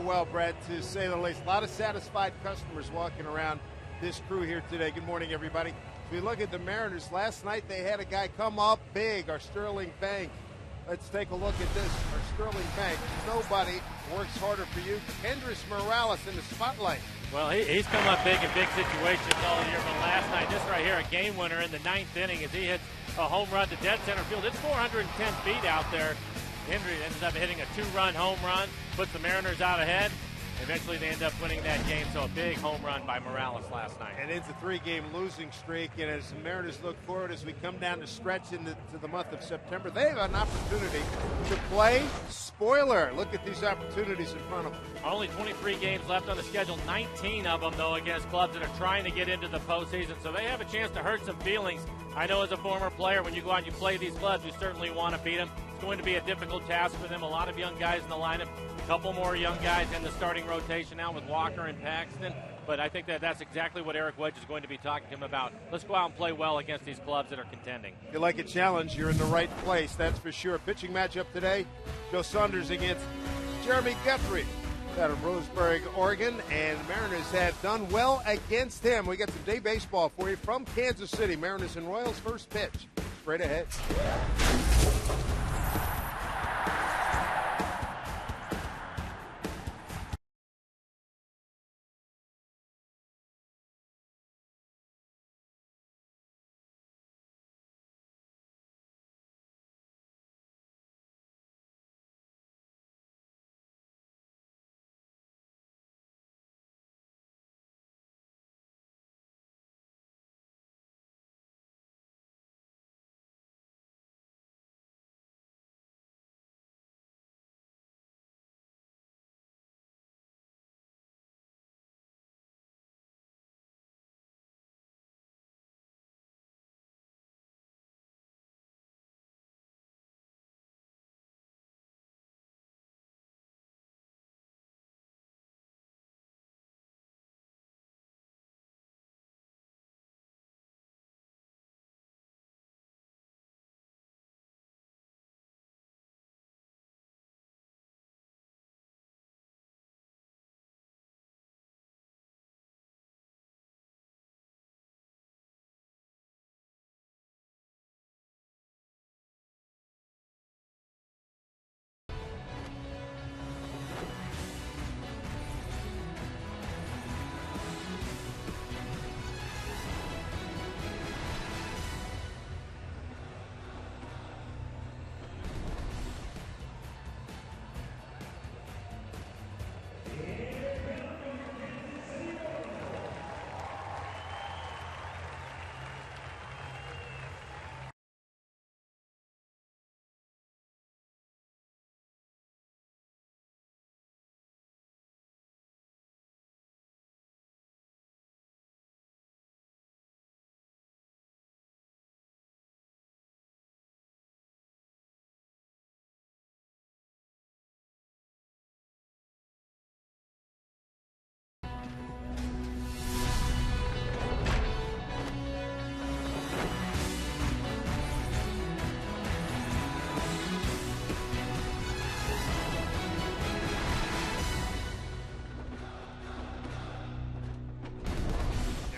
well, Brad, to say the least. A lot of satisfied customers walking around this crew here today. Good morning, everybody. If we look at the Mariners, last night they had a guy come up big, our Sterling Bank. Let's take a look at this. Our Sterling Bank. Nobody works harder for you. Kendrys Morales in the spotlight. Well, he's come up big in big situations all year, but last night, this right here, a game winner in the ninth inning as he hits a home run to dead center field. It's 410 feet out there. Henry ends up hitting a two-run home run, puts the Mariners out ahead. Eventually, they end up winning that game, so a big home run by Morales last night. And it's a three-game losing streak, and as the Mariners look forward, as we come down the stretch into the month of September, they have an opportunity to play spoiler. Look at these opportunities in front of them. Only 23 games left on the schedule, 19 of them, though, against clubs that are trying to get into the postseason, so they have a chance to hurt some feelings. I know as a former player, when you go out and you play these clubs, you certainly want to beat them. It's going to be a difficult task for them. A lot of young guys in the lineup, a couple more young guys in the starting rotation now with Walker and Paxton. But I think that's exactly what Eric Wedge is going to be talking to him about. Let's go out and play well against these clubs that are contending. If you like a challenge, you're in the right place, that's for sure. Pitching matchup today, Joe Saunders against Jeremy Guthrie out of Roseburg, Oregon, and the Mariners have done well against him. We got some day baseball for you from Kansas City. Mariners and Royals first pitch. Straight ahead.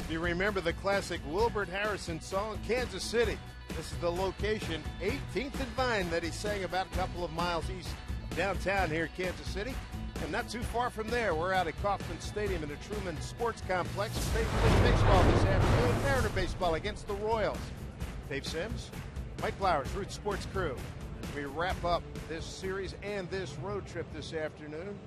You remember the classic Wilbert Harrison song, Kansas City. This is the location, 18th and Vine, that he sang about a couple of miles east of downtown here in Kansas City. And not too far from there, we're out at Kauffman Stadium in the Truman Sports Complex. Major League Baseball this afternoon. Mariner baseball against the Royals. Dave Sims, Mike Flowers, Root Sports crew. We wrap up this series and this road trip this afternoon.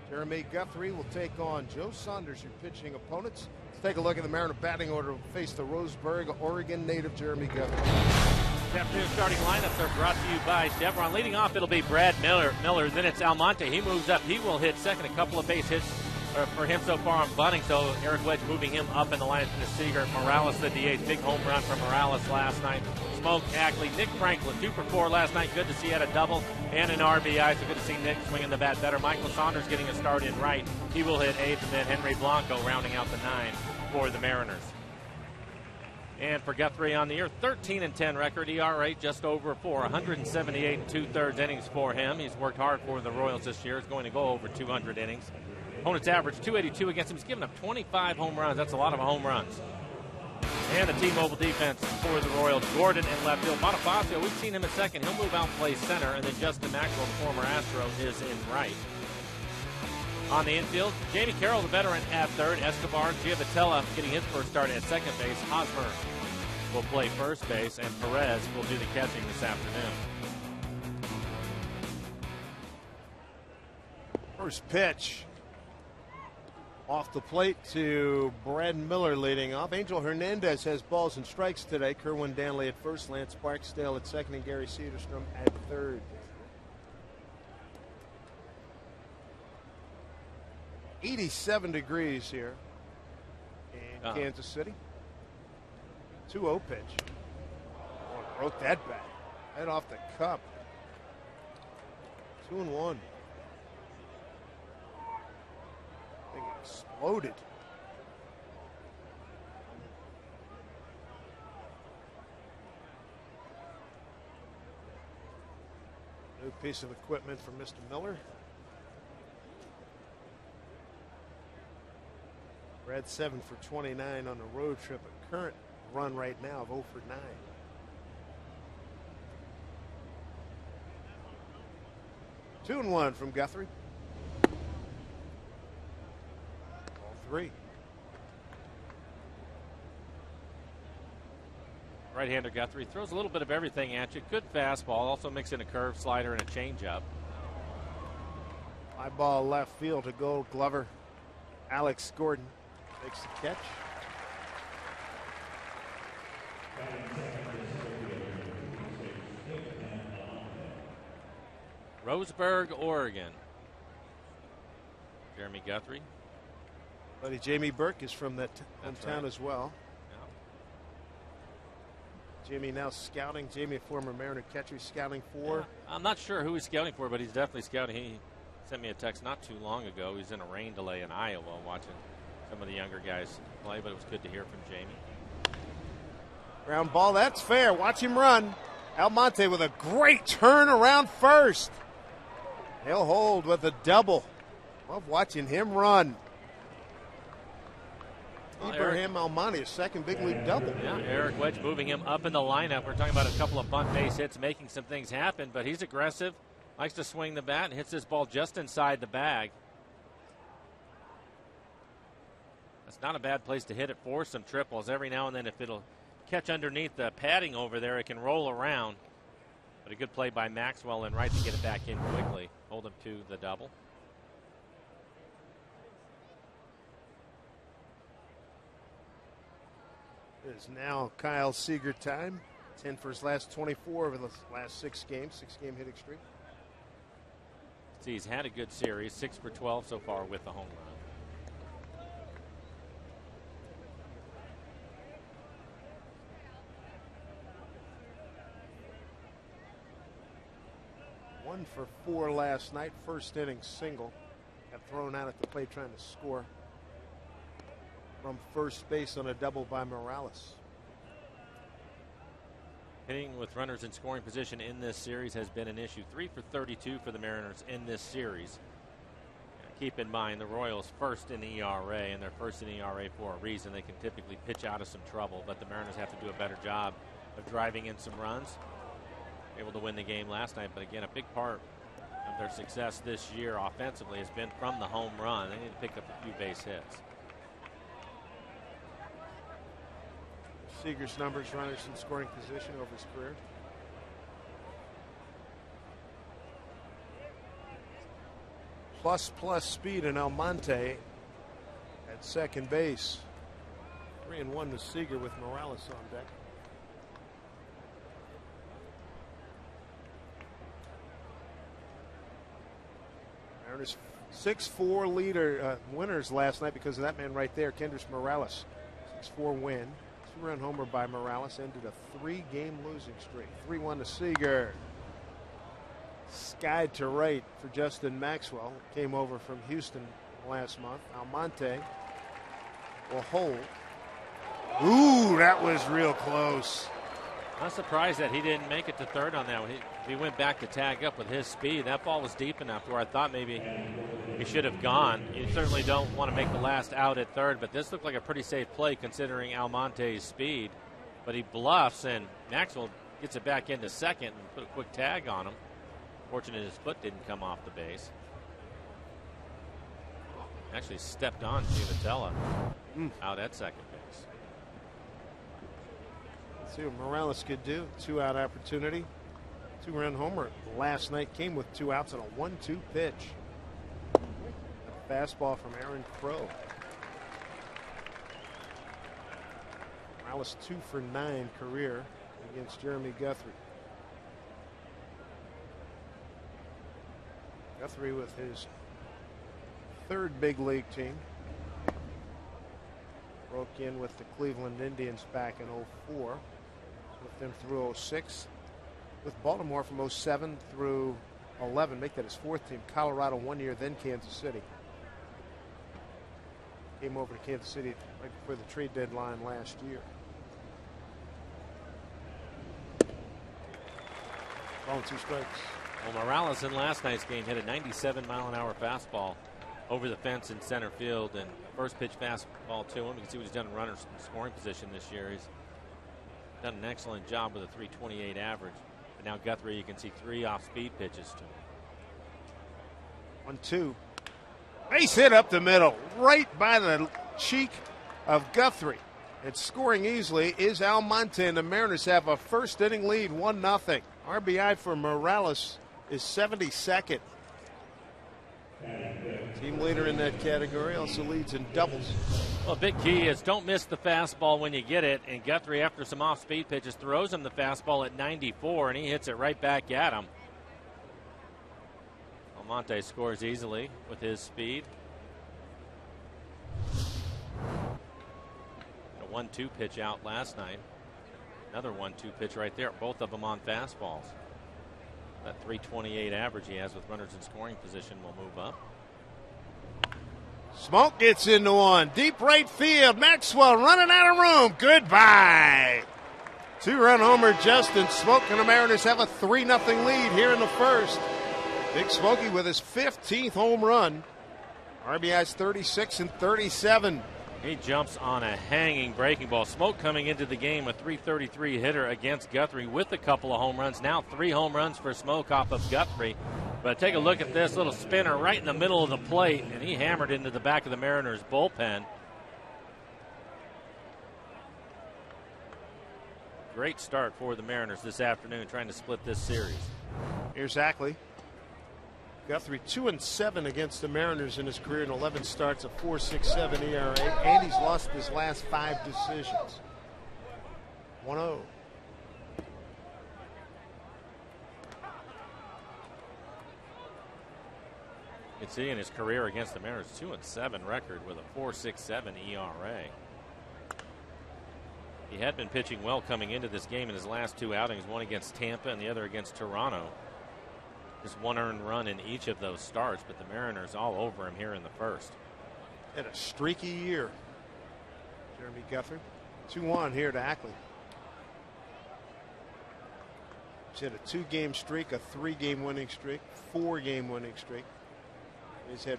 Jeremy Guthrie will take on Joe Saunders, your pitching opponents. Let's take a look at the Mariner batting order. Will face the Roseburg, Oregon native Jeremy Guthrie. This afternoon's starting lineups are brought to you by Chevron. Leading off, it'll be Brad Miller. Then it's Almonte. He moves up. He will hit second. A couple of base hits for him so far on bunting. So Eric Wedge moving him up in the lineup to Seager. Morales, the DH. Big home run from Morales last night. Smoke Ackley. Nick Franklin, 2 for 4 last night. Good to see he had a double and an RBI. So good to see Nick swinging the bat better. Michael Saunders getting a start in right. He will hit 8th. And then Henry Blanco rounding out the 9 for the Mariners. And for Guthrie on the year, 13-10 record, ERA just over 4, 178 2/3 innings for him. He's worked hard for the Royals this year. He's going to go over 200 innings. Opponent's average 282 against him. He's given up 25 home runs. That's a lot of home runs. And the T-Mobile defense for the Royals. Gordon in left field. Bonifacio, we've seen him in second. He'll move out and play center. And then Justin Maxwell, the former Astro, is in right. On the infield, Jamie Carroll, the veteran, at third. Escobar, Giavotella getting his first start at second base. Hosmer will play first base. And Perez will do the catching this afternoon. First pitch. Off the plate to Brad Miller leading off. Angel Hernandez has balls and strikes today. Kerwin Danley at first, Lance Barksdale at second, and Gary Cedarstrom at third. 87 degrees here in Kansas City. 2-0 pitch. Oh, broke that bat. Head off the cup. 2-1. Exploded. New piece of equipment from Mr. Miller. Brad 7 for 29 on the road trip. A current run right now of 0 for 9. Two and one from Guthrie. 3. Right-hander Guthrie throws a little bit of everything at you. Good fastball. Also mix in a curve, slider, and a changeup. High ball left field to Gold Glover. Alex Gordon makes the catch. Roseburg, Oregon. Jeremy Guthrie. Buddy Jamie Burke is from that hometown as well. Yeah. Jamie now scouting. Jamie, a former Mariner catcher, scouting for. Yeah. I'm not sure who he's scouting for, but he's definitely scouting. He sent me a text not too long ago. He's in a rain delay in Iowa watching some of the younger guys play, but it was good to hear from Jamie. Ground ball, that's fair. Watch him run. Almonte with a great turn around first. He'll hold with a double. Love watching him run. Ibrahim Almonte, a second big league double. Yeah, Eric Wedge moving him up in the lineup. We're talking about a couple of bunt base hits, making some things happen, but he's aggressive, likes to swing the bat, and hits this ball just inside the bag. That's not a bad place to hit it for some triples. Every now and then, if it'll catch underneath the padding over there, it can roll around. But a good play by Maxwell and right to get it back in quickly. Hold him to the double. It is now Kyle Seager time. 10 for his last 24 over the last 6 games. 6-game hitting streak. See, he's had a good series. 6 for 12 so far with the home run. One for 4 last night. First inning single. Got thrown out at the plate trying to score. From first base on a double by Morales. Hitting with runners in scoring position in this series has been an issue. 3 for 32 for the Mariners in this series. Keep in mind the Royals first in ERA, and they're first in ERA for a reason. They can typically pitch out of some trouble, but the Mariners have to do a better job of driving in some runs. Able to win the game last night, but again, a big part of their success this year offensively has been from the home run. They need to pick up a few base hits. Seager's numbers, runners in scoring position over his career. Plus speed in Almonte at second base. 3-1 to Seager with Morales on deck. Mariners 6-4 leader winners last night because of that man right there, Kendrys Morales. 6-4 win. 2-run homer by Morales ended a 3-game losing streak. 3-1 to Seager. Skied to right for Justin Maxwell. Came over from Houston last month. Almonte will hold. Ooh, that was real close. I'm surprised that he didn't make it to third on that one. He went back to tag up with his speed. That ball was deep enough where I thought maybe he should have gone. You certainly don't want to make the last out at third, but this looked like a pretty safe play considering Almonte's speed. But he bluffs, and Maxwell gets it back into second and put a quick tag on him. Fortunate his foot didn't come off the base. Actually stepped on Givatella out at second base. Let's see what Morales could do. 2-out opportunity. 2-run homer last night came with 2 outs and a 1-2 pitch. A fastball from Aaron Crow. Morales 2 for 9 career against Jeremy Guthrie. Guthrie with his 3rd big league team. Broke in with the Cleveland Indians back in 04. With them through 06. With Baltimore from 07 through 11. Make that his 4th team. Colorado 1 year, then Kansas City. Came over to Kansas City right before the trade deadline last year. Ball 2 strikes. Well, Morales in last night's game hit a 97-mile-an-hour fastball over the fence in center field, and first pitch fastball to him. You can see what he's done in runners in scoring position this year. He's done an excellent job with a 328 average. But now Guthrie, you can see 3 off-speed pitches to him. 1-2. Base hit up the middle, right by the cheek of Guthrie. And scoring easily is Almonte, and the Mariners have a first inning lead, 1-0. RBI for Morales is 72nd. Team leader in that category, also leads in doubles. Well, a big key is don't miss the fastball when you get it. And Guthrie, after some off-speed pitches, throws him the fastball at 94, and he hits it right back at him. Almonte scores easily with his speed. A 1-2 pitch out last night. Another 1-2 pitch right there. Both of them on fastballs. That 328 average he has with runners in scoring position will move up. Smoke gets into one. Deep right field. Maxwell running out of room. Goodbye. 2-run homer. Justin Smoke and the Mariners have a 3-0 lead here in the first. Big Smokey with his 15th home run. RBI's 36 and 37. He jumps on a hanging breaking ball. Smoke coming into the game, a 333 hitter against Guthrie with a couple of home runs. Now 3 home runs for Smoke off of Guthrie. But take a look at this little spinner right in the middle of the plate, and he hammered into the back of the Mariners bullpen. Great start for the Mariners this afternoon, trying to split this series. Here's Ackley. Guthrie 2-7 against the Mariners in his career in 11 starts, a 4.67 ERA, and he's lost his last 5 decisions. 1-0. You can see in his career against the Mariners, 2-7 record with a 4.67 ERA. He had been pitching well coming into this game in his last 2 outings, one against Tampa and the other against Toronto. Just 1 earned run in each of those starts, but the Mariners all over him here in the first. Had a streaky year. Jeremy Guthrie. 2-1 here to Ackley. He's had a 2-game streak, a 3-game winning streak, 4-game winning streak. He's had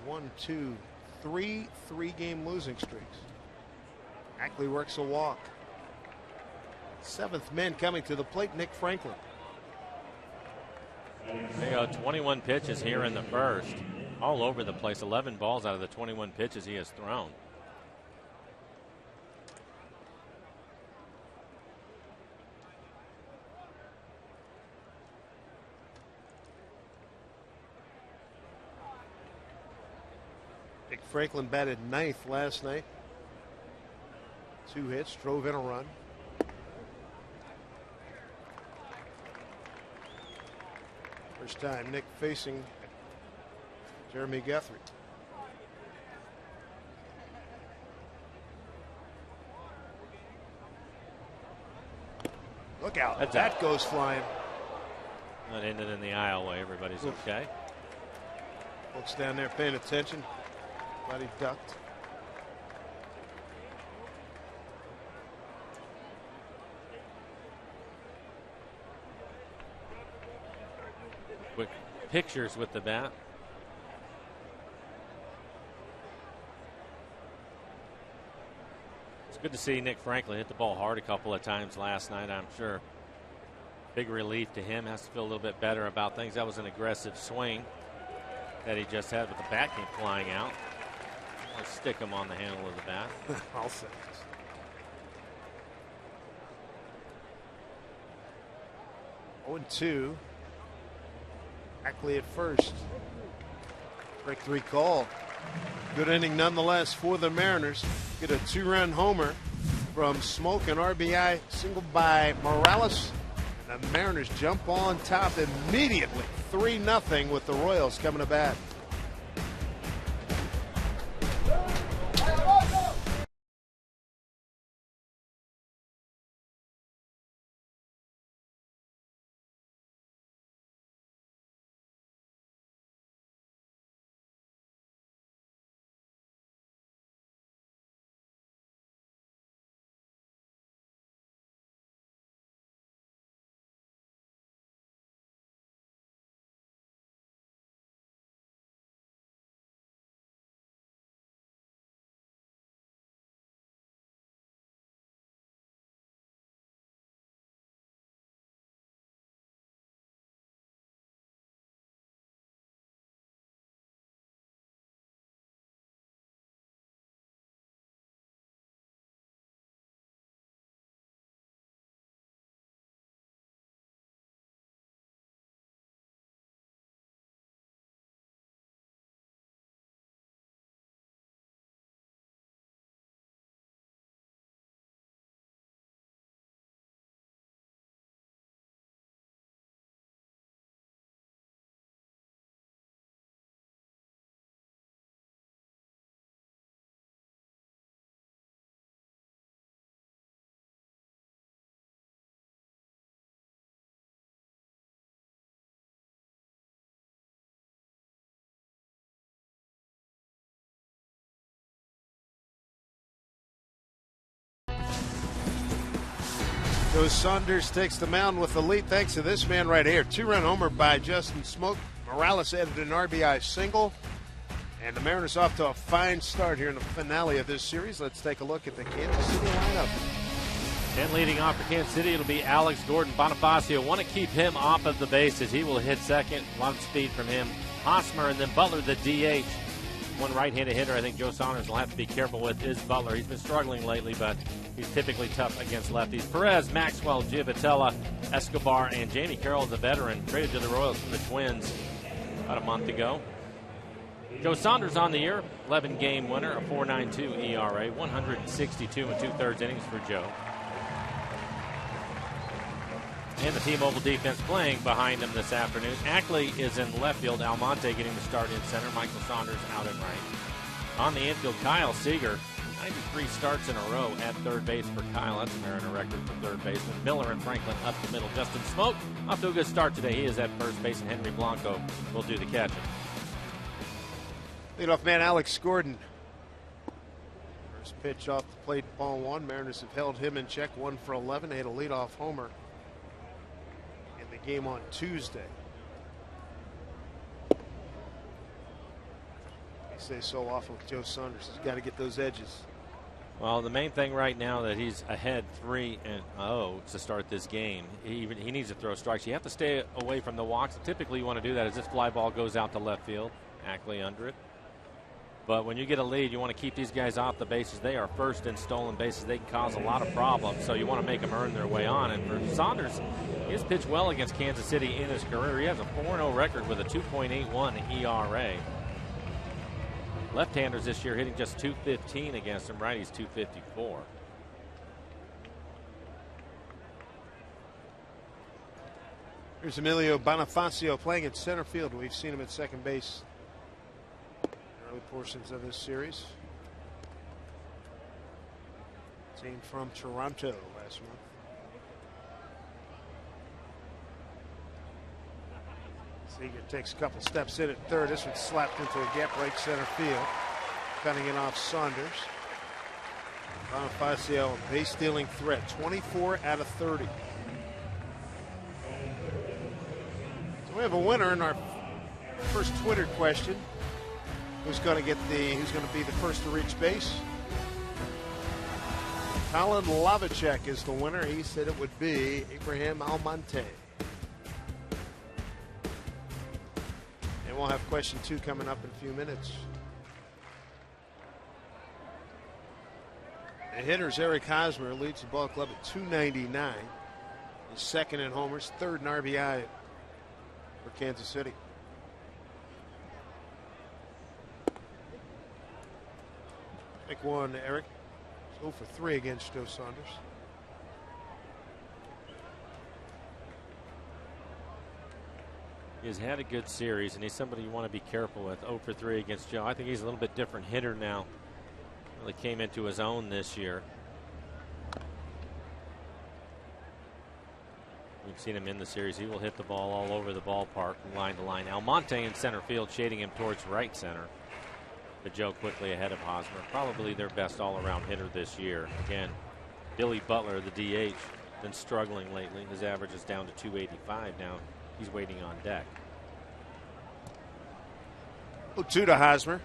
3 3-game losing streaks. Ackley works a walk. 7th man coming to the plate, Nick Franklin. There you go, 21 pitches here in the first. All over the place, 11 balls out of the 21 pitches he has thrown. Nick Franklin batted 9th last night. 2 hits, drove in a run. First time Nick facing Jeremy Guthrie. Look out. That goes flying. Not ended in the aisleway. Everybody's okay. Folks down there paying attention. Glad he ducked. quick pictures with the bat. It's good to see Nick Franklin hit the ball hard a couple of times last night. I'm sure big relief to him. Has to feel a little bit better about things. That was an aggressive swing that he just had, but the bat came flying out. I'll stick him on the handle of the bat. I'll say. 0-2. Ackley at first. Strike 3 call. Good inning nonetheless for the Mariners. Get a 2-run homer from Smoke, an RBI single by Morales. And the Mariners jump on top immediately. 3-0 with the Royals coming to bat. So Saunders takes the mound with the lead thanks to this man right here. 2-run homer by Justin Smoke. Morales added an RBI single. And the Mariners off to a fine start here in the finale of this series. Let's take a look at the Kansas City lineup. And leading off for Kansas City, it'll be Alex Gordon. Bonifacio want to keep him off of the bases. He will hit second. A lot of speed from him. Hosmer and then Butler, the DH. One right-handed hitter I think Joe Saunders will have to be careful with is Butler. He's been struggling lately, but he's typically tough against lefties. Perez, Maxwell, Giavotella, Escobar, and Jamie Carroll, the veteran, traded to the Royals from the Twins about a month ago. Joe Saunders on the year, 11-game winner, a 4.92 ERA, 162 2/3 innings for Joe. And the T-Mobile defense playing behind him this afternoon. Ackley is in left field. Almonte getting the start in center. Michael Saunders out in right. On the infield, Kyle Seager. 93 starts in a row at third base for Kyle. That's a Mariner record for third baseman. Miller and Franklin up the middle. Justin Smoke off to a good start today. He is at first base, and Henry Blanco will do the catching. Leadoff man Alex Gordon. First pitch off the plate, ball one. Mariners have held him in check, 1 for 11. They had a leadoff homer in the game on Tuesday. They say so often with Joe Saunders. He's got to get those edges. Well, the main thing right now that he's ahead 3-0 to start this game. He needs to throw strikes. You have to stay away from the walks. Typically, you want to do that as this fly ball goes out to left field. Ackley under it. But when you get a lead, you want to keep these guys off the bases. They are first in stolen bases. They can cause a lot of problems, so you want to make them earn their way on. And for Saunders, he has pitched well against Kansas City in his career. He has a 4-0 record with a 2.81 ERA. Left-handers this year hitting just .215 against him. Righties .254. Here's Emilio Bonifacio playing in center field. We've seen him at second base early portions of this series. Team from Toronto last month. Seager takes a couple steps in at third. This one slapped into a gap right center field. Cutting it off Saunders. Bonifacio, base stealing threat, 24 out of 30. We have a winner in our first Twitter question. Who's going to be the first to reach base? Colin Lavacek is the winner. He said it would be Abraham Almonte. And we'll have question 2 coming up in a few minutes. The hitters, Eric Hosmer leads the ball club at 299. He's second in homers, third in RBI for Kansas City. Pick one, Eric. 0 for 3 against Joe Saunders. He has had a good series, and he's somebody you want to be careful with. 0 for 3 against Joe. I think he's a little bit different hitter now. Really came into his own this year. We've seen him in the series. He will hit the ball all over the ballpark from line to line. Almonte in center field, shading him towards right center. But Joe quickly ahead of Hosmer. Probably their best all-around hitter this year. Again, Billy Butler, the DH, been struggling lately. His average is down to 285 now. He's waiting on deck. 0-2 to Hosmer.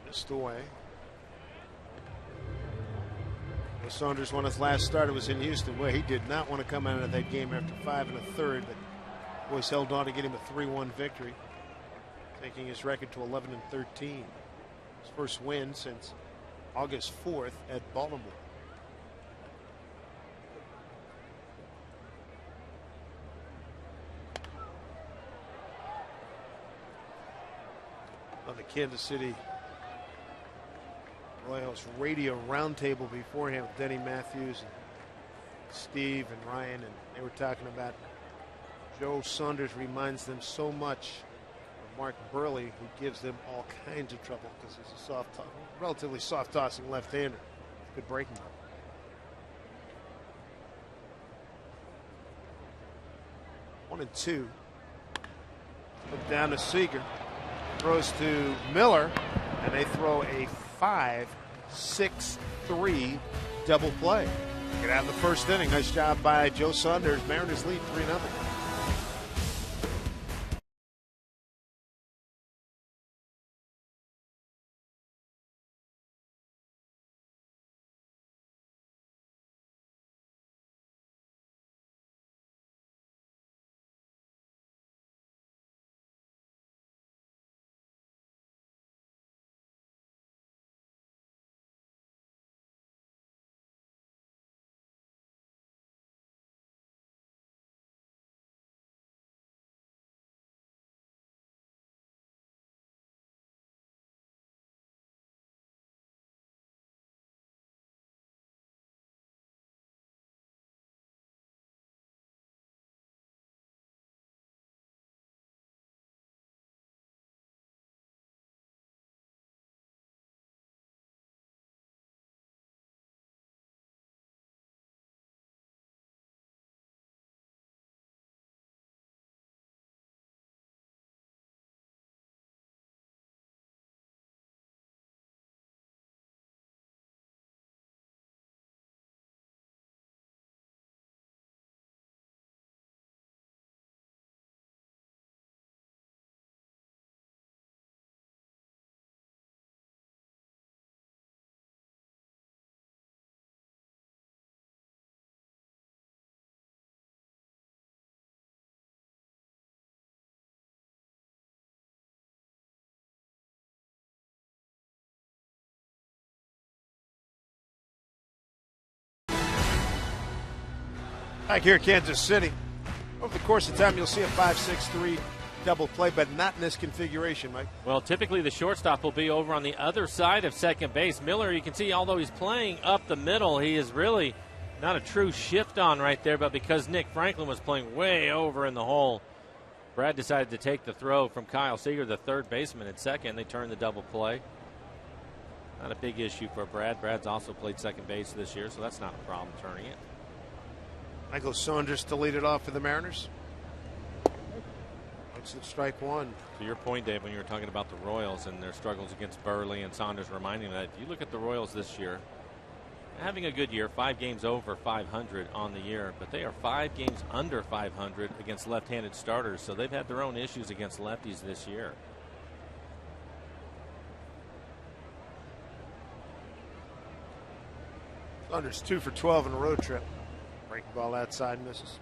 Missed away. Well, Saunders, when his last starter was in Houston, well, he did not want to come out of that game after 5 1/3, but boys held on to get him a 3-1 victory, taking his record to 11-13. His first win since August 4th at Baltimore. On the Kansas City Royals radio roundtable beforehand with Denny Matthews and Steve and Ryan, and they were talking about Joe Saunders reminds them so much of Mark Burley, who gives them all kinds of trouble because he's a relatively soft tossing left-hander. Good breaking ball. One and two. Look down to Seager. Throws to Miller, and they throw a 5-6-3 double play. Get out of the first inning. Nice job by Joe Saunders. Mariners lead 3-0. Back here at Kansas City. Over the course of time, you'll see a 5-6-3 double play, but not in this configuration, Mike. Well, typically the shortstop will be over on the other side of second base. Miller, you can see, although he's playing up the middle, he is really not a true shift on right there, but because Nick Franklin was playing way over in the hole, Brad decided to take the throw from Kyle Seager, the third baseman, at second. They turned the double play. Not a big issue for Brad. Brad's also played second base this year, so that's not a problem turning it. Michael Saunders to lead it off for the Mariners. Looks at strike one. To your point, Dave, when you were talking about the Royals and their struggles against Burley and Saunders, reminding that if you look at the Royals this year, having a good year, 5 games over 500 on the year, but they are 5 games under 500 against left-handed starters, so they've had their own issues against lefties this year. Saunders 2 for 12 in a road trip. Breaking ball outside, misses.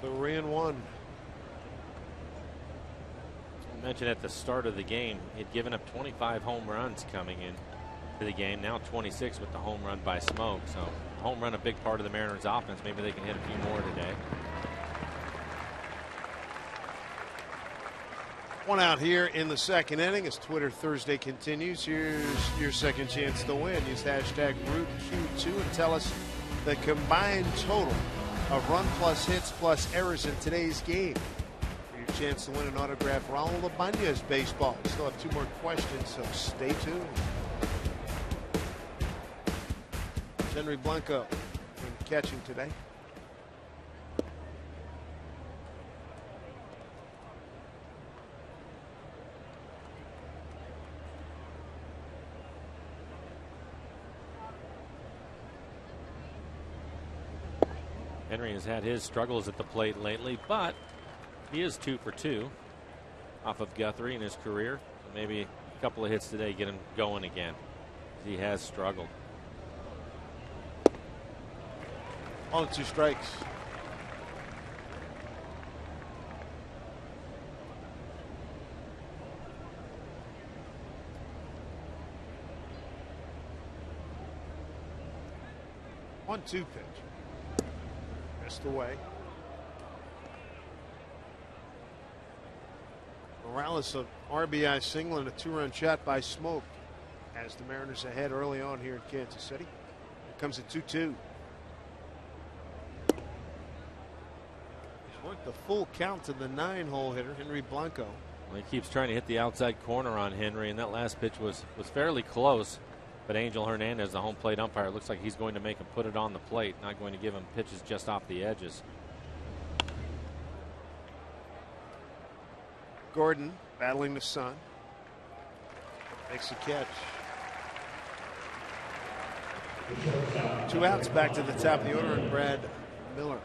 So 3-1. I mentioned at the start of the game, he'd given up 25 home runs coming in to the game. Now 26 with the home run by Smoke. So home run a big part of the Mariners offense. Maybe they can hit a few more today. One out here in the second inning as Twitter Thursday continues. Here's your second chance to win. Use hashtag RootQ2 and tell us the combined total of run plus hits plus errors in today's game. For your chance to win an autographed Raul Ibanez baseball. We still have 2 more questions, so stay tuned. Henry Blanco catching today. Henry has had his struggles at the plate lately, but he is 2 for 2 off of Guthrie in his career. So maybe a couple of hits today get him going again. He has struggled. 2 strikes. One-two pitch. Missed away. Morales, an RBI single and a 2-run shot by Smoke. As the Mariners ahead early on here in Kansas City. Here comes a 2-2. Worked the full count to the 9-hole hitter, Henry Blanco. Well, he keeps trying to hit the outside corner on Henry, and that last pitch was fairly close. But Angel Hernandez, the home plate umpire, looks like he's going to make him put it on the plate, not going to give him pitches just off the edges. Gordon battling the sun. Makes a catch. 2 outs, back to the top of the order, and Brad Miller.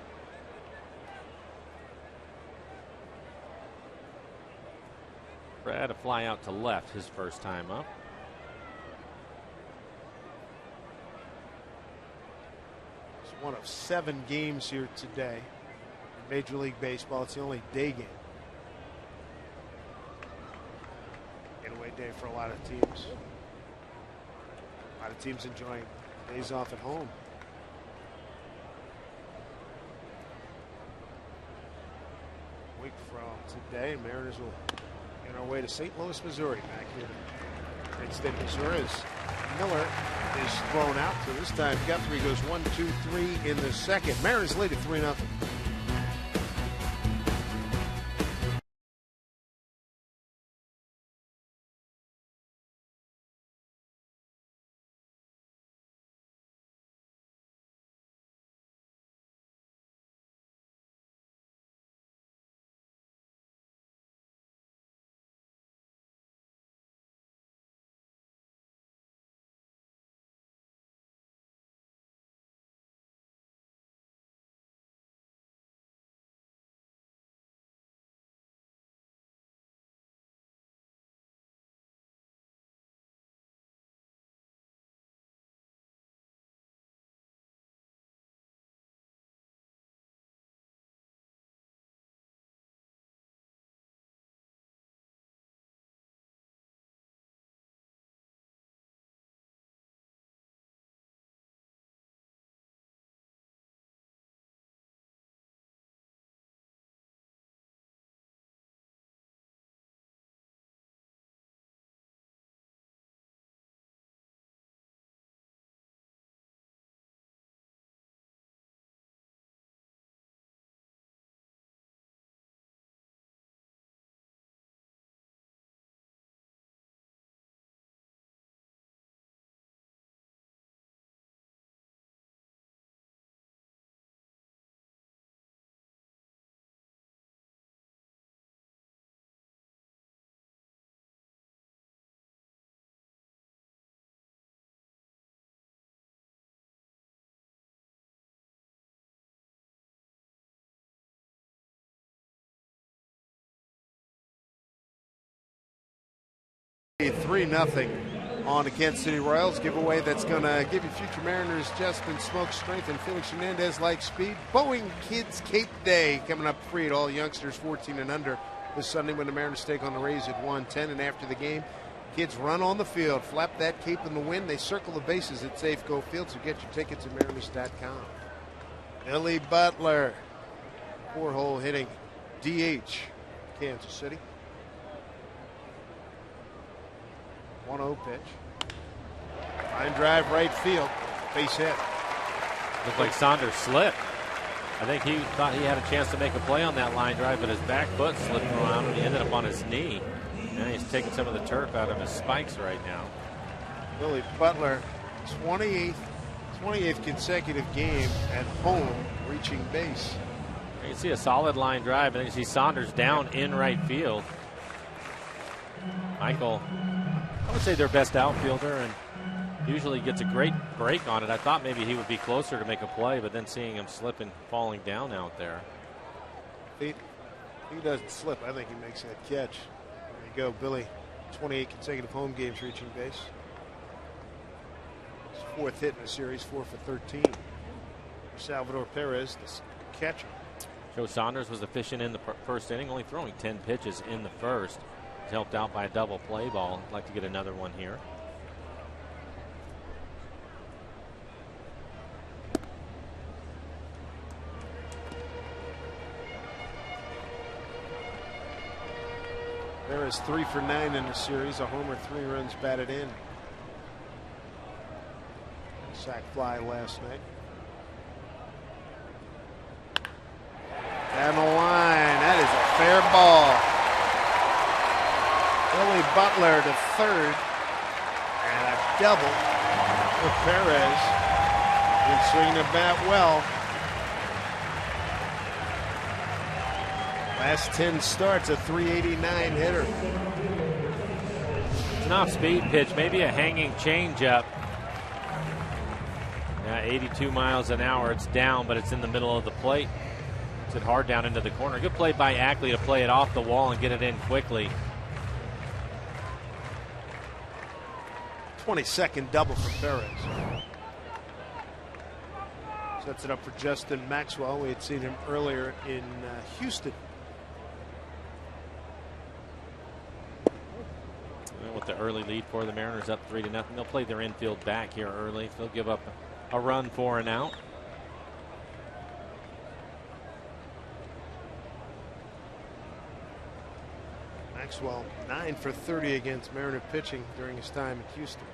Brad a fly out to left his first time up. It's one of 7 games here today in Major League Baseball. It's the only day game. Getaway day for a lot of teams. A lot of teams enjoying days off at home. A week from today, Mariners will on our way to St. Louis, Missouri, back here in the great state of Missouri. As Miller is thrown out. So this time Guthrie goes 1-2-3 in the second. Mariners lead at 3-0. 3-0 on the Kansas City Royals. Giveaway that's going to give you future Mariners Justin Smoke strength and Felix Hernandez like speed. Boeing Kids Cape Day coming up free at all youngsters 14 and under this Sunday when the Mariners take on the Rays at 1:10. And after the game, kids run on the field, flap that cape in the wind. They circle the bases at Safeco Field, so get your tickets at Mariners.com. Billy Butler, 4-hole hitting DH, Kansas City. 1-0 pitch. Line drive right field. Base hit. Looked like Saunders slipped. I think he thought he had a chance to make a play on that line drive, but his back foot slipped around and he ended up on his knee. And he's taking some of the turf out of his spikes right now. Billy Butler, 28th consecutive game at home reaching base. You can see a solid line drive, and you see Saunders down in right field. Michael, I would say their best outfielder, and usually gets a great break on it. I thought maybe he would be closer to make a play, but then seeing him slip and falling down out there. He doesn't slip. I think he makes that catch. There you go, Billy. 28 consecutive home games reaching base. His fourth hit in the series, 4 for 13. Salvador Perez, the catcher. Joe Saunders was efficient in the first inning, only throwing 10 pitches in the first. He's helped out by a double play ball. I'd like to get another one here. There is 3 for 9 in the series, a homer, 3 runs batted in. Sac fly last night. Down the line, that is a fair ball. Billy Butler to third, and a double for Perez. Been swinging the bat well. Last 10 starts, a 389 hitter. It's an off-speed pitch, maybe a hanging changeup. 82 miles an hour. It's down, but it's in the middle of the plate. It's it hard down into the corner. Good play by Ackley to play it off the wall and get it in quickly. 22nd double for Perez. Sets it up for Justin Maxwell. We had seen him earlier in Houston. With the early lead for the Mariners, up 3-0. They'll play their infield back here early. They'll give up a run for an out. Maxwell 9 for 30 against Mariner pitching during his time at Houston.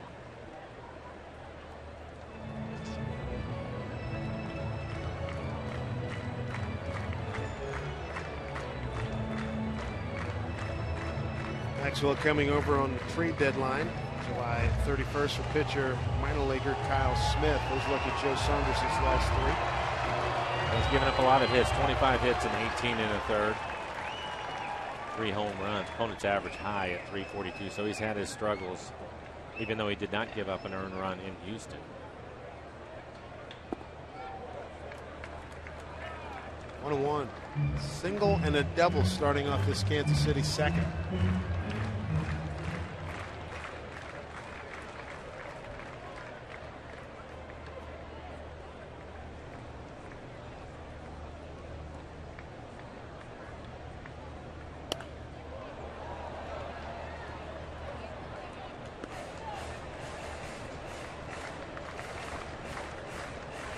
Maxwell coming over on the trade deadline, July 31st for pitcher minor leaguer Kyle Smith. Those look at Joe Saunders' last 3. He's given up a lot of hits, 25 hits and 18 in a third. 3 home runs. Opponent's average high at 342, so he's had his struggles, even though he did not give up an earned run in Houston. 1-1. Single and a double starting off this Kansas City second.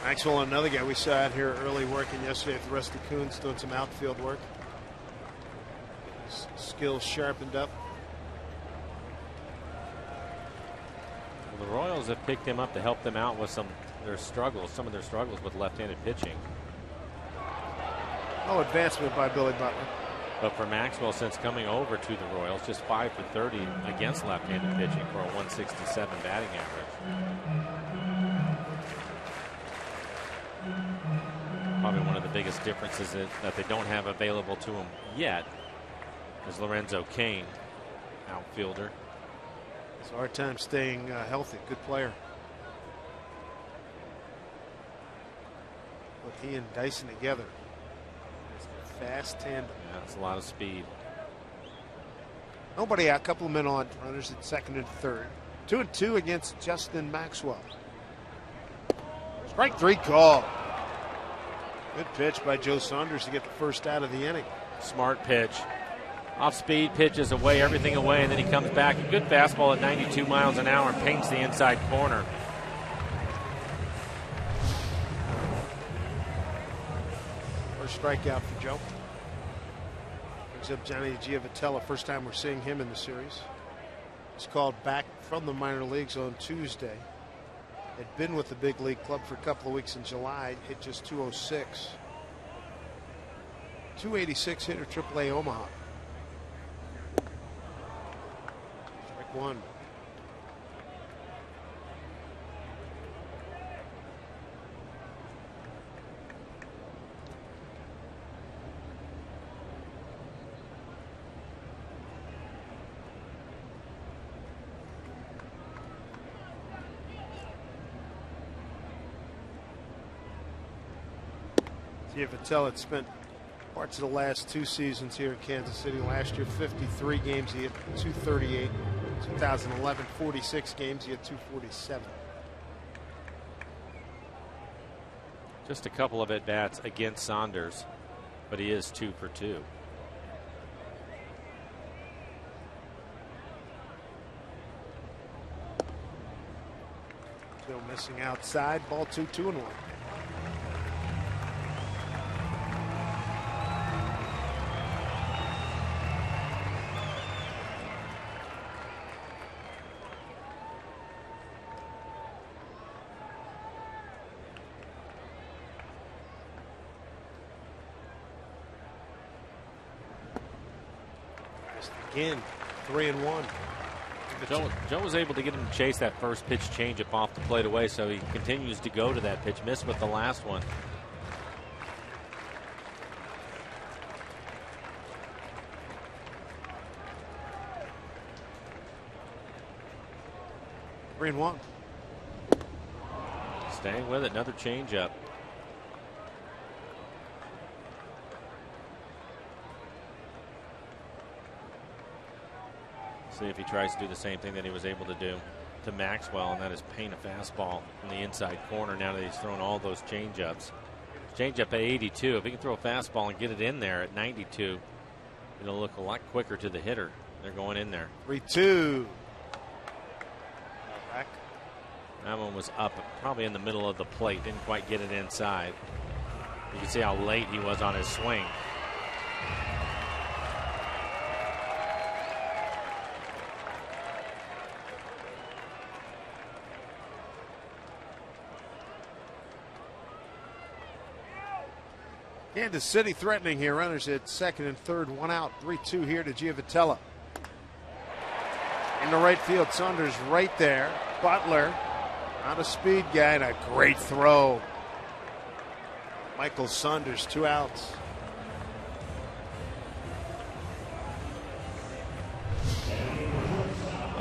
Maxwell, another guy we saw out here early working yesterday at the Rusty Coons, doing some outfield work. His skills sharpened up. Well, the Royals have picked him up to help them out with some of their struggles with left-handed pitching. No advancement by Billy Butler. But for Maxwell, since coming over to the Royals, just 5 for 30 against left-handed pitching for a 167 batting average. Probably one of the biggest differences that they don't have available to him yet is Lorenzo Cain, outfielder. It's a hard time staying healthy. Good player. What he and Dyson together. It's a fast tandem. Yeah, that's a lot of speed. Nobody out, a couple of men on, runners at second and third. 2-2 against Justin Maxwell. Strike 3 call. Good pitch by Joe Saunders to get the first out of the inning. Smart pitch. Off speed, pitches away, everything away, and then he comes back. A good fastball at 92 miles an hour and paints the inside corner. First strikeout for Joe. Brings up Johnny Giavotella. First time we're seeing him in the series. He's called back from the minor leagues on Tuesday. Had been with the big league club for a couple of weeks in July. Hit just 206. 286 hitter, AAA Omaha. Strike 1. Giavotella had spent parts of the last 2 seasons here in Kansas City. Last year, 53 games, he had 238. 2011, 46 games, he had 247. Just a couple of at-bats against Saunders, but he is 2 for 2. Still missing outside. Ball 2, 2-1. Again, 3-1. Joe was able to get him to chase that first pitch changeup off the plate away, so he continues to go to that pitch. Missed with the last one. Three and one. Staying with it, another changeup. See if he tries to do the same thing that he was able to do to Maxwell, and that is paint a fastball in the inside corner now that he's thrown all those changeups. Changeup at 82. If he can throw a fastball and get it in there at 92, it'll look a lot quicker to the hitter. They're going in there. 3-2. Back. That one was up, probably in the middle of the plate. Didn't quite get it inside. You can see how late he was on his swing. Kansas City threatening here. Runners at second and third. 1 out. 3-2 here to Giavotella. In the right field, Saunders right there. Butler, not a speed guy, and a great throw. Michael Saunders, 2 outs.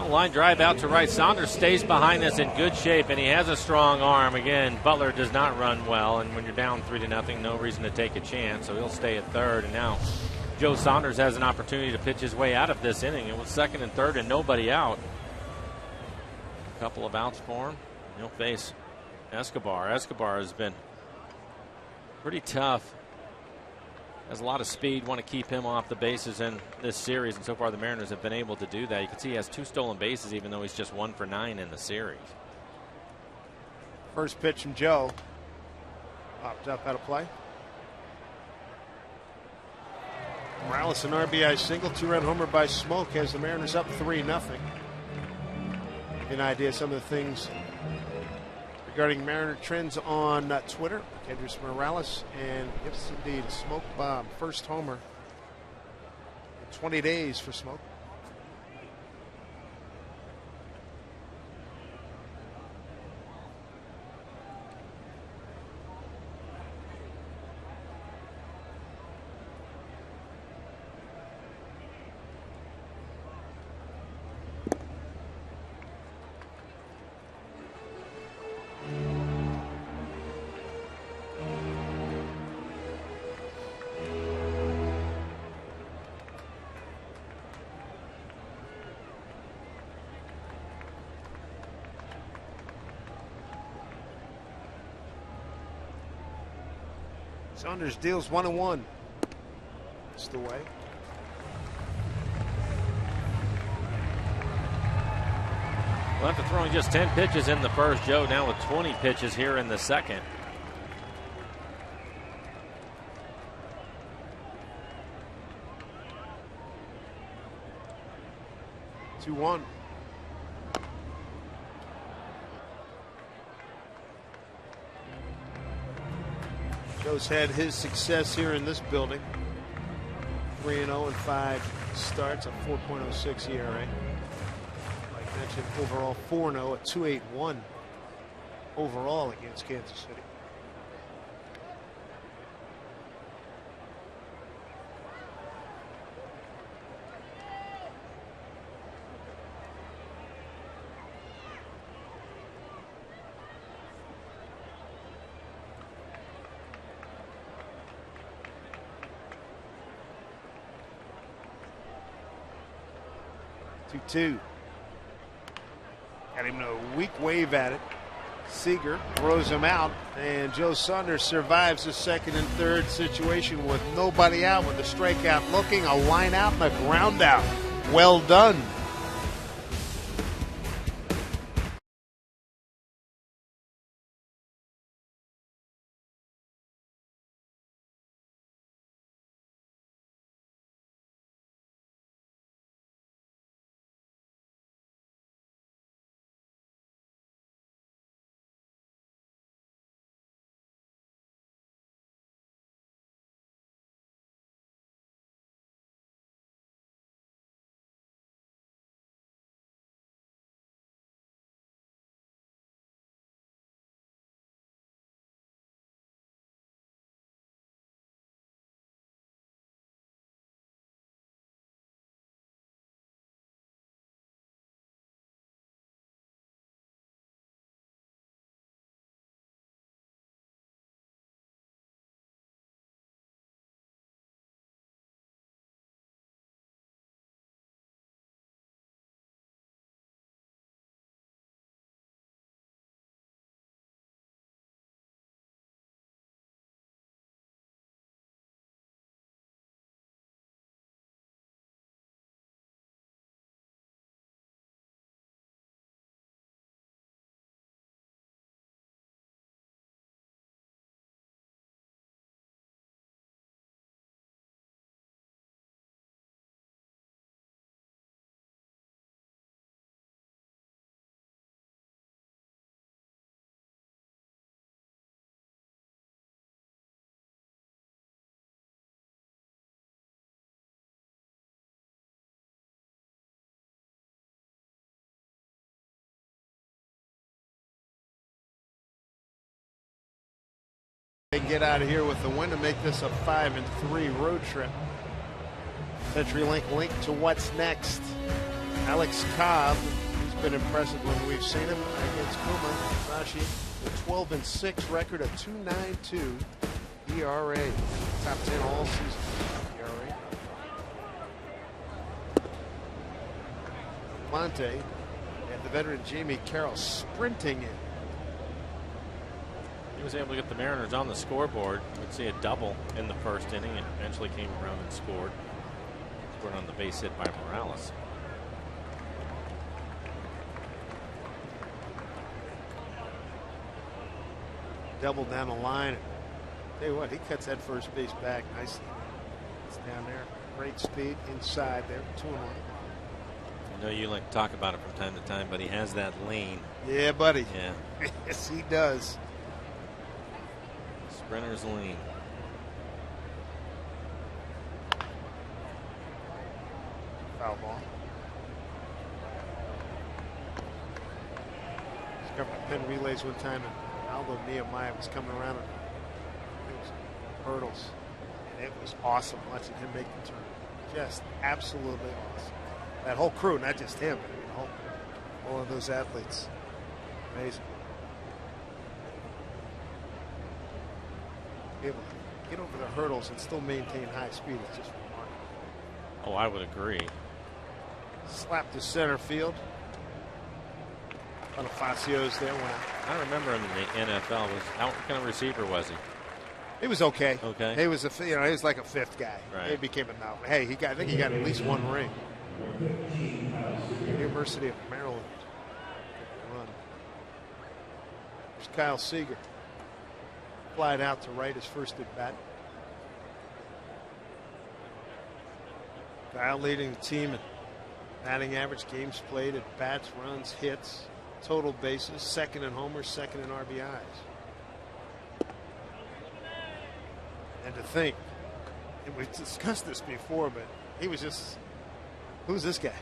Line drive out to right. Saunders stays behind this in good shape, and he has a strong arm. Again, Butler does not run well, and when you're down 3-0, no reason to take a chance, so he'll stay at third. And now Joe Saunders has an opportunity to pitch his way out of this inning. It was second and third and nobody out. A couple of outs for him. He'll face Escobar. Escobar has been pretty tough. Has a lot of speed, want to keep him off the bases in this series, and so far the Mariners have been able to do that. You can see he has 2 stolen bases, even though he's just 1 for 9 in the series. First pitch from Joe. Popped up out of play. Morales, an RBI single, 2-run homer by Smoke, has the Mariners up 3-0. An idea of some of the things regarding Mariner trends on Twitter. Kendrys Morales, and yes, indeed, a Smoke bomb. First homer in 20 days for Smoke. Saunders deals 1-1. It's the way. Well, after throwing just 10 pitches in the first, Joe now with 20 pitches here in the second. Two one. Joe's had his success here in this building. 3-0 in 5 starts, a 4.06 ERA. Like mentioned, overall 4-0, a 2.81 overall against Kansas City. Two. Got him a weak wave at it. Seager throws him out, and Joe Saunders survives the second and third situation with nobody out, with a strikeout looking, a line out, and a ground out. Well done. They get out of here with the win to make this a 5-3 road trip. CenturyLink link to what's next. Alex Cobb, he's been impressive when we've seen him against Kuma Sashi. A 12-6 record, a 2.92 ERA. Top 10 all season ERA. Monte and the veteran Jamie Carroll sprinting in. He was able to get the Mariners on the scoreboard. We'd see a double in the first inning and eventually came around and scored. Scored on the base hit by Morales. Double down the line. Tell you what, he cuts that first base back nicely. It's down there. Great speed inside there. 2-1. I know you like to talk about it from time to time, but he has that lane. Yeah, buddy. Yeah. Yes, he does. Sprinter's lean. Foul ball. He's coming to pin relays one time, and Aldo Nehemiah was coming around and hurdles, and it was awesome watching him make the turn. Just absolutely awesome. That whole crew, not just him, but all of those athletes. Amazing. Be able to get over the hurdles and still maintain high speed is just remarkable. Oh, I would agree. Slap to center field. Bonifacio's there. I remember him in the NFL. What kind of receiver was he? He was okay. Okay. He was he was like a fifth guy. Right. He became a no. Hey, I think he got at least one ring. University of Maryland. Run. There's Kyle Seager. Flied out to right his first at bat. Kyle leading the team in batting average, games played, at bats, runs, hits, total bases, second in homers, second in RBIs. And to think, and we've discussed this before, but he was just, who's this guy?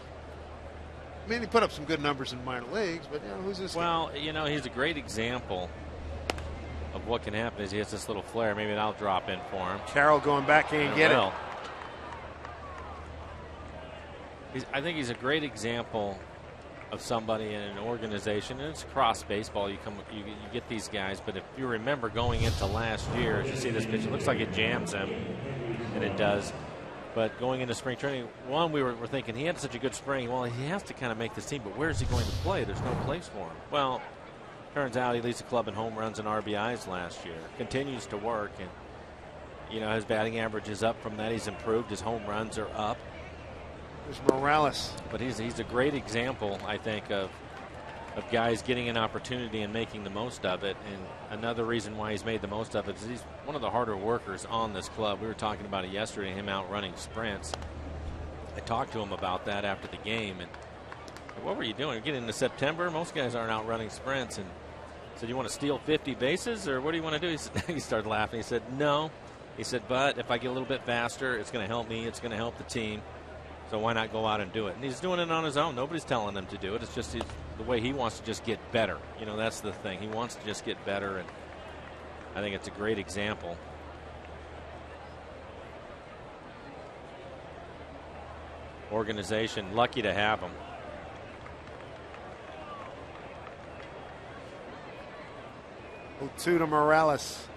I mean, he put up some good numbers in minor leagues, but who's this guy? Well, he's a great example of what can happen is he has this little flare. Maybe that'll drop in for him. Carroll going back in and get it. I think he's a great example of somebody in an organization, and it's across baseball. You get these guys, but if you remember going into last year, as you see this pitch, it looks like it jams him, and it does. But going into spring training, we were thinking he had such a good spring. Well, he has to kind of make this team, but where's he going to play? There's no place for him. Well, turns out he leads the club in home runs and RBIs last year. Continues to work, and his batting average is up from that. He's improved. His home runs are up. There's Morales. But he's a great example, I think, of guys getting an opportunity and making the most of it. And another reason why he's made the most of it is he's one of the harder workers on this club. We were talking about it yesterday, him out running sprints. I talked to him about that after the game. And what were you doing? You're getting into September. Most guys aren't out running sprints. And I said, you want to steal 50 bases, or what do you want to do? He started laughing. He said, no. He said, but if I get a little bit faster, it's going to help me. It's going to help the team. So why not go out and do it? And he's doing it on his own. Nobody's telling him to do it. It's just the way he wants to just get better. That's the thing. He wants to just get better, and I think it's a great example. Organization, lucky to have him. Two to Morales.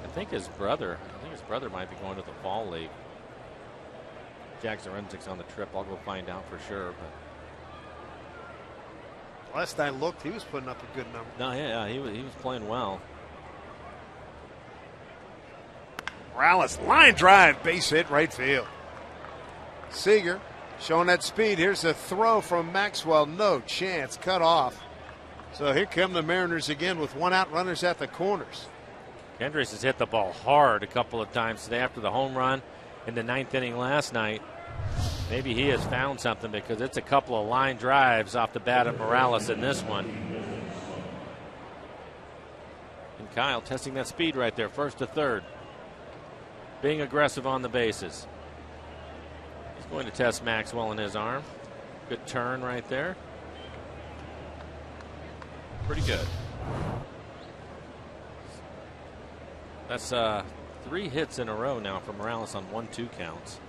I think his brother might be going to the fall league. Jack Zarenzik's on the trip. I'll go find out for sure. But last I looked, he was putting up a good number. No, yeah, he was playing well. Morales, line drive, base hit, right field. Seager showing that speed. Here's a throw from Maxwell. No chance, cut off. So here come the Mariners again with one out, runners at the corners. Kendricks has hit the ball hard a couple of times today after the home run in the ninth inning last night. Maybe he has found something, because it's a couple of line drives off the bat of Morales in this one. And Kyle testing that speed right there, first to third. Being aggressive on the bases. He's going to test Maxwell in his arm. Good turn right there. Pretty good. That's 3 hits in a row now for Morales on 1-2 counts.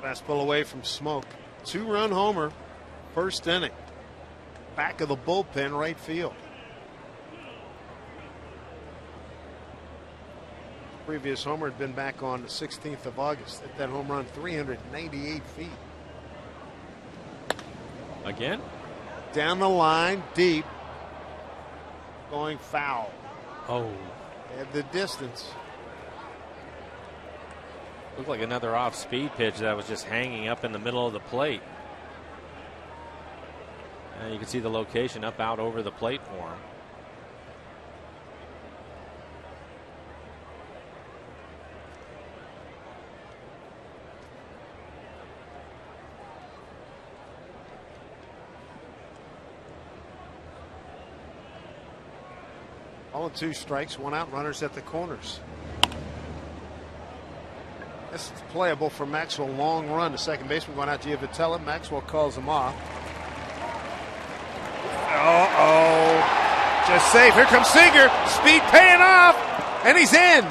Fastball away from Smoke. 2-run homer, first inning. Back of the bullpen, right field. Previous homer had been back on the 16th of August. Hit that home run 398 feet. Again? Down the line, deep. Going foul. Oh. At the distance. Looked like another off-speed pitch that was just hanging up in the middle of the plate. And you can see the location up out over the plate for him. All 2 strikes, 1 out, runners at the corners. This is playable for Maxwell. Long run to second baseman going out to Vitella. Maxwell calls him off. Uh-oh. Just safe. Here comes Seager. Speed paying off. And he's in.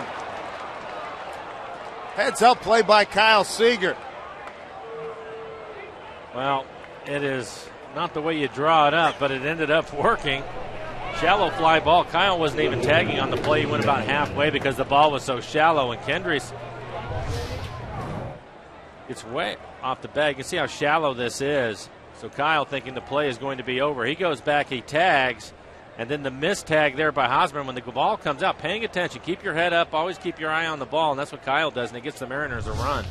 Heads up play by Kyle Seager. Well, it is not the way you draw it up, but it ended up working. Shallow fly ball. Kyle wasn't even tagging on the play. He went about halfway because the ball was so shallow, and Kendricks gets way off the bag. You can see how shallow this is. So Kyle thinking the play is going to be over. He goes back, he tags, and then the missed tag there by Hosmer. When the ball comes out, paying attention, keep your head up, always keep your eye on the ball, and that's what Kyle does, and it gets the Mariners a run.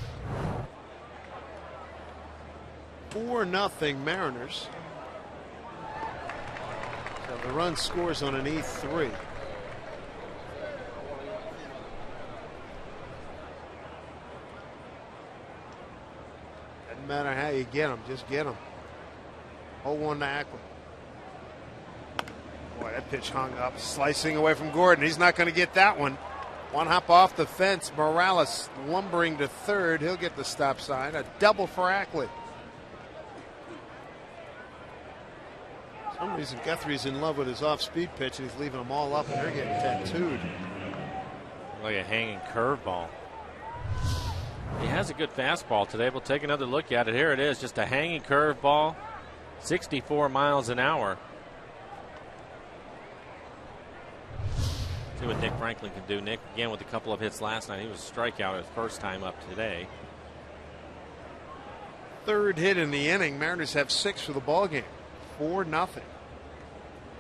4-0 Mariners. So the run scores on an E3. Doesn't matter how you get them, just get them. Hold one to Ackland. Boy, that pitch hung up, slicing away from Gordon. He's not going to get that one. One hop off the fence. Morales lumbering to third. He'll get the stop sign. A double for Ackley. For some reason, Guthrie's in love with his off-speed pitch, and he's leaving them all up, and they're getting tattooed. Like a hanging curveball. He has a good fastball today. We'll take another look at it. Here it is, just a hanging curveball, 64 miles an hour. See what Nick Franklin can do. Nick, again, with a couple of hits last night. He was a strikeout his first time up today. Third hit in the inning. Mariners have 6 for the ball game. 4-0.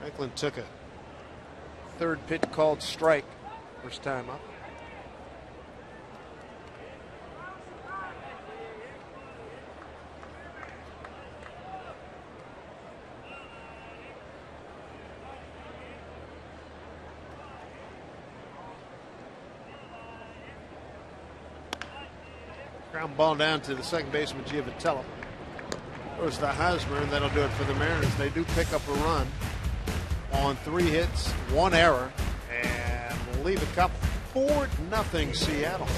Franklin took a third pitch called strike. First time up. Ground ball down to the second baseman, Giovatello. Goes to Hosmer, and that'll do it for the Mariners. They do pick up a run on 3 hits, 1 error, and leave a couple. 4-0 Seattle.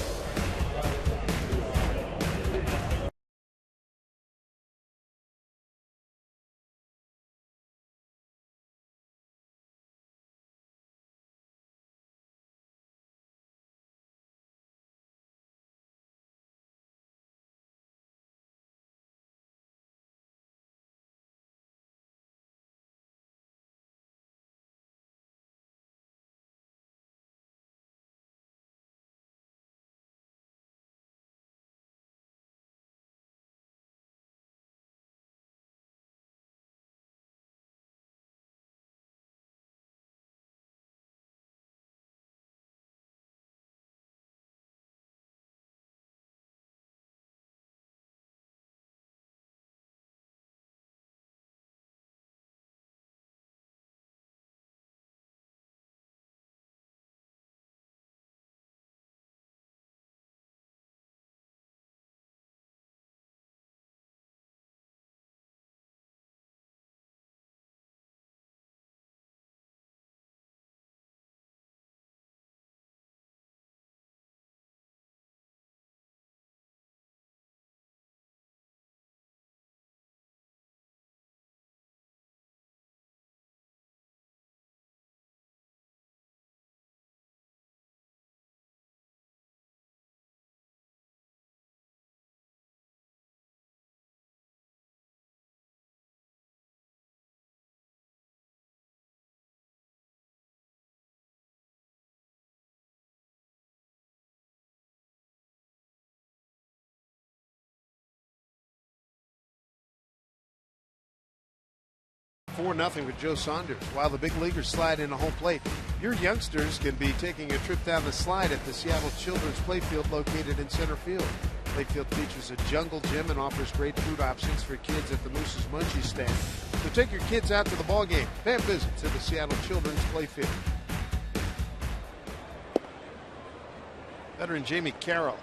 Four nothing with Joe Saunders. While the big leaguers slide into home plate, your youngsters can be taking a trip down the slide at the Seattle Children's Playfield located in center field. Playfield features a jungle gym and offers great food options for kids at the Moose's Munchies stand. So take your kids out to the ball game. Pay a visit to the Seattle Children's Playfield. Veteran Jamie Carroll.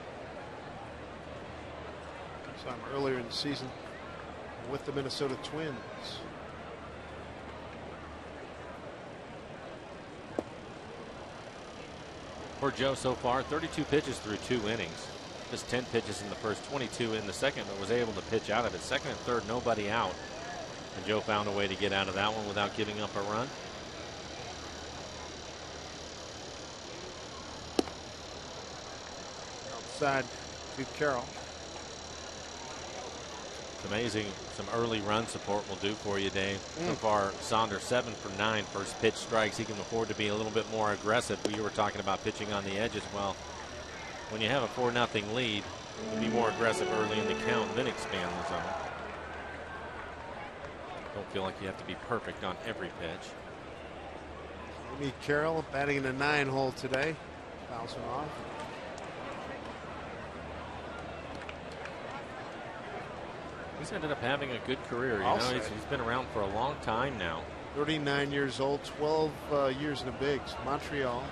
Saw him earlier in the season with the Minnesota Twins. For Joe so far, 32 pitches through 2 innings. Just 10 pitches in the first, 22 in the second, but was able to pitch out of it. Second and third, nobody out. And Joe found a way to get out of that one without giving up a run. Outside to Carroll. It's amazing some early run support will do for you, Dave. So far, Saunders 7 for 9 first pitch strikes. He can afford to be a little bit more aggressive. You were talking about pitching on the edge as well. When you have a 4-0 lead, be more aggressive early in the count, then expand the zone. Don't feel like you have to be perfect on every pitch. Amy Carroll batting in the 9-hole today. Bouncing off. He's ended up having a good career. You know, he's been around for a long time now. 39 years old, 12 years in the bigs. Montreal,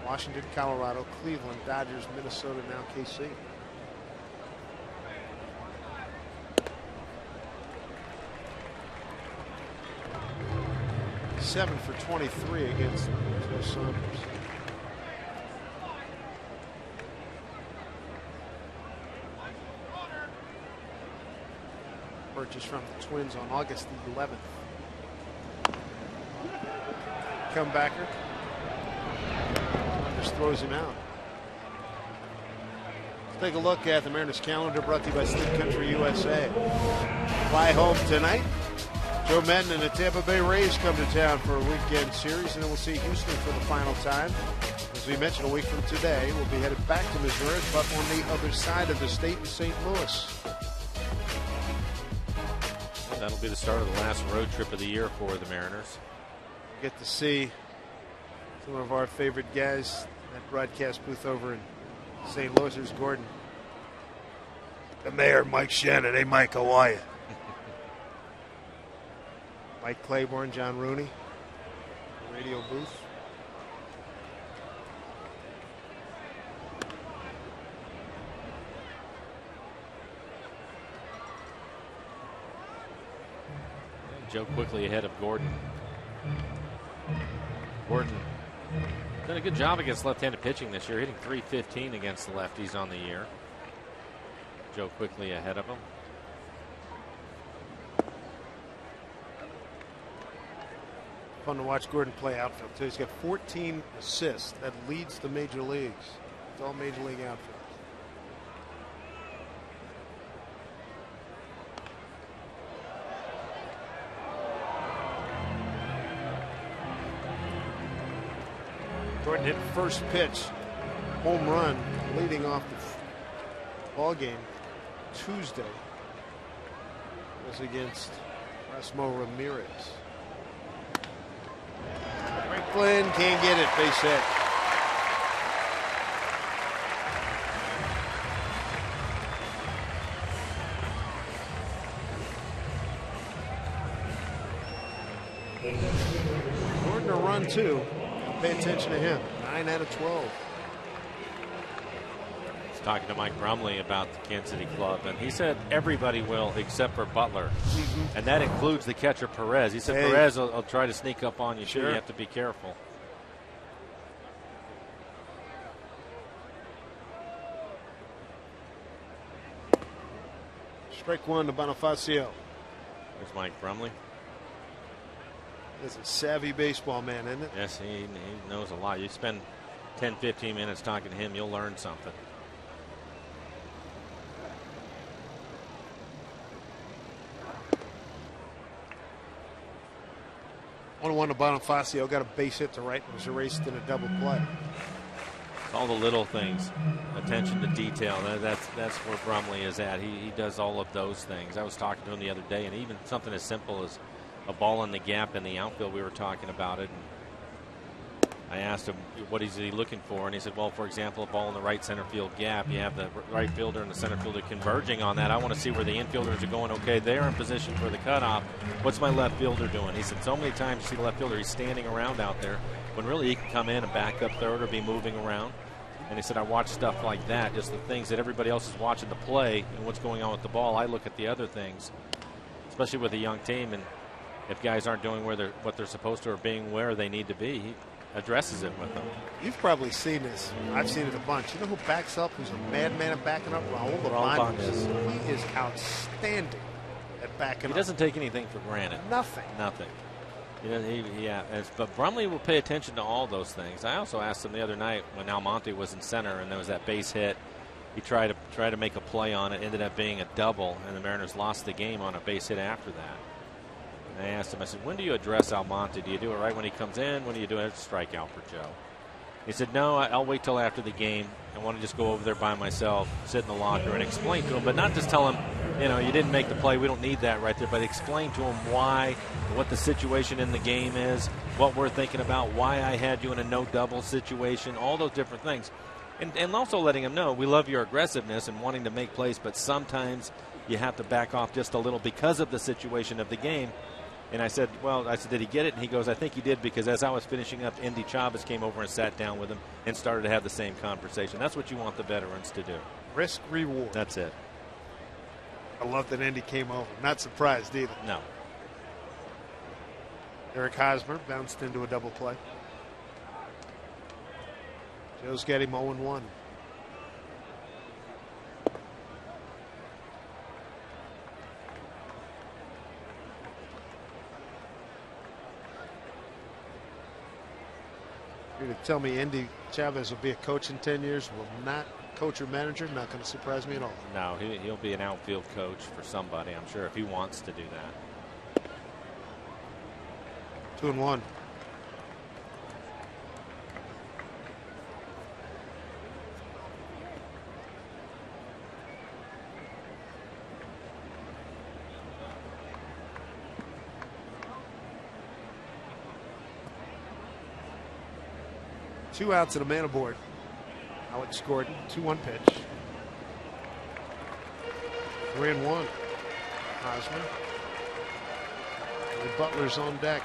Washington, Colorado, Cleveland, Dodgers, Minnesota, now KC. Seven for 23 against Joe Saunders. Purchased from the Twins on August the 11th. Comebacker. Saunders throws him out. Let's take a look at the Mariners calendar, brought to you by Sleep Country USA. Fly home tonight. Joe Madden and the Tampa Bay Rays come to town for a weekend series, and then we'll see Houston for the final time. As we mentioned, a week from today, we'll be headed back to Missouri, but on the other side of the state in St. Louis. Well, that'll be the start of the last road trip of the year for the Mariners. Get to see some of our favorite guys in that broadcast booth over in St. Louis. There's Gordon. The mayor, Mike Shannon. Hey, Mike, how are you? Mike Claiborne, John Rooney, radio booth. Joe quickly ahead of Gordon. Gordon done a good job against left-handed pitching this year, hitting .315 against the lefties on the year. Joe quickly ahead of him. Fun to watch Gordon play outfield too. He's got 14 assists. That leads the major leagues. It's all major league outfield. Gordon hit first pitch, home run, leading off the ball game Tuesday. It was against Rasmo Ramirez. Franklin can't get it. Base hit. Gordon a run too. Pay attention to him. 9 out of 12. He's talking to Mike Brumley about the Kansas City club, and he said everybody will except for Butler. And that includes the catcher Perez. He said Perez will try to sneak up on you. Sure. You have to be careful. Strike one to Bonifacio. There's Mike Brumley. He's a savvy baseball man, isn't it? Yes, he knows a lot. You spend 10, 15 minutes talking to him, you'll learn something. 1-1 to Bonifacio. Got a base hit to right and was erased in a double play. All the little things, attention to detail. That's where Brumley is at. He does all of those things. I was talking to him the other day, and even something as simple as a ball in the gap in the outfield, we were talking about it. And I asked him, what is he looking for? And he said, well, for example, a ball in the right center field gap. You have the right fielder and the center fielder converging on that. I want to see where the infielders are going. Okay, they're in position for the cutoff. What's my left fielder doing? He said, so many times you see the left fielder, he's standing around out there when really he can come in and back up third or be moving around. And he said, I watch stuff like that, just the things that everybody else is watching the play and what's going on with the ball. I look at the other things, especially with a young team. And if guys aren't doing what they're supposed to or being where they need to be, he addresses it with them. You've probably seen this. I've seen it a bunch. You know who backs up, who's a madman at backing up? Raul Bondes. He is outstanding at backing up. He doesn't take anything for granted. Nothing. You know, but Brumley will pay attention to all those things. I also asked him the other night when Almonte was in center and there was that base hit. He tried to make a play on it, ended up being a double, and the Mariners lost the game on a base hit after that. And I asked him, I said, when do you address Almonte? Do you do it right when he comes in? When do you do it? Strikeout for Joe. He said, no, I'll wait till after the game. I want to just go over there by myself, sit in the locker and explain to him, but not just tell him, you didn't make the play. We don't need that right there. But explain to him why, what the situation in the game is, what we're thinking about, why I had you in a no double situation, all those different things. And also letting him know we love your aggressiveness and wanting to make plays, but sometimes you have to back off just a little because of the situation of the game. And I said, did he get it? And he goes, I think he did, because as I was finishing up, Indy Chavez came over and sat down with him and started to have the same conversation. That's what you want the veterans to do. Risk reward. That's it. I love that Indy came over. Not surprised either. No. Eric Hosmer bounced into a double play. Joe's got him 0-1. You're to tell me Indy Chavez will be a coach in 10 years, will not coach or manager, not going to surprise me at all. No, he'll be an outfield coach for somebody, I'm sure, if he wants to do that. 2-1. Two outs and a man aboard. Alex Gordon, 2-1 pitch. 3-1. Hosmer. And Butler's on deck.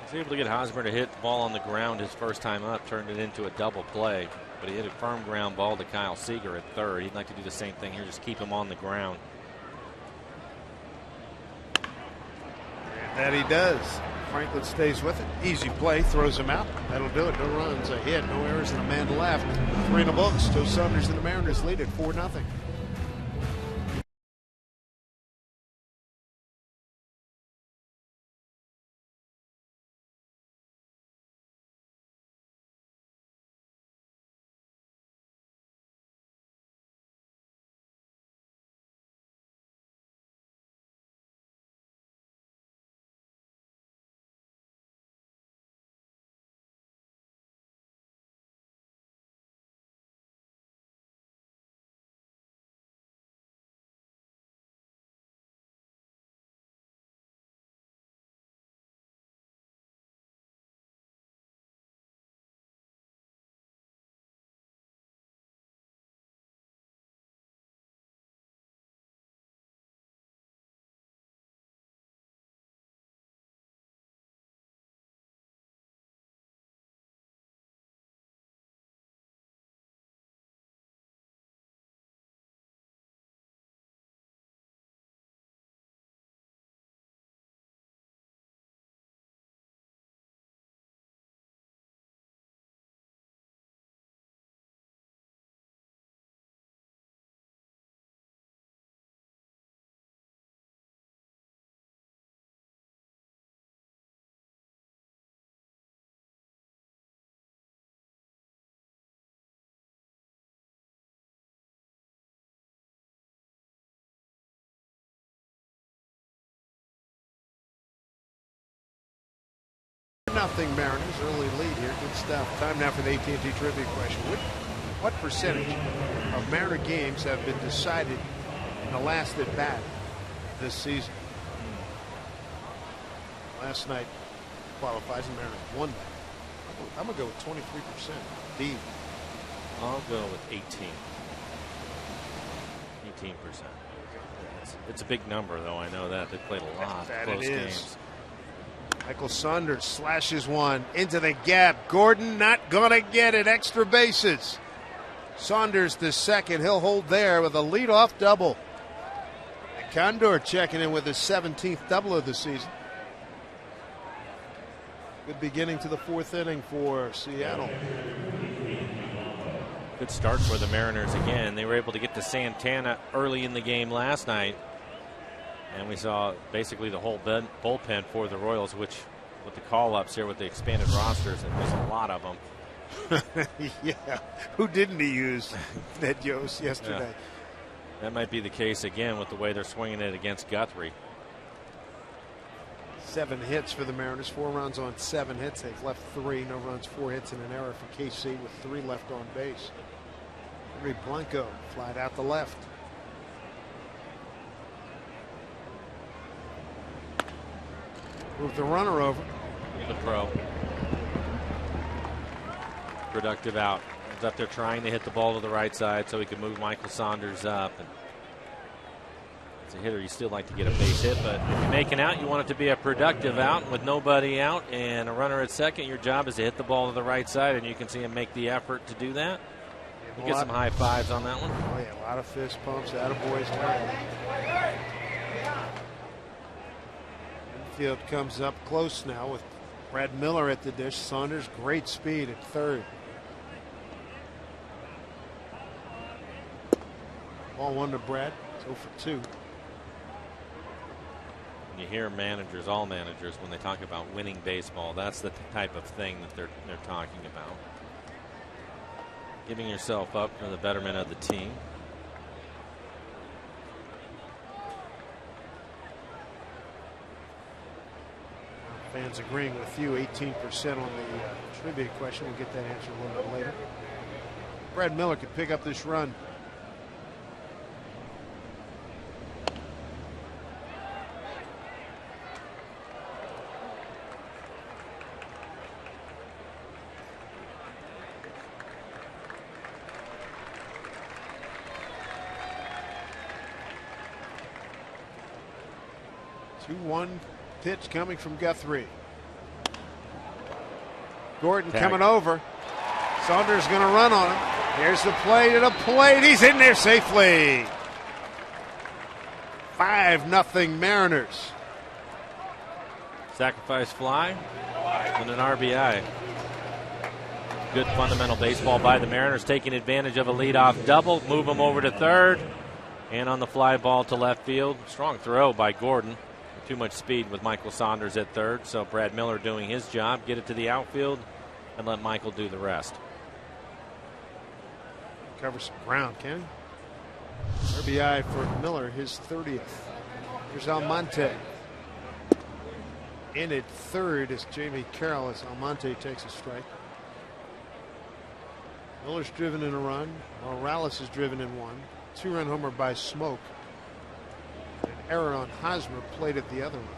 He's able to get Hosmer to hit the ball on the ground his first time up, turned it into a double play. But he hit a firm ground ball to Kyle Seager at third. He'd like to do the same thing here, just keep him on the ground. And that he does. Franklin stays with it. Easy play, throws him out. That'll do it. No runs, a hit, no errors, and a man left. 3 in the books. Joe Saunders and the Mariners lead at 4-0. Nothing Mariners, early lead here. Good stuff. Time now for the AT trivia question. What percentage of Mariner games have been decided in the last at bat this season? Last night qualifies, and Mariners won that. I'm going to go with 23%. D. I'll go with 18%. It's a big number, though. I know that. They played a lot of close games. Michael Saunders slashes one into the gap. Gordon not going to get it. Extra bases. Saunders the second. He'll hold there with a leadoff double. And Condor checking in with his 17th double of the season. Good beginning to the 4th inning for Seattle. Good start for the Mariners again. They were able to get to Santana early in the game last night. And we saw basically the whole bullpen for the Royals, which with the call-ups here with the expanded rosters, and there's a lot of them. Yeah. Who didn't he use Ned Yost yesterday? Yeah. That might be the case again with the way they're swinging it against Guthrie. 7 hits for the Mariners, 4 runs on 7 hits. They've left 3, no runs, 4 hits, and an error for KC with 3 left on base. Henry Blanco flied out the left. Move the runner over. The pro. Productive out. He's up there trying to hit the ball to the right side so he can move Michael Saunders up. And as a hitter, you still like to get a base hit, but if you make an out, you want it to be a productive out with nobody out and a runner at second. Your job is to hit the ball to the right side, and you can see him make the effort to do that. You get some high fives on that one. Oh, yeah, a lot of fist pumps. Attaboys time. Infield comes up close now with Brad Miller at the dish. Saunders, great speed at third. Ball one to Brad. 0 for 2. You hear managers, all managers, when they talk about winning baseball, that's the type of thing that they're talking about. Giving yourself up for the betterment of the team. Fans agreeing with you, 18% on the trivia question. We'll get that answer a little bit later. Brad Miller could pick up this run. One pitch coming from Guthrie. Gordon coming over. Saunders going to run on him. Here's the play to the plate. He's in there safely. 5-0 Mariners. Sacrifice fly and an RBI. Good fundamental baseball by the Mariners, taking advantage of a leadoff double. Move him over to third. And on the fly ball to left field. Strong throw by Gordon. Too much speed with Michael Saunders at third, so Brad Miller doing his job, get it to the outfield and let Michael do the rest. Cover some ground, Kenny. RBI for Miller, his 30th. Here's Almonte. In at third is Jamie Carroll as Almonte takes a strike. Miller's driven in a run. Morales is driven in one. 2-run homer by Smoke. An error on Hosmer, played at the other one.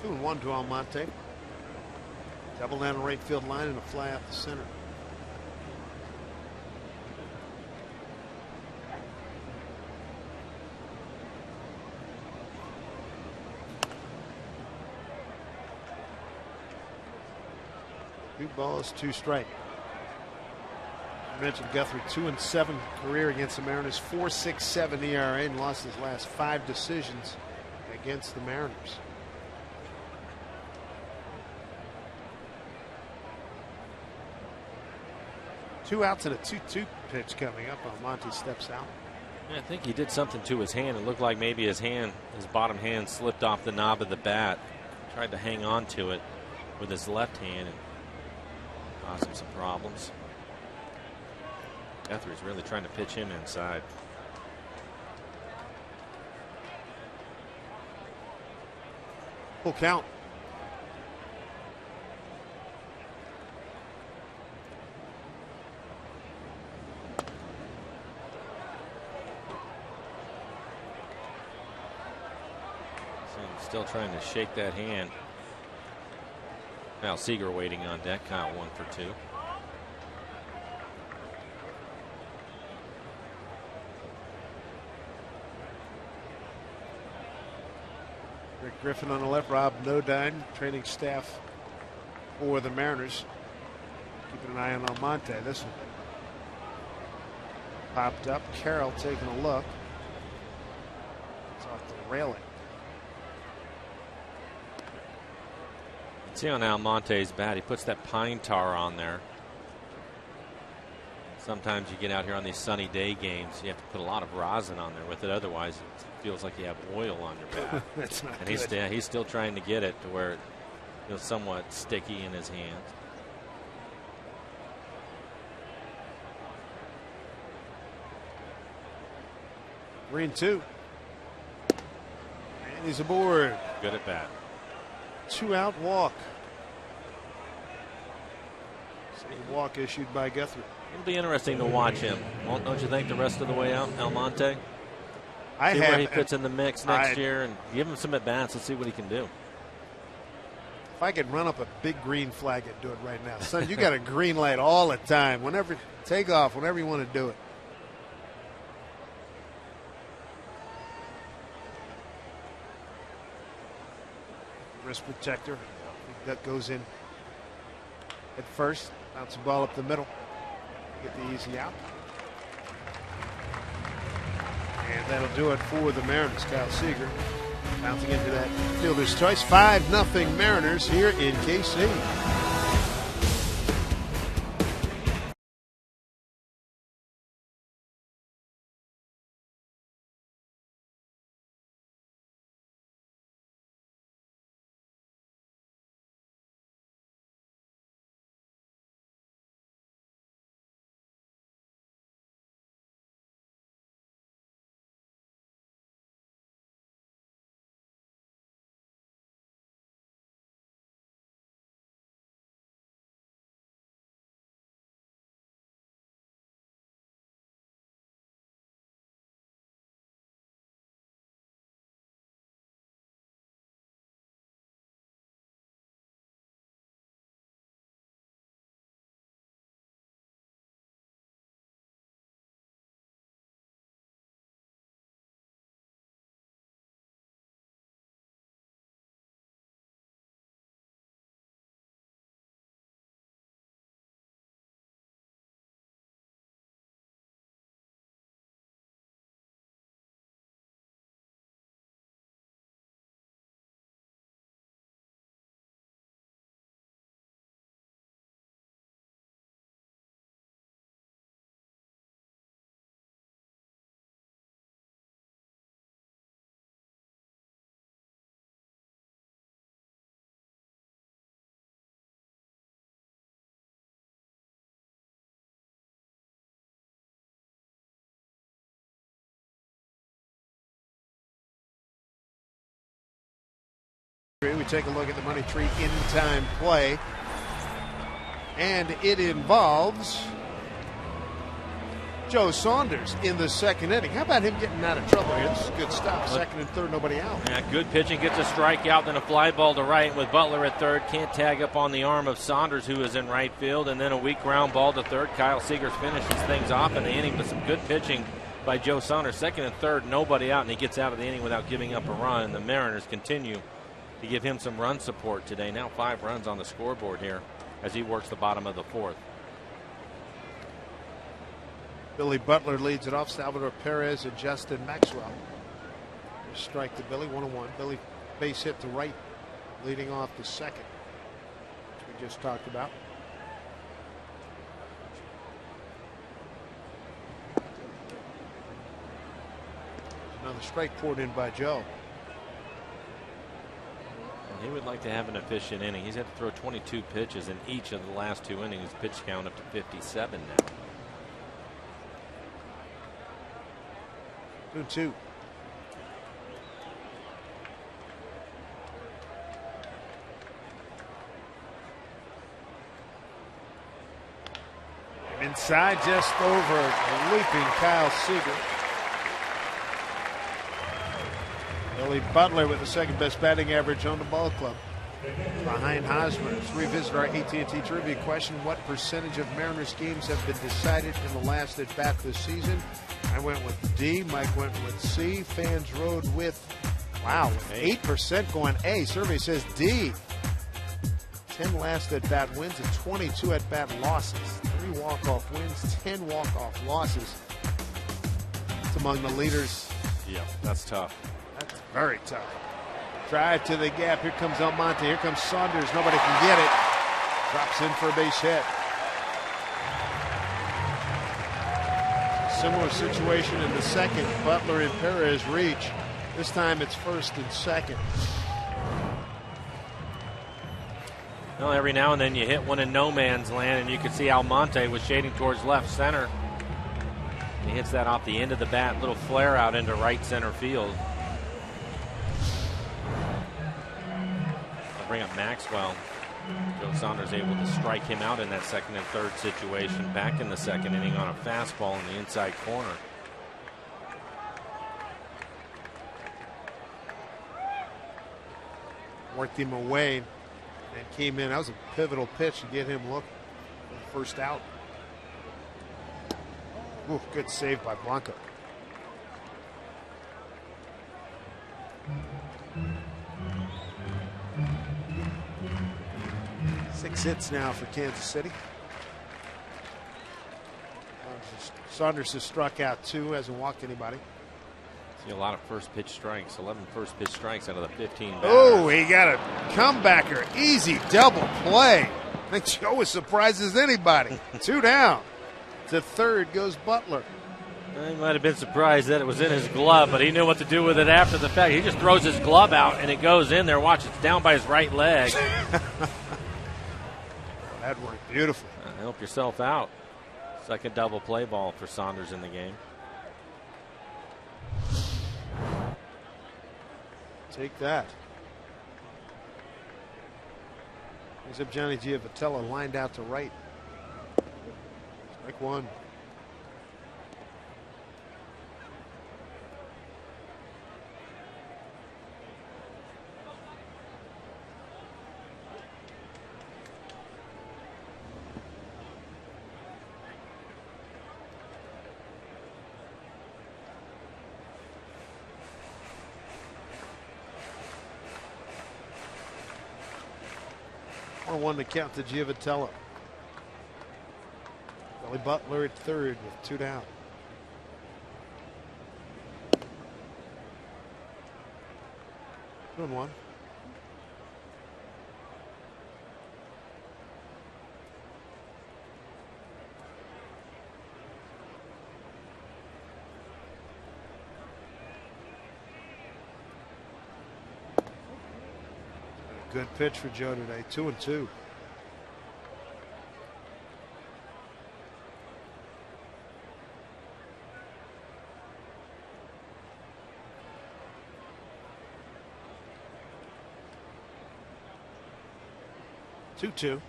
Two and one to Almonte. Double down the right field line and a fly out the center. Two balls, 2 strikes. I mentioned Guthrie, 2-7 career against the Mariners, 4.67 ERA, and lost his last 5 decisions against the Mariners. Two outs and a 2-2 pitch coming up. Almonte steps out. Yeah, I think he did something to his hand. It looked like maybe his bottom hand slipped off the knob of the bat. Tried to hang on to it with his left hand and caused him some problems. Guthrie's really trying to pitch him inside. Full count. Still trying to shake that hand. Now Seager waiting on deck. Kyle 1 for 2. Rick Griffin on the left, Rob Nodine, training staff for the Mariners. Keeping an eye on Almonte. This one popped up. Carroll taking a look. It's off the railing. See on Almonte's bat, he puts that pine tar on there. Sometimes you get out here on these sunny day games, you have to put a lot of rosin on there with it. Otherwise, it feels like you have oil on your bat. That's not and good. he's still trying to get it to where it feels somewhat sticky in his hands. Green 2. And he's aboard. Good at bat. 2-out walk. Second walk issued by Guthrie. It'll be interesting to watch him. Don't you think, the rest of the way out, Almonte? See where he fits in the mix next year and give him some at-bats. Let's see what he can do. If I could run up a big green flag, I'd do it right now. Son, you got a green light all the time. Whenever, take off, whenever you want to do it. Wrist protector. I think that goes in at first. Bounce the ball up the middle. Get the easy out. And that'll do it for the Mariners. Kyle Seager bouncing into that fielder's choice. 5-0 Mariners here in KC. We take a look at the Money Tree in-time play, and it involves Joe Saunders in the second inning. How about him getting out of trouble here? This is good stuff. Second and third, nobody out. Yeah, good pitching, gets a strikeout, then a fly ball to right with Butler at third. Can't tag up on the arm of Saunders, who is in right field, and then a weak ground ball to third. Kyle Seager finishes things off in the inning with some good pitching by Joe Saunders. Second and third, nobody out, and he gets out of the inning without giving up a run. And the Mariners continue to give him some run support today. Now 5 runs on the scoreboard here as he works the bottom of the fourth. Billy Butler leads it off. Salvador Perez and Justin Maxwell. Strike to Billy, 1-1. Billy base hit to right, leading off the second, which we just talked about. Another strike poured in by Joe. He would like to have an efficient inning. He's had to throw 22 pitches in each of the last 2 innings. Pitch count up to 57 now. 2-2. Inside, just over, leaping Kyle Seager. Billy Butler with the second best batting average on the ball club, behind Hosmer. Let's revisit our AT trivia question. What percentage of Mariners games have been decided in the last at bat this season? I went with D. Mike went with C. Fans rode with, wow, 8% going A. Survey says D. 10 last at bat wins and 22 at bat losses. 3 walk-off wins, 10 walk-off losses. It's among the leaders. Yeah, that's tough. That's very tough. Drive to the gap. Here comes Almonte. Here comes Saunders. Nobody can get it. Drops in for a base hit. Similar situation in the second. Butler and Perez reach. This time it's first and second. Well, every now and then you hit one in no man's land, and you can see Almonte was shading towards left center. He hits that off the end of the bat. Little flare out into right center field. bring up Maxwell. Joe Saunders able to strike him out in that second and third situation back in the second inning on a fastball in the inside corner. Worked him away and came in. That was a pivotal pitch to get him looking for the first out. Ooh, good save by Blanco. Six hits now for Kansas City. Saunders has struck out 2, hasn't walked anybody. See a lot of first pitch strikes, 11 first pitch strikes out of the 15 batters. Oh, he got a comebacker. Easy double play. I think Joe was surprised as anybody. 2 down. To third goes Butler. He might have been surprised that it was in his glove, but he knew what to do with it after the fact. He just throws his glove out and it goes in there. Watch, it's down by his right leg. That worked beautifully. Help yourself out. Second double play ball for Saunders in the game. Take that. Brings up Johnny Giavotella, lined out to right. Strike 1. One to count to Giavotella. Billy Butler at third with 2 down. Good one. Good pitch for Joe today. 2-2. Two.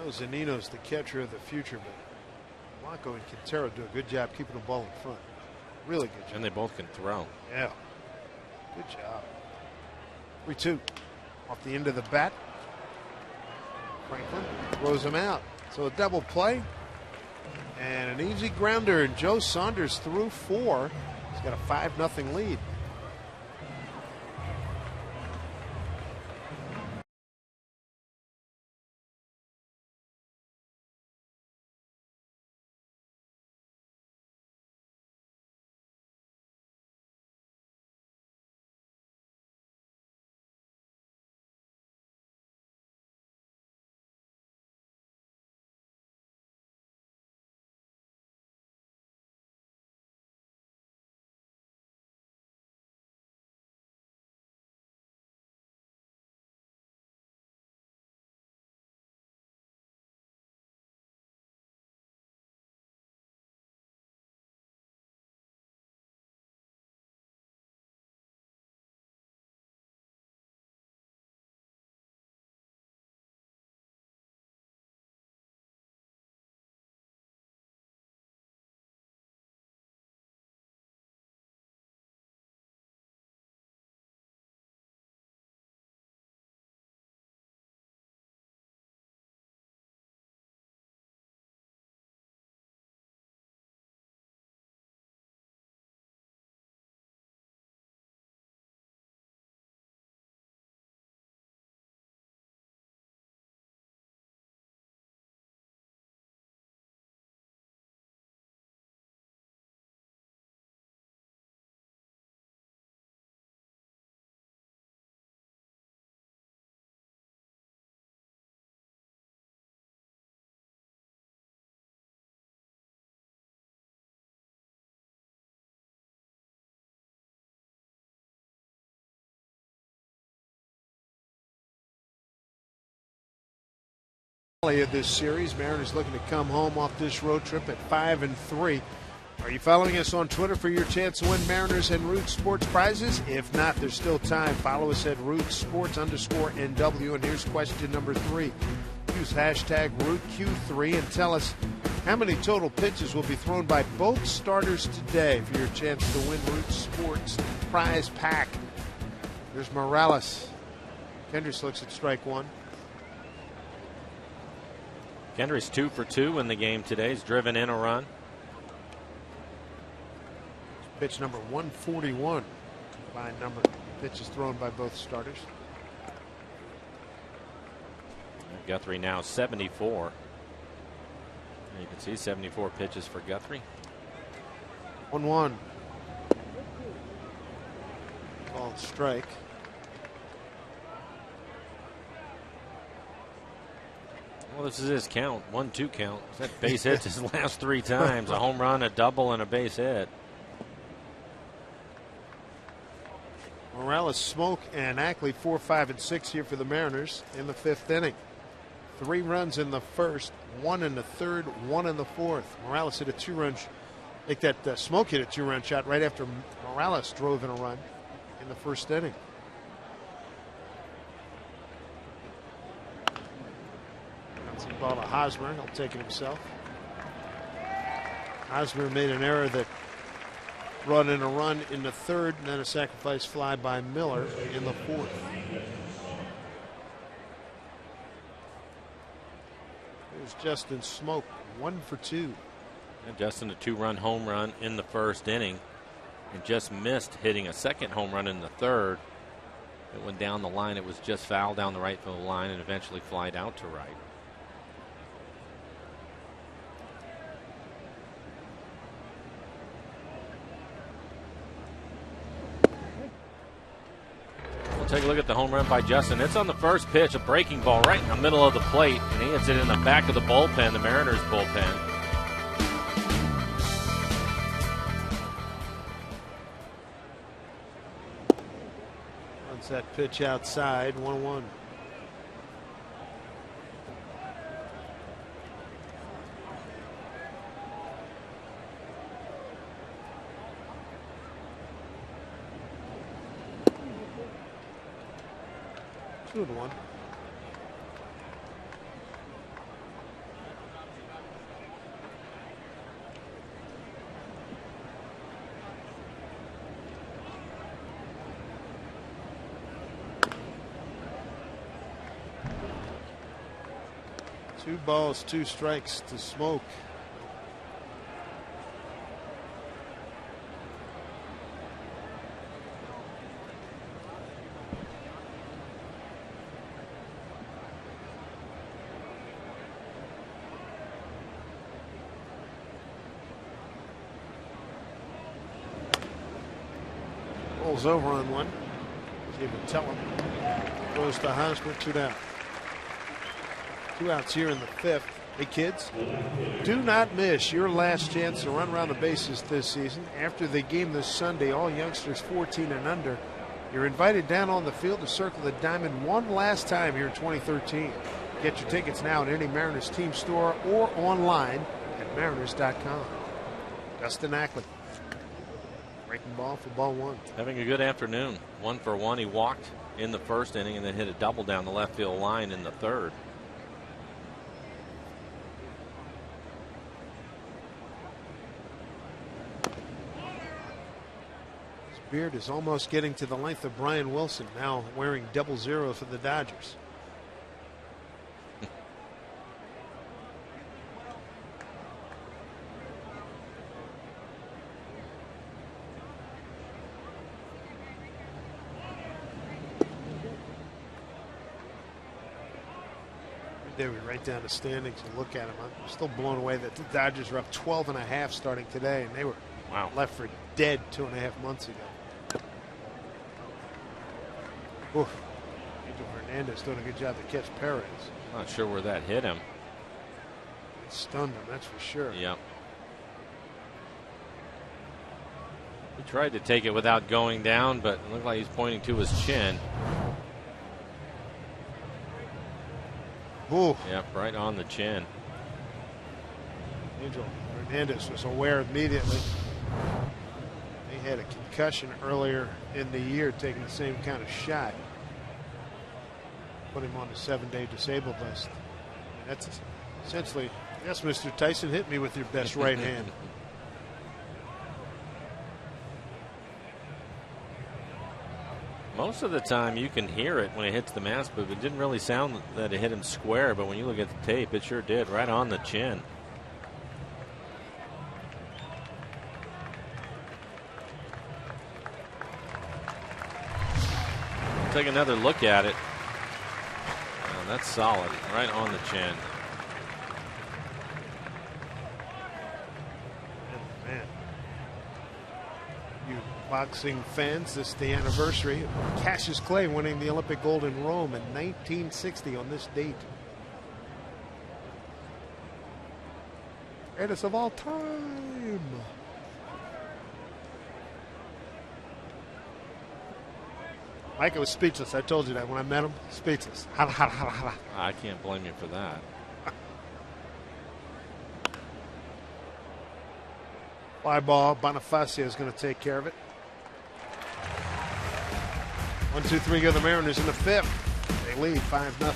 Zanino's the catcher of the future, but Blanco and Quintero do a good job keeping the ball in front. Really good job. And they both can throw. Yeah. Good job. 3-2. Off the end of the bat. Franklin throws him out. So a double play and an easy grounder, and Joe Saunders threw 4. He's got a 5-0 lead. Of this series, Mariners looking to come home off this road trip at 5-3. Are you following us on Twitter for your chance to win Mariners and Roots Sports prizes? If not, there's still time. Follow us at Roots Sports _NW. And here's question number 3. Use hashtag RootQ3 and tell us how many total pitches will be thrown by both starters today for your chance to win Roots Sports prize pack. There's Morales. Kendricks looks at strike one. Kendricks 2 for 2 in the game today. He's driven in a run. Pitch number 141. Combined number of pitches thrown by both starters. Guthrie now 74. You can see 74 pitches for Guthrie. 1-1. Called strike. Well, this is his count. 1-2 count. That base hits his last 3 times. A home run, a double, and a base hit. Morales, Smoke, and Ackley 4, 5, and 6 here for the Mariners in the 5th inning. 3 runs in the first, 1 in the third, 1 in the fourth. Morales hit a 2-run. Like that Smoke hit a 2-run shot right after Morales drove in a run in the first inning. Ball to Hosmer. He'll take it himself. Hosmer made an error that brought in a run in the third, and then a sacrifice fly by Miller in the fourth. There's Justin Smoke, 1 for 2. And Justin, a 2-run home run in the first inning, and just missed hitting a second home run in the third. It went down the line. It was just foul down the right field line and eventually flied out to right. Take a look at the home run by Justin. It's on the first pitch, a breaking ball right in the middle of the plate, and he hits it in the back of the bullpen, the Mariners bullpen. Runs that pitch outside, 1-1. Good one. Two balls, 2 strikes to Smoke. Rolls over on one. See if we tell him. Goes to Hosmer, 2 down. 2 outs here in the 5th. Hey kids, do not miss your last chance to run around the bases this season. After the game this Sunday, all youngsters 14 and under, you're invited down on the field to circle the diamond one last time here in 2013. Get your tickets now at any Mariners team store or online at mariners.com. Dustin Ackley. Breaking ball for ball 1. Having a good afternoon. 1 for 1. He walked in the first inning and then hit a double down the left field line in the third. His beard is almost getting to the length of Brian Wilson, now wearing 00 for the Dodgers. There we write down the standings and look at them. I'm still blown away that the Dodgers are up 12.5 starting today, and they were left for dead 2.5 months ago. Oof. Angel Hernandez doing a good job to catch Perez. Not sure where that hit him. It stunned him, that's for sure. Yep. He tried to take it without going down, but it looked like he's pointing to his chin. Ooh. Yep, right on the chin. Angel Hernandez was aware immediately. He had a concussion earlier in the year, taking the same kind of shot. Put him on the 7-day disabled list. And that's essentially, yes, Mr. Tyson, hit me with your best right hand. Most of the time you can hear it when it hits the mask, but it didn't really sound that it hit him square. But when you look at the tape, it sure did, right on the chin. Take another look at it. Oh, that's solid, right on the chin. Man. You boxing fans, this is the anniversary of Cassius Clay winning the Olympic gold in Rome in 1960 on this date. Greatest of all time. Mike was speechless. I told you that when I met him. Speechless. I can't blame you for that. Fly ball. Bonifacio is going to take care of it. 1-2-3 go the Mariners in the 5th. They lead 5-0.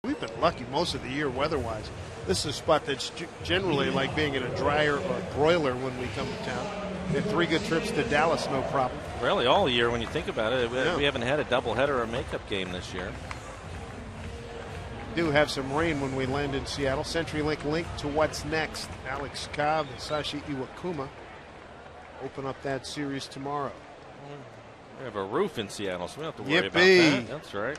We've been lucky most of the year weather-wise. This is a spot that's generally like being in a dryer or a broiler when we come to town. We had 3 good trips to Dallas, no problem. Really, all year when you think about it, we haven't had a doubleheader or a makeup game this year. We do have some rain when we land in Seattle. CenturyLink link to what's next. Alex Cobb and Sashi Iwakuma open up that series tomorrow. We have a roof in Seattle, so we don't have to worry about that. That's right.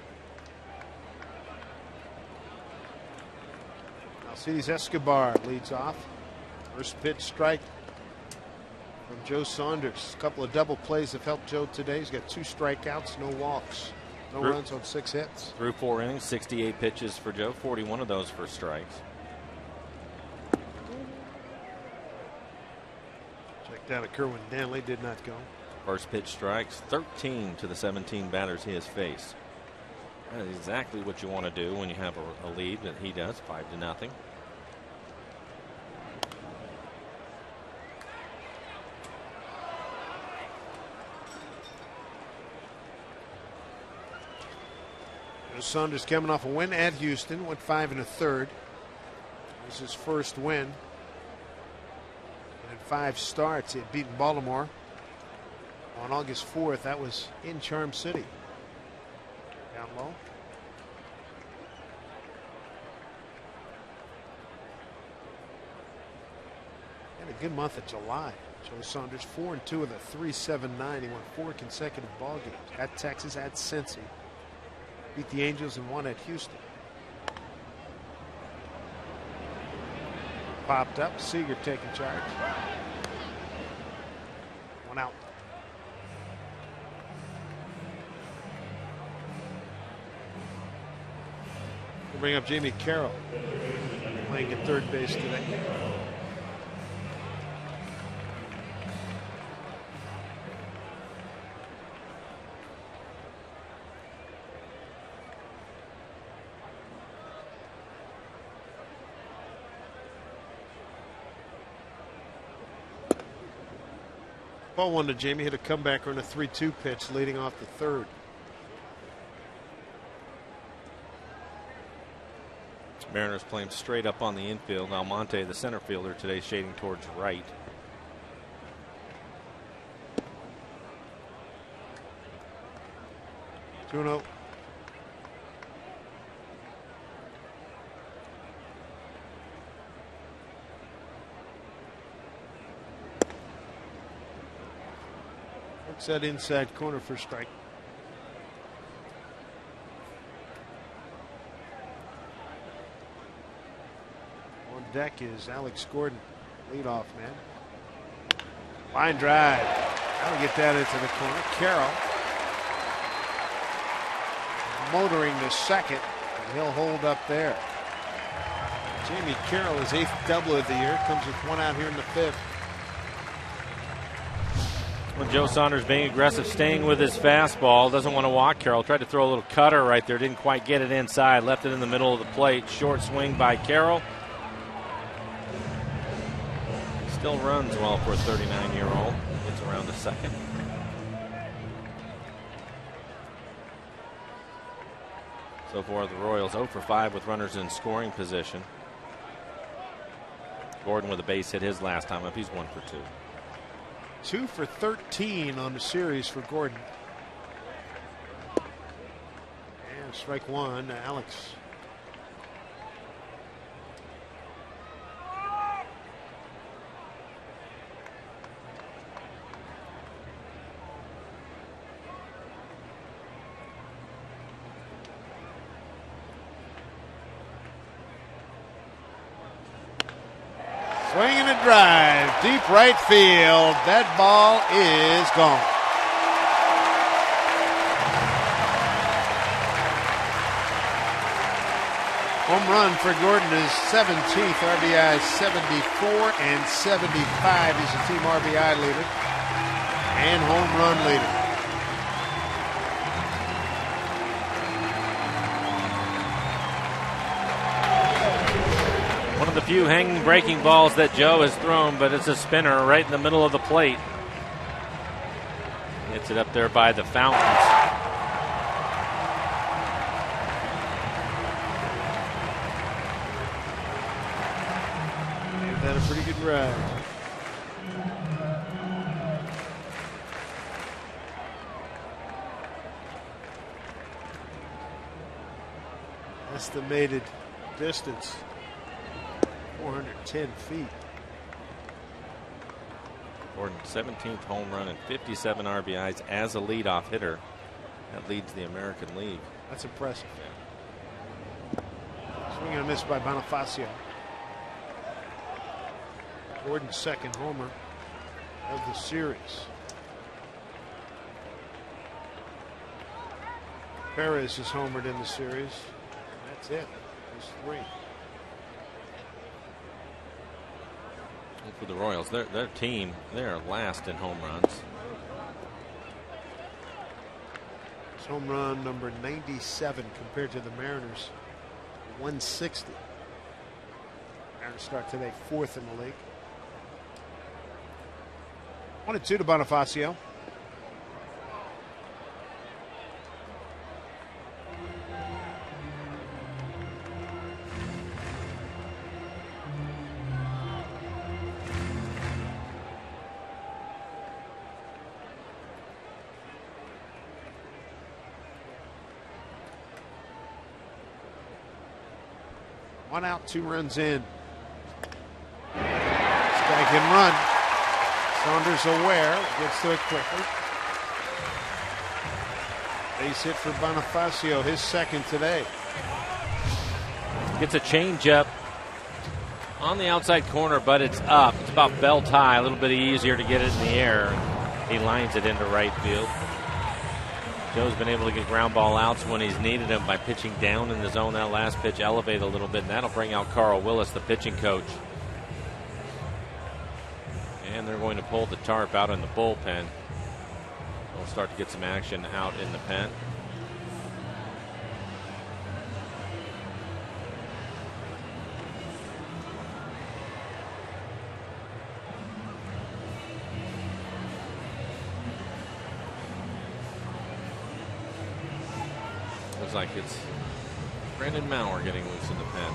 Alcides Escobar leads off. First pitch strike from Joe Saunders. A couple of double plays have helped Joe today. He's got 2 strikeouts, no walks, no runs on 6 hits. Through 4 innings, 68 pitches for Joe, 41 of those for strikes. Checked out a Kerwin Danley, did not go. First pitch strikes, 13 to the 17 batters he has faced. That is exactly what you want to do when you have a lead that he does, 5-0. Saunders coming off a win at Houston, went 5 1/3. This is his first win. And in 5 starts, he had beaten Baltimore on August 4th. That was in Charm City. Down low. Had a good month of July. Joe Saunders 4-2 with a 3.79. He won 4 consecutive ball games at Texas, at Cincy. Beat the Angels and won at Houston. Popped up. Seager taking charge. 1 out. We'll bring up Jamie Carroll, playing at third base today. Ball 1 to Jamie. Hit a comebacker on a 3-2 pitch leading off the third. Mariners playing straight up on the infield. Almonte, the center fielder today, shading towards right. Two-0. Works that inside corner for strike. On deck is Alex Gordon, leadoff man. Line drive. That'll get that into the corner. Carroll motoring to second, and he'll hold up there. Jamie Carroll, his 8th double of the year, comes with 1 out here in the 5th. Well, Joe Saunders being aggressive, staying with his fastball. Doesn't want to walk Carroll. Tried to throw a little cutter right there. Didn't quite get it inside. Left it in the middle of the plate. Short swing by Carroll. Still runs well for a 39-year-old. Gets around to second. So far, the Royals 0 for 5 with runners in scoring position. Gordon with a base hit his last time up. He's 1 for 2. 2 for 13 on the series for Gordon. And strike 1 to Alex. Swing and a drive, deep right field. That ball is gone. Home run for Gordon, his 17th RBI, 74 and 75. He's the team RBI leader and home run leader. One of the few hanging breaking balls that Joe has thrown, but it's a spinner right in the middle of the plate. Gets it up there by the fountains. Gave that a pretty good ride. Estimated distance 410 feet. Gordon, 17th home run and 57 RBIs as a leadoff hitter. That leads the American League. That's impressive. Swing and a miss by Bonifacio. Gordon's 2nd homer of the series. Perez is homered in the series. That's it. There's 3. For the Royals, their team, they're last in home runs. It's home run number 97 compared to the Mariners 160. Mariners start today 4th in the league. 1-2 to Bonifacio. One out, 2 runs in. Strike and run. Saunders aware, gets to it quickly. Base hit for Bonifacio, his second today. Gets a changeup on the outside corner, but it's up. It's about belt high, a little bit easier to get it in the air. He lines it into right field. Joe's been able to get ground ball outs when he's needed them by pitching down in the zone. That last pitch elevate a little bit, and that'll bring out Carl Willis, the pitching coach. And they're going to pull the tarp out in the bullpen. We'll start to get some action out in the pen. Looks like it's Brandon Maurer getting loose in the pen.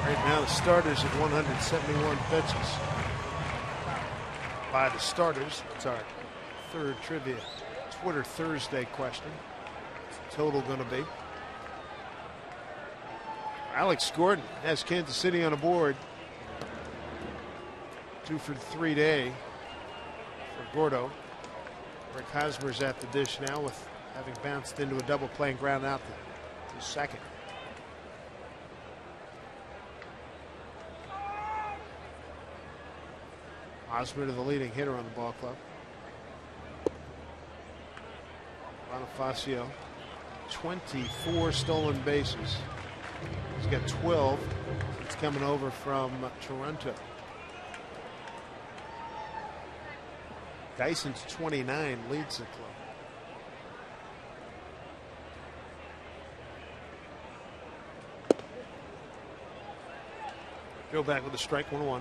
Right now the starters at 171 pitches. By the starters, it's our third trivia Twitter Thursday question. What's the total going to be? Alex Gordon has Kansas City on the board. 2 for 3 day for Gordo. Rick Hosmer's at the dish now with having bounced into a double play and ground out to second. Hosmer to the leading hitter on the ball club. Bonifacio, 24 stolen bases. He's got 12. It's coming over from Toronto. Dyson's 29 leads the club. Joe back with a strike, 1-1.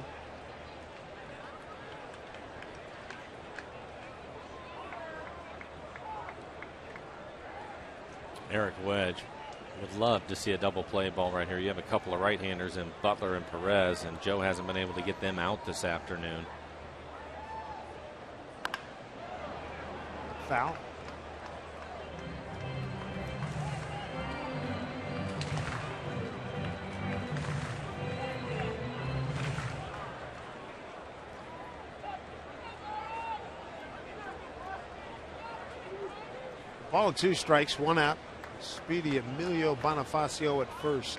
Eric Wedge would love to see a double play ball right here. You have a couple of right-handers in Butler and Perez, and Joe hasn't been able to get them out this afternoon. Foul. Ball and 2 strikes, 1 out. Speedy Emilio Bonifacio at first.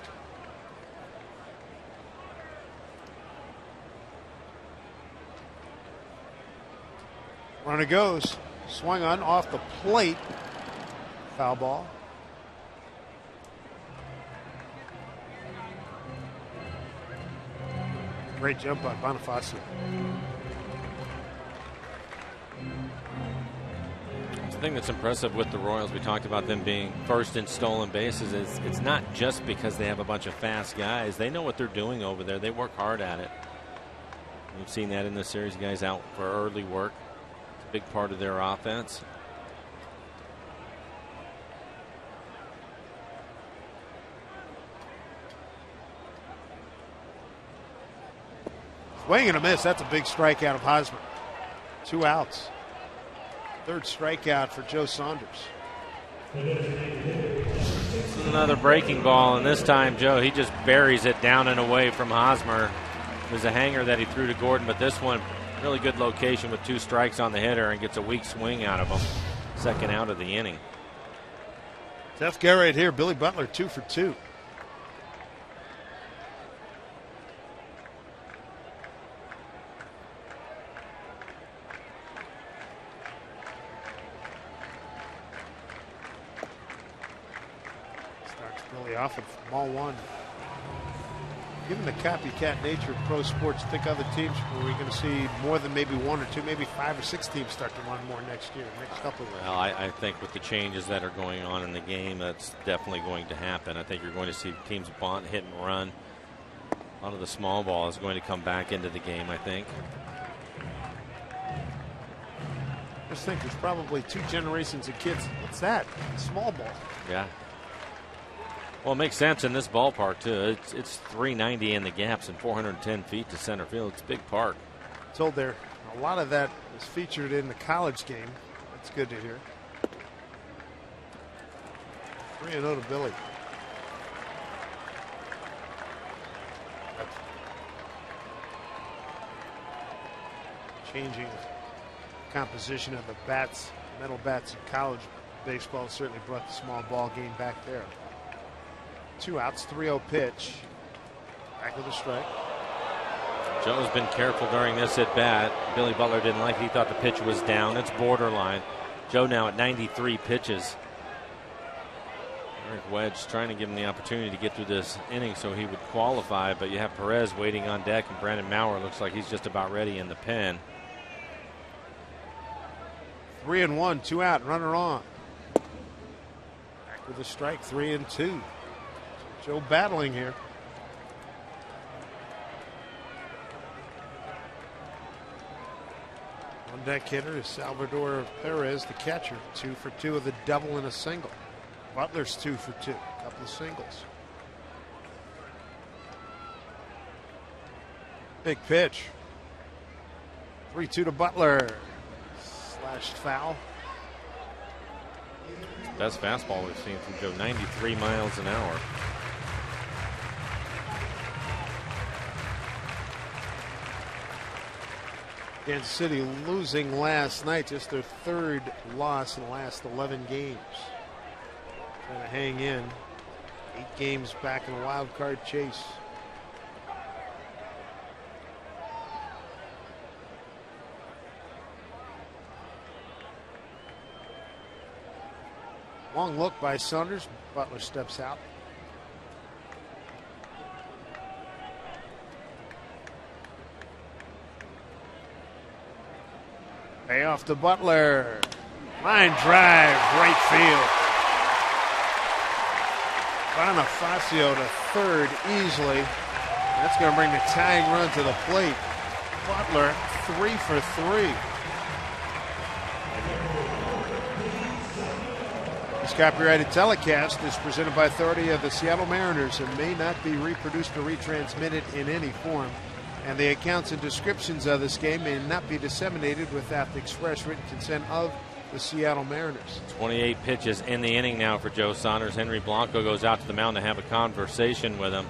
Runner goes. Swung on off the plate. Foul ball. Great jump by Bonifacio. The thing that's impressive with the Royals, we talked about them being first in stolen bases, is it's not just because they have a bunch of fast guys. They know what they're doing over there. They work hard at it. We've seen that in this series. Guys out for early work. It's a big part of their offense. Swing and a miss. That's a big strikeout of Hosmer. 2 outs. Third strikeout for Joe Saunders. This is another breaking ball, and this time, Joe, he just buries it down and away from Hosmer. It was a hanger that he threw to Gordon, but this one, really good location with 2 strikes on the hitter and gets a weak swing out of him. Second out of the inning. Tough guy right here. Billy Butler, 2 for 2. Off of ball 1. Given the copycat nature of pro sports, I think other teams are we going to see more than maybe 1 or 2, maybe 5 or 6 teams start to run more next year, next couple of years. Well, I think with the changes that are going on in the game, that's definitely going to happen. I think you're going to see teams bunt, hit, and run. A lot of the small ball is going to come back into the game, I think. I just think there's probably 2 generations of kids. What's that? Small ball. Yeah. Well, it makes sense in this ballpark, too. It's 390 in the gaps and 410 feet to center field. It's a big park. Told there, a lot of that is featured in the college game. That's good to hear. 3-0 to Billy. changing composition of the bats, metal bats in college baseball certainly brought the small ball game back there. 2 outs, 3-0 pitch. Back with a strike. Joe's been careful during this at bat. Billy Butler didn't like it. He thought the pitch was down. It's borderline. Joe now at 93 pitches. Eric Wedge trying to give him the opportunity to get through this inning so he would qualify, but you have Perez waiting on deck, and Brandon Maurer looks like he's just about ready in the pen. 3-1, 2 out, runner on. Back with a strike, 3-2. Joe battling here. On deck hitter is Salvador Perez, the catcher. 2 for 2 with a double and a single. Butler's 2 for 2, a couple of singles. Big pitch. 3-2 to Butler. Slashed foul. Best fastball we've seen from Joe, 93 miles an hour. Kansas City losing last night, just their 3rd loss in the last 11 games. Trying to hang in. 8 games back in a wild card chase. Long look by Saunders. Butler steps out. Payoff to Butler. Line drive, right field. Bonifacio to third easily. That's going to bring the tying run to the plate. Butler 3 for 3. This copyrighted telecast is presented by authority of the Seattle Mariners and may not be reproduced or retransmitted in any form. And the accounts and descriptions of this game may not be disseminated without the express written consent of the Seattle Mariners. 28 pitches in the inning now for Joe Saunders. Henry Blanco goes out to the mound to have a conversation with him.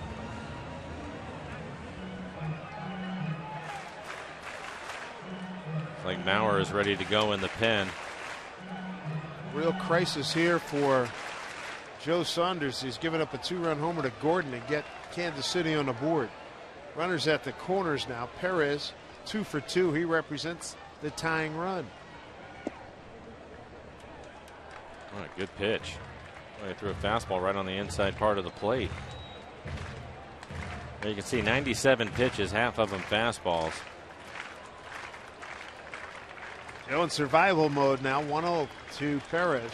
Looks like Maurer is ready to go in the pen. Real crisis here for Joe Saunders. He's given up a 2-run homer to Gordon to get Kansas City on the board. Runners at the corners now. Perez 2 for 2. He represents the tying run. All right, good pitch. He threw a fastball right on the inside part of the plate. There you can see 97 pitches, half of them fastballs. Joe in survival mode now. 1-0 to Perez.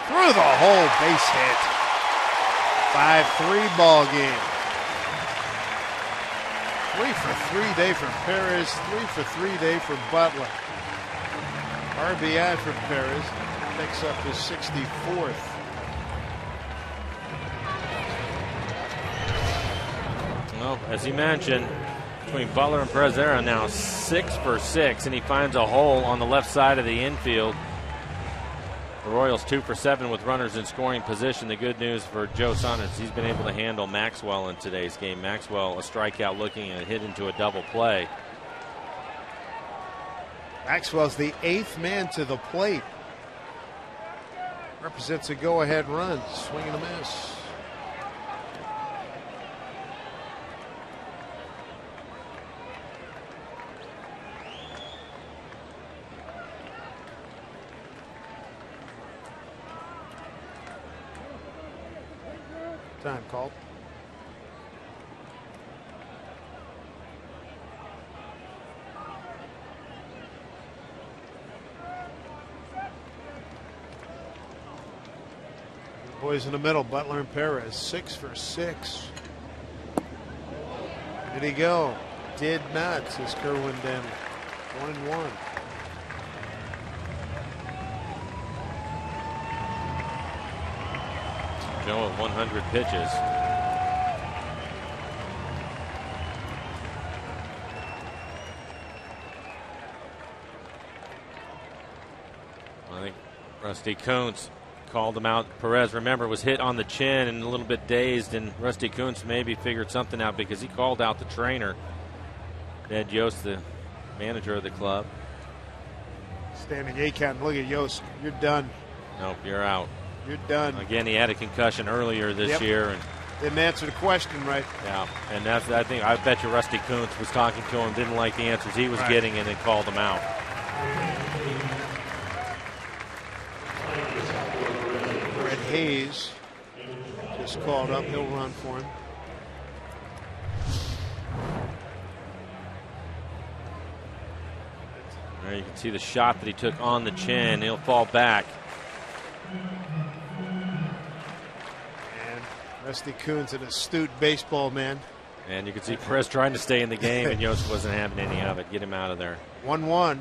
Through the hole, base hit. 5-3 ball game. 3 for 3 day for Perez. 3 for 3 day for Butler. RBI for Perez. Picks up his 64th. Well, as he mentioned, between Butler and Perez, they're now 6 for 6, and he finds a hole on the left side of the infield. The Royals 2 for 7 with runners in scoring position. The good news for Joe Saunders, he's been able to handle Maxwell in today's game. Maxwell a strikeout looking and hit into a double play. Maxwell's the 8th man to the plate. Represents a go-ahead run. Swing and a miss. Time called. Boys in the middle, Butler and Perez, 6 for 6. Did he go? Did not, says Kerwin Denley. 1-1. Joe at 100 pitches. I think Rusty Kuntz called him out. Perez, remember, was hit on the chin and a little bit dazed, and Rusty Kuntz maybe figured something out because he called out the trainer. Ed Yost, the manager of the club. Standing 8 count. Look at Yost. You're done. Nope, you're out. You're done. Again, he had a concussion earlier this year. And didn't answer the question right. Yeah, and that's, I bet you Rusty Kuntz was talking to him, didn't like the answers he was getting, and then called him out. Brett Hayes just called up. He'll run for him. There you can see the shot that he took on the chin. He'll fall back. And Rusty Kuntz, an astute baseball man. And you can see Perez trying to stay in the game, and Yost wasn't having any of it. Get him out of there. 1-1.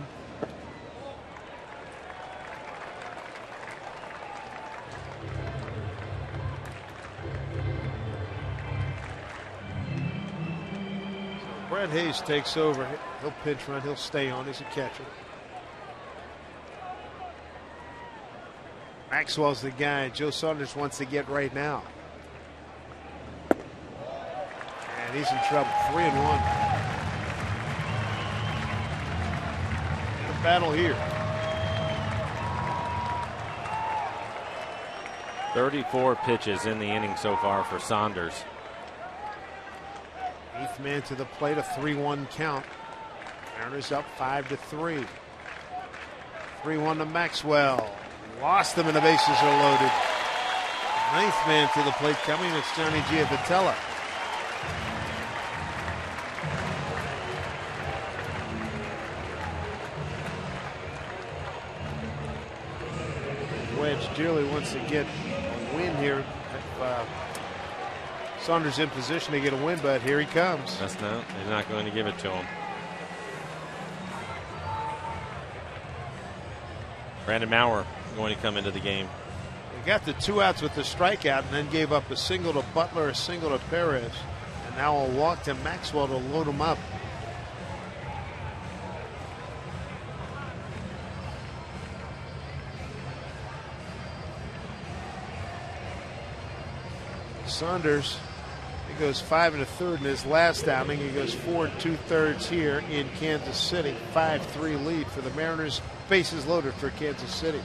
Brett Hayes takes over. He'll pinch run. He'll stay on as a catcher. Maxwell's the guy Joe Saunders wants to get right now. And he's in trouble. 3-1. The battle here. 34 pitches in the inning so far for Saunders. 8th man to the plate, a 3-1 count. Mariners up 5-3. 3-1 to Maxwell. Lost them and the bases are loaded. 9th man to the plate coming. It's Johnny Giavitella. Wedge dearly wants to get a win here. Saunders in position to get a win, but here he comes. He's not going to give it to him. Brandon Maurer going to come into the game. He got the 2 outs with the strikeout and then gave up a single to Butler, a single to Perez, and now a walk to Maxwell to load him up. Saunders, he goes 5 1/3 in his last outing. He goes 4 2/3 here in Kansas City. 5-3 lead for the Mariners. Bases loaded for Kansas City.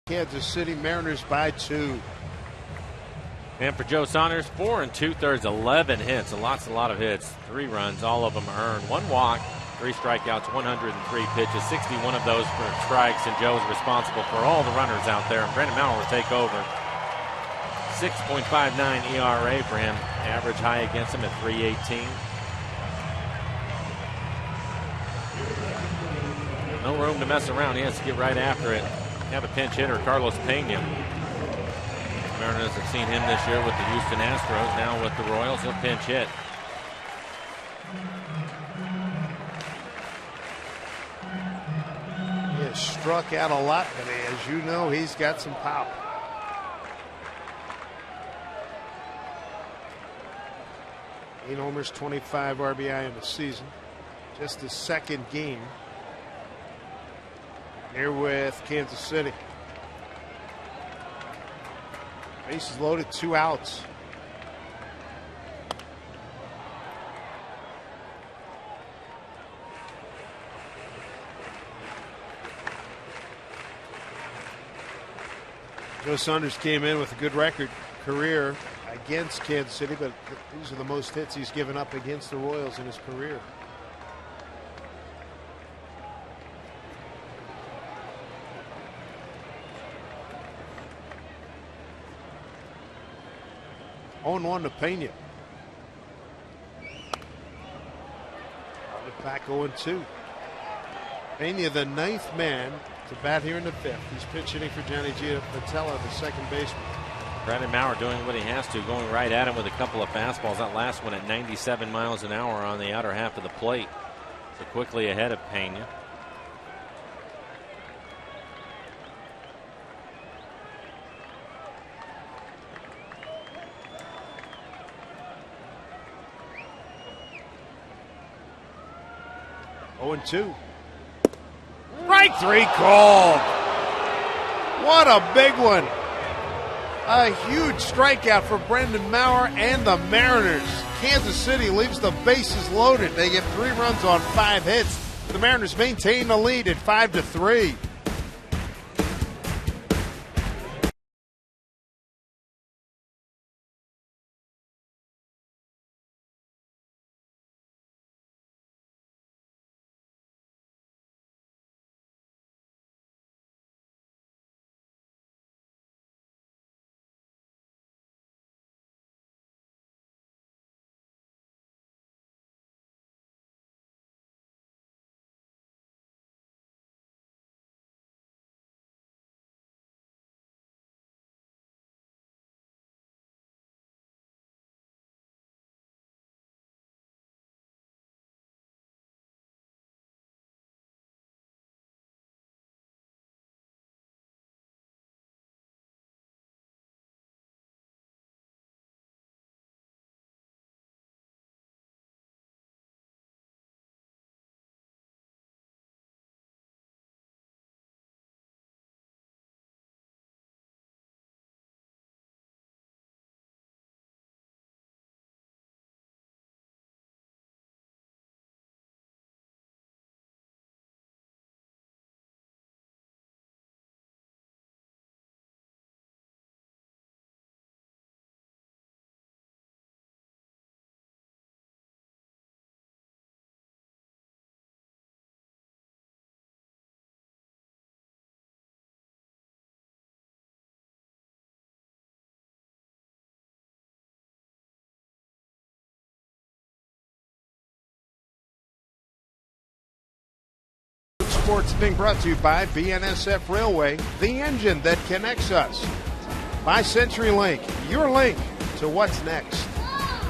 Kansas City Mariners by 2. And for Joe Saunders, 4 2/3, 11 hits, a lot of hits, 3 runs, all of them earned, 1 walk, 3 strikeouts, 103 pitches, 61 of those for strikes, and Joe's responsible for all the runners out there. And Brandon Maurer will take over. 6.59 ERA for him, average high against him at 3.18. No room to mess around. He has to get right after it. Have a pinch hitter, Carlos Pena. Mariners have seen him this year with the Houston Astros. Now with the Royals, he'll pinch hit. He has struck out a lot today. As you know, he's got some pop. Eight homers, 25 RBI in the season. Just his second game here with Kansas City. Bases loaded, 2 outs. Joe Saunders came in with a good record career against Kansas City, but these are the most hits he's given up against the Royals in his career. On 1 to Pena. Back 0-2. Pena, the 9th man to bat here in the 5th. He's pinch hitting for Johnny Giavotella, the second baseman. Brandon Maurer doing what he has to, going right at him with a couple of fastballs. That last one at 97 miles an hour on the outer half of the plate. So quickly ahead of Pena. Oh, 2. Strike 3 called. What a big one. A huge strikeout for Brendan Maurer and the Mariners. Kansas City leaves the bases loaded. They get 3 runs on 5 hits. The Mariners maintain the lead at 5-3. Sports being brought to you by BNSF Railway, the engine that connects us. By CenturyLink, your link to what's next.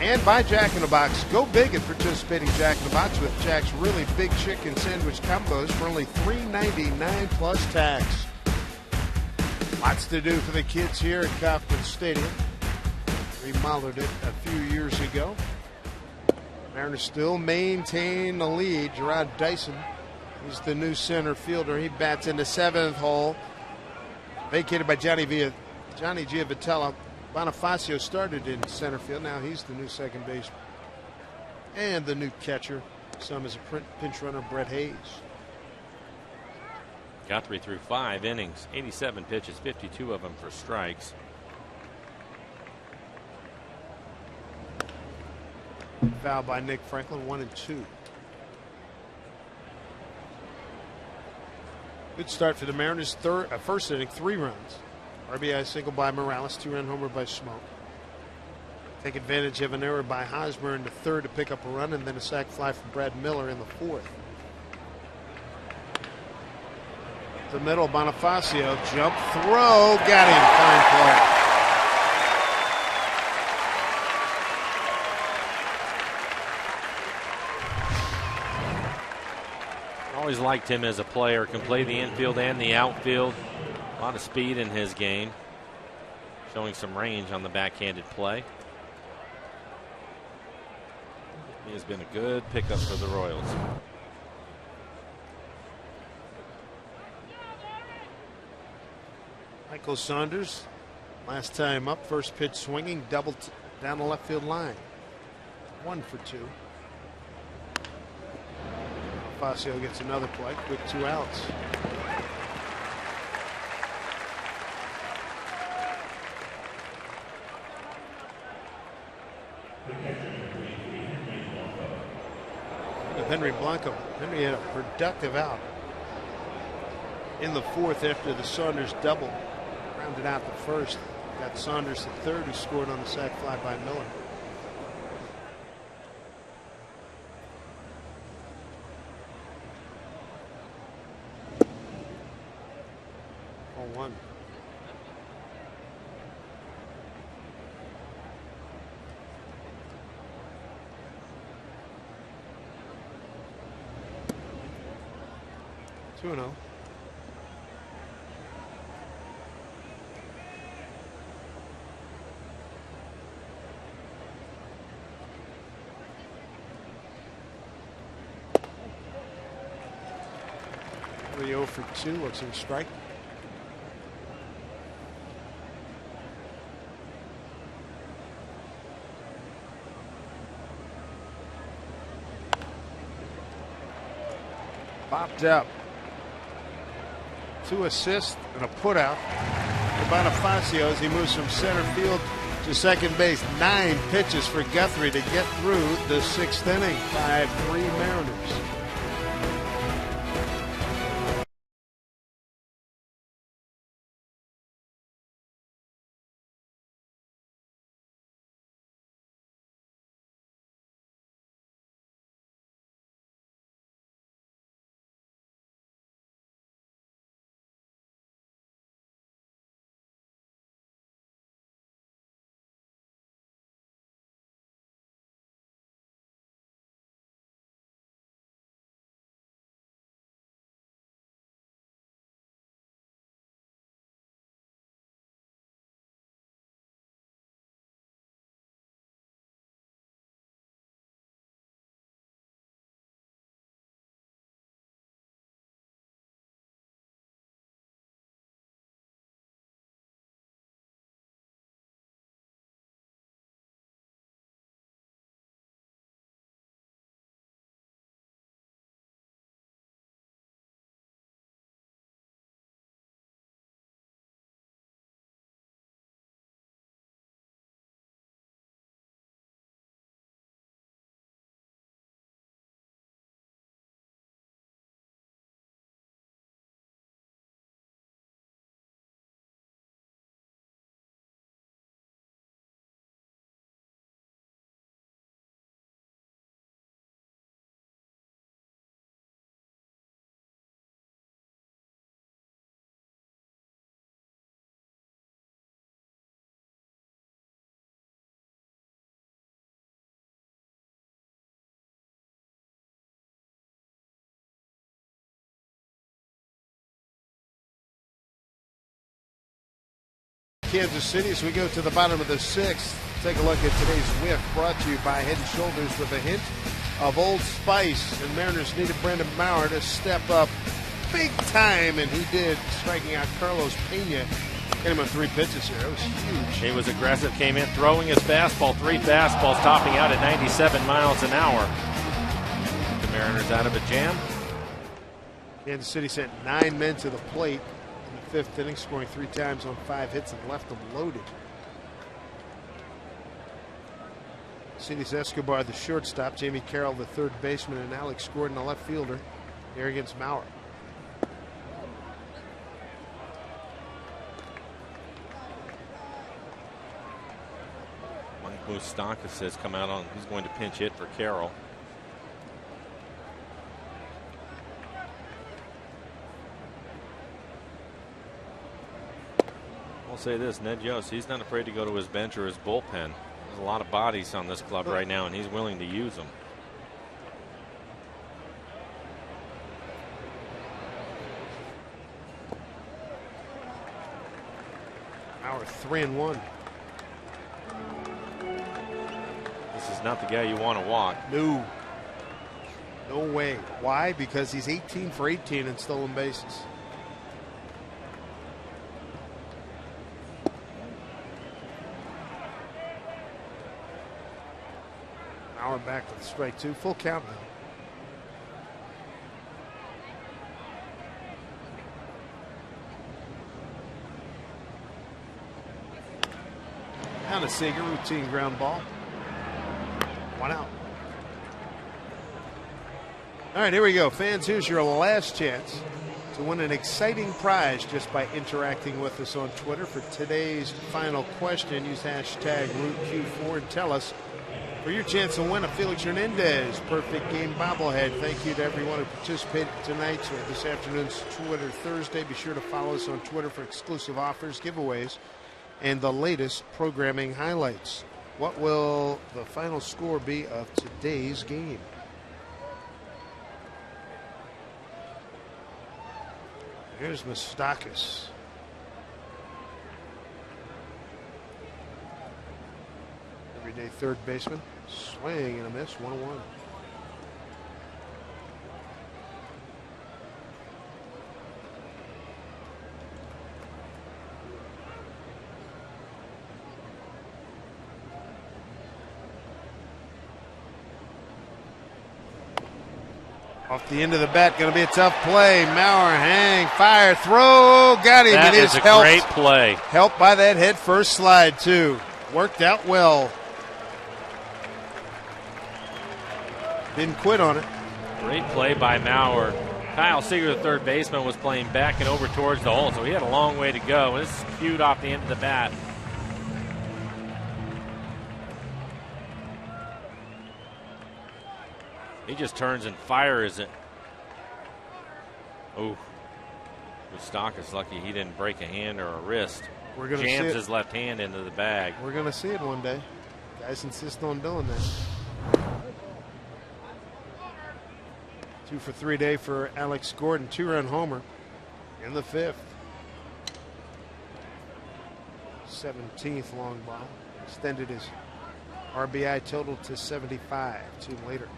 And by Jack in the Box. Go big at participating Jack in the Box with Jack's really big chicken sandwich combos for only $3.99 plus tax. Lots to do for the kids here at Kauffman Stadium. Remodeled it a few years ago. Mariners still maintain the lead. Gerard Dyson, he's the new center fielder. He bats in the 7th hole. Vacated by Johnny Giavotella. Bonifacio started in center field. Now he's the new second baseman. And the new catcher, some is a pinch runner, Brett Hayes. Guthrie threw 5 innings, 87 pitches, 52 of them for strikes. Foul by Nick Franklin, 1-2. Good start for the Mariners. First inning, 3 runs. RBI single by Morales, 2-run homer by Smoke. Take advantage of an error by Hosmer in the 3rd to pick up a run, and then a sac fly from Brad Miller in the 4th. The middle, Bonifacio, jump throw, got him, fine play. always liked him as a player. Can play the infield and the outfield. A lot of speed in his game. Showing some range on the backhanded play. He has been a good pickup for the Royals. Michael Saunders, last time up, first pitch swinging, double down the left field line. 1 for 2. Facio gets another play, quick 2 outs. Henry Blanco. Henry had a productive out in the 4th after the Saunders double. Rounded out the 1st. Got Saunders the 3rd, who scored on the sac fly by Miller. Oh, 1. Two 2-0. Rio for 2, looks in strike. Popped up. 2 assists and a putout for Bonifacio as he moves from center field to second base. 9 pitches for Guthrie to get through the 6th inning. 5-3 Mariners. Kansas City as we go to the bottom of the 6th. Take a look at today's whiff, brought to you by Head & Shoulders with a hint of Old Spice. And Mariners needed Brandon Maurer to step up big time, and he did, striking out Carlos Pena. Hit him on 3 pitches here. It was huge. He was aggressive, came in throwing his fastball, 3 fastballs, topping out at 97 miles an hour. The Mariners out of a jam. Kansas City sent 9 men to the plate in the 5th inning, scoring 3 times on 5 hits and left them loaded. City's Escobar, the shortstop, Jamie Carroll, the third baseman, and Alex Gordon, the left fielder, here against Maurer. Mike Moustakas has come out on, he's going to pinch hit for Carroll. I'll say this, Ned Yost, he's not afraid to go to his bench or his bullpen. There's a lot of bodies on this club right now, and he's willing to use them. 3-1. This is not the guy you want to walk. No. No way. Why? Because he's 18 for 18 in stolen bases. Now we're back to the strike two. Full count now. Down to Seager, routine ground ball. 1 out. All right, here we go. Fans, here's your last chance to win an exciting prize just by interacting with us on Twitter. For today's final question, use hashtag RootQ4 and tell us for your chance to win a Felix Hernandez Perfect Game bobblehead. Thank you to everyone who participated tonight or this afternoon's Twitter Thursday. Be sure to follow us on Twitter for exclusive offers, giveaways, and the latest programming highlights. What will the final score be of today's game? Here's Moustakas. Everyday third baseman. Swing and a miss, 1-1. Off the end of the bat, going to be a tough play. Maurer, hang, fire, throw, got him. That is a great play. Helped by that head first slide, too. Worked out well. Didn't quit on it. Great play by Maurer. Kyle Seager, the third baseman, was playing back and over towards the hole, so he had a long way to go. This is cued off the end of the bat. He just turns and fires it. Oh, Moustakas lucky he didn't break a hand or a wrist. We're gonna jams his left hand into the bag. We're going to see it one day. Guys insist on doing that. 2 for 3 day for Alex Gordon. 2-run homer in the 5th. 17th long ball. Extended his RBI total to 75. 2 later.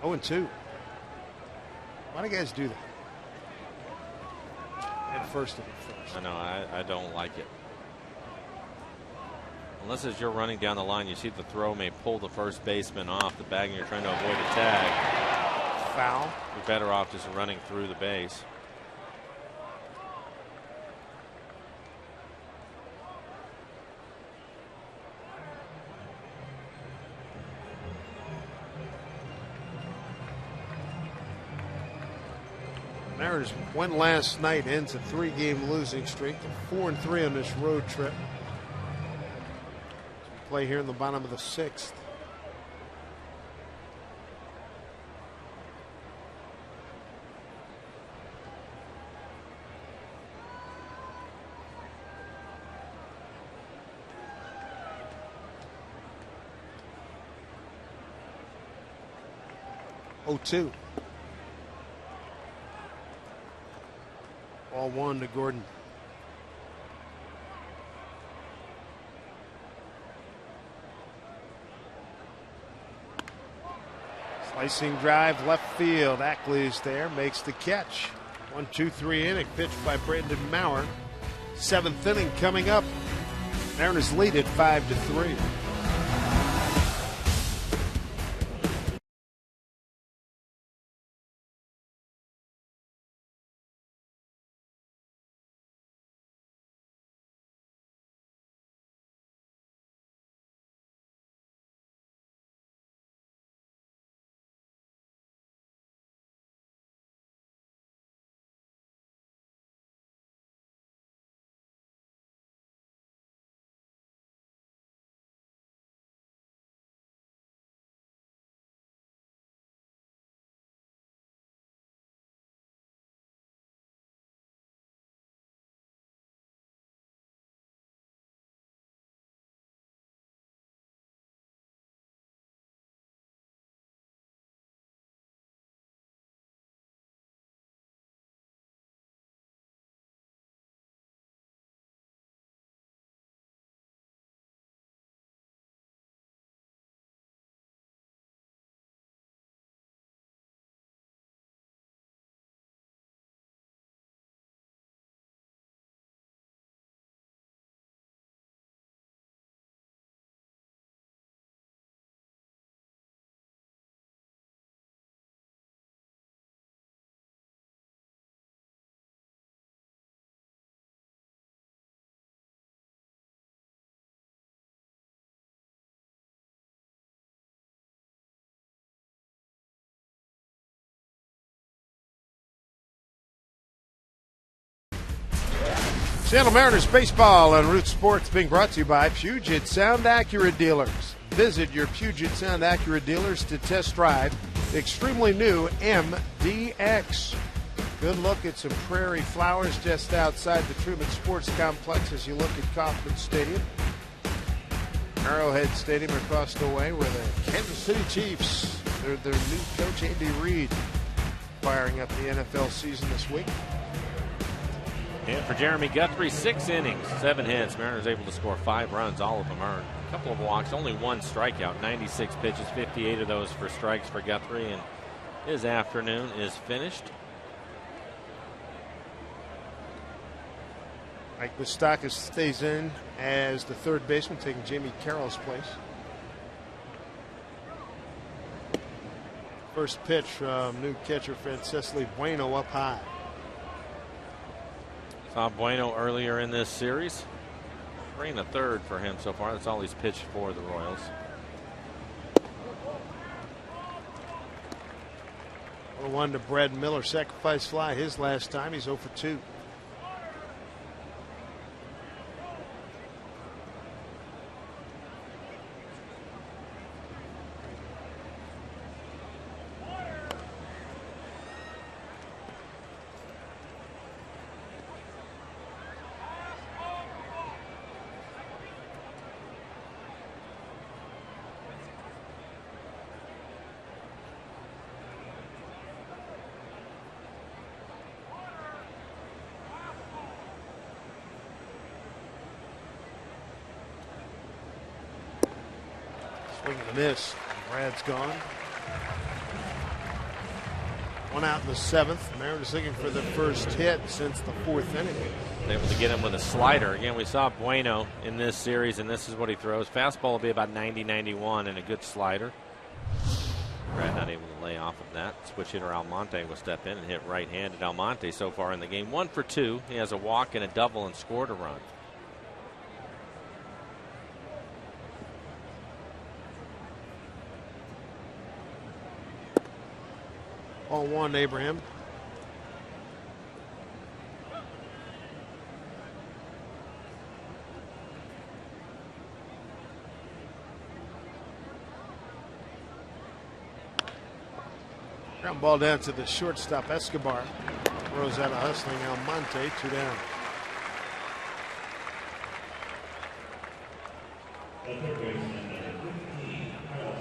0-2. Why do guys do that? At first of it first. I know, I don't like it. Unless as you're running down the line, you see the throw may pull the first baseman off the bag and you're trying to avoid a tag. Foul. You're better off just running through the base. Mariners won last night, ends a 3-game losing streak. 4-3 on this road trip. Play here in the bottom of the 6th. Oh, 2. Ball 1 to Gordon. Slicing drive left field. Ackley's there, makes the catch. 1-2-3 inning pitched by Brandon Maurer. 7th inning coming up. Mariners lead it 5-3. Seattle Mariners baseball on Root Sports being brought to you by Puget Sound Acura dealers. Visit your Puget Sound Acura dealers to test drive the extremely new MDX. Good look at some prairie flowers just outside the Truman Sports Complex as you look at Kauffman Stadium. Arrowhead Stadium across the way where the Kansas City Chiefs, their new coach Andy Reid, firing up the NFL season this week. And for Jeremy Guthrie, 6 innings, 7 hits. Mariners able to score 5 runs, all of them earned. A couple of walks, only 1 strikeout, 96 pitches, 58 of those for strikes for Guthrie, and his afternoon is finished. Mike Moustakas stays in as the third baseman, taking Jamie Carroll's place. First pitch from new catcher Francesli Bueno up high. Saw Bueno earlier in this series. 3 1/3 for him so far. That's all he's pitched for the Royals. 1 to Brad Miller, sacrifice fly his last time. He's 0 for 2. Swing and a miss. Brad's gone. 1 out in the 7th. Mariners looking for the first hit since the 4th inning. Able to get him with a slider. Again, we saw Bueno in this series, and this is what he throws. Fastball will be about 90-91, and a good slider. Brad not able to lay off of that. Switch hitter Almonte will step in and hit right-handed. Almonte so far in the game 1 for 2. He has a walk and a double and scored a run. Ball 1, Abraham. Ground ball down to the shortstop Escobar. Throws out a hustling Almonte, 2 down.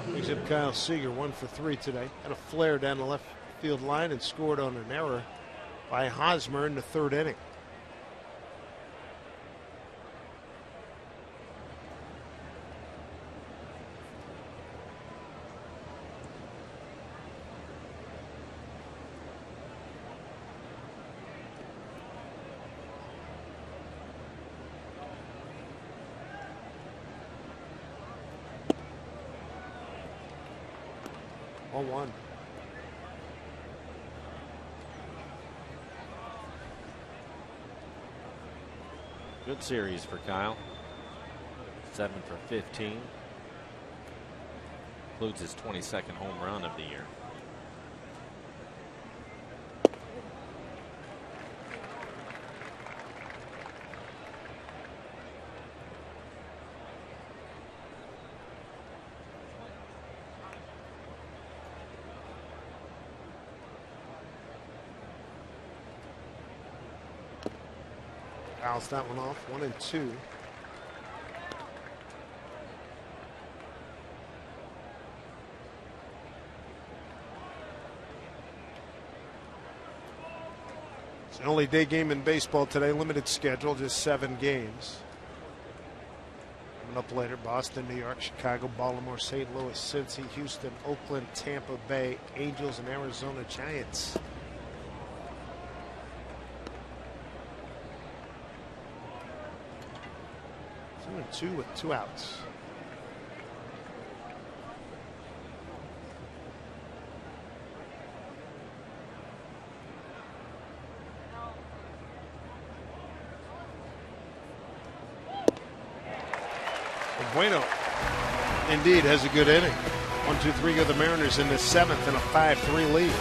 Brings up Kyle Seager, 1 for 3 today. Had a flare down the left field line and scored on an error by Hosmer in the 3rd inning. Ball 1. Good series for Kyle. 7 for 15. Includes his 22nd home run of the year. Fouls that one off, 1 and 2. It's the only day game in baseball today, limited schedule, just 7 games. Coming up later, Boston, New York, Chicago, Baltimore, St. Louis, Cincy, Houston, Oakland, Tampa Bay, Angels, and Arizona Giants. 2 with 2 outs. Bueno indeed has a good inning. 1-2-3 go the Mariners in the 7th and a 5-3 lead.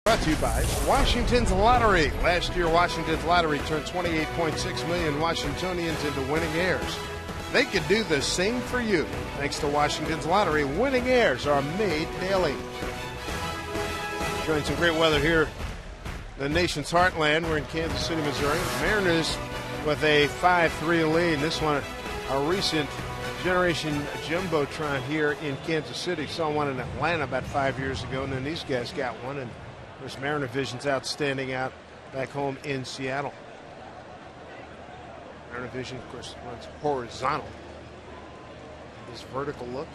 Brought to you by Washington's Lottery. Last year, Washington's Lottery turned 28.6 million Washingtonians into winning heirs. They could do the same for you. Thanks to Washington's Lottery, winning heirs are made daily. Enjoying some great weather here in the nation's heartland. We're in Kansas City, Missouri. Mariners with a 5-3 lead. This one, a recent generation jumbotron here in Kansas City. Saw one in Atlanta about 5 years ago, and then these guys got one. And this Mariner Vision's outstanding out back home in Seattle. Mariner Vision, of course, runs horizontal. This vertical look.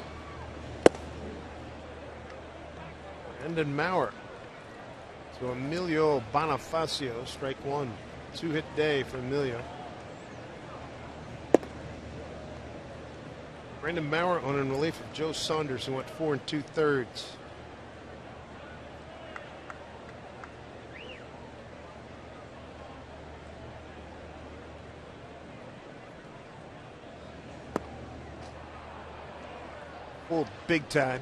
Brandon Maurer to Emilio Bonifacio, strike one. 2-hit day for Emilio. Brandon Maurer on in relief of Joe Saunders, who went 4 2/3. Full big time.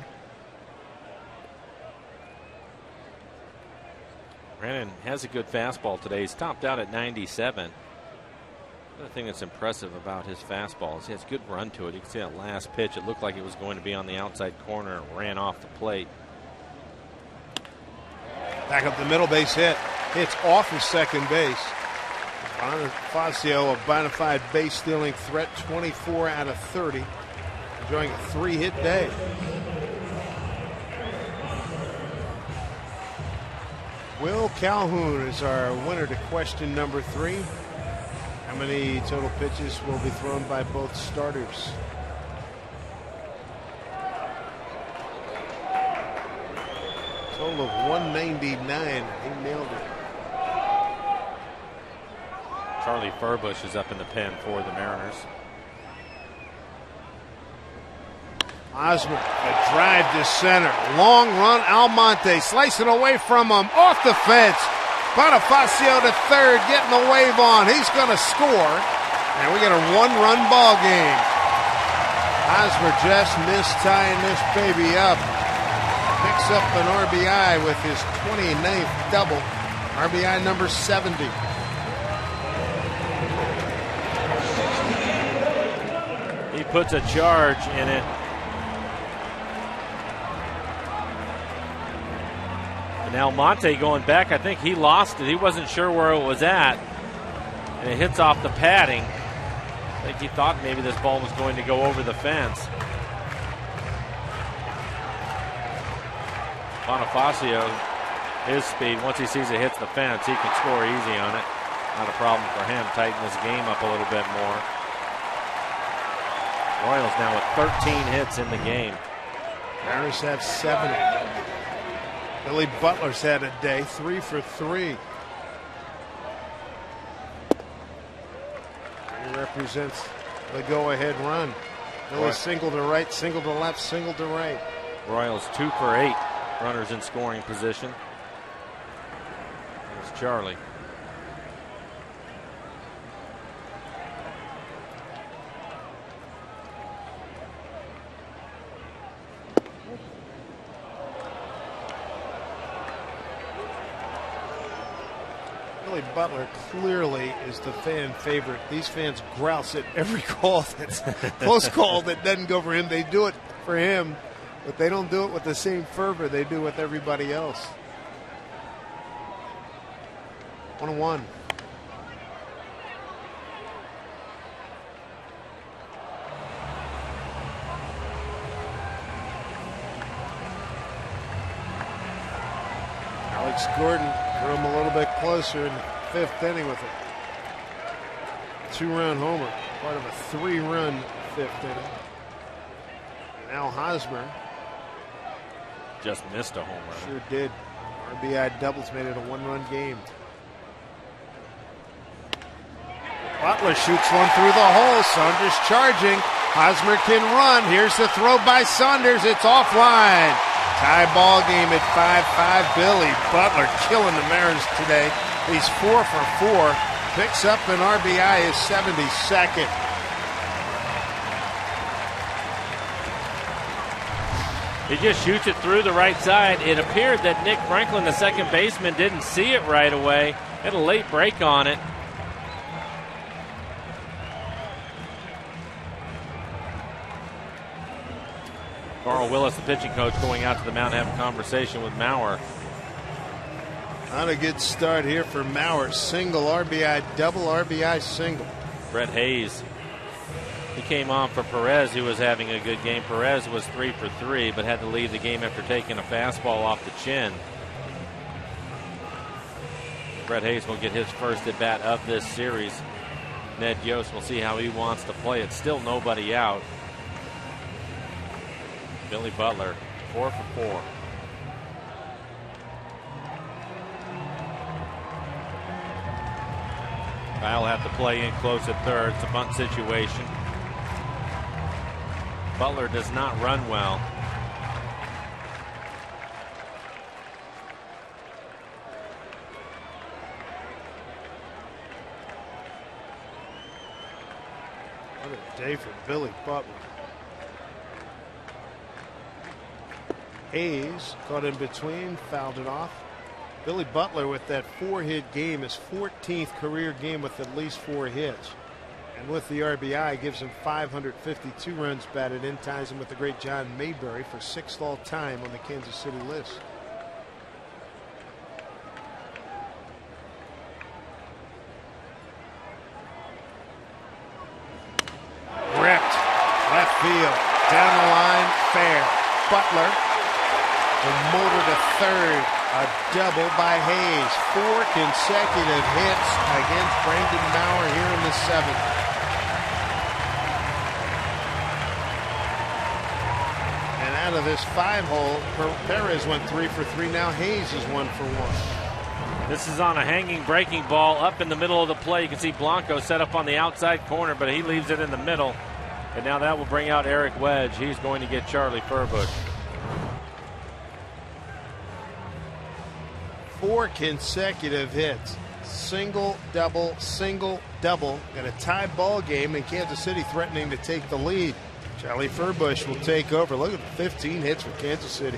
Brandon has a good fastball today. He's topped out at 97. The thing that's impressive about his fastball is he has good run to it. You can see that last pitch. It looked like it was going to be on the outside corner and ran off the plate. Back up the middle, base hit. Hits off his second base. Bonifacio, a bona fide base stealing threat, 24 out of 30. Enjoying a 3-hit day. Will Calhoun is our winner to question number 3. How many total pitches will be thrown by both starters? Total of 199. He nailed it. Charlie Furbush is up in the pen for the Mariners. Osmer, a drive to center. Long run, Almonte slicing away from him. Off the fence. Bonifacio to third, getting the wave on. He's going to score. And we get a 1-run ball game. Osmer just missed tying this baby up. Picks up an RBI with his 29th double. RBI number 70. He puts a charge in it. And Almonte going back, I think he lost it. He wasn't sure where it was at. And it hits off the padding. I think he thought maybe this ball was going to go over the fence. Bonifacio, his speed, once he sees it hits the fence, he can score easy on it. Not a problem for him. Tighten this game up a little bit more. Royals now with 13 hits in the game. Mariners have 7. Billy Butler's had a day, 3 for 3. He represents the go-ahead run. Billy single to right, single to left, single to right. Royals 2 for 8. Runners in scoring position. There's Charlie. Billy Butler clearly is the fan favorite. These fans grouse at every call that's close call that doesn't go for him. They do it for him, but they don't do it with the same fervor they do with everybody else. 1-1. Alex Gordon drew him a little bit closer in the 5th inning with a 2-run homer, part of a 3-run 5th inning. And Al Hosmer just missed a home run. Sure did. RBI doubles made it a 1-run game. Butler shoots one through the hole. Saunders charging. Hosmer can run. Here's the throw by Saunders. It's offline. Tie ball game at 5-5. Billy Butler killing the Mariners today. He's 4 for 4. Picks up an RBI, his 72nd. He just shoots it through the right side. It appeared that Nick Franklin, the second baseman, didn't see it right away. Had a late break on it. Carl Willis, the pitching coach, going out to the mound to have a conversation with Maurer. Not a good start here for Maurer. Single RBI, double RBI, single. Brett Hayes, he came on for Perez, who was having a good game. Perez was 3 for 3, but had to leave the game after taking a fastball off the chin. Brett Hayes will get his first at bat of this series. Ned Yost will see how he wants to play it. Still nobody out. Billy Butler, 4 for 4. Kyle have to play in close at third. It's a bunt situation. Butler does not run well. What a day for Billy Butler. Hayes caught in between, fouled it off. Billy Butler with that 4-hit game, his 14th career game with at least 4 hits. And with the RBI, gives him 552 runs batted in, ties him with the great John Mayberry for 6th all time on the Kansas City list. Ripped left field, down the line, fair. Butler will motor to third. A double by Hayes. 4 consecutive hits against Brandon Maurer here in the 7th. And out of this 5-hole, Perez went 3 for 3. Now Hayes is 1 for 1. This is on a hanging breaking ball up in the middle of the play. You can see Blanco set up on the outside corner, but he leaves it in the middle. And now that will bring out Eric Wedge. He's going to get Charlie Furbush. 4 consecutive hits. Single, double, single, double. Got a tie ball game, and Kansas City threatening to take the lead. Charlie Furbush will take over. Look at the 15 hits for Kansas City.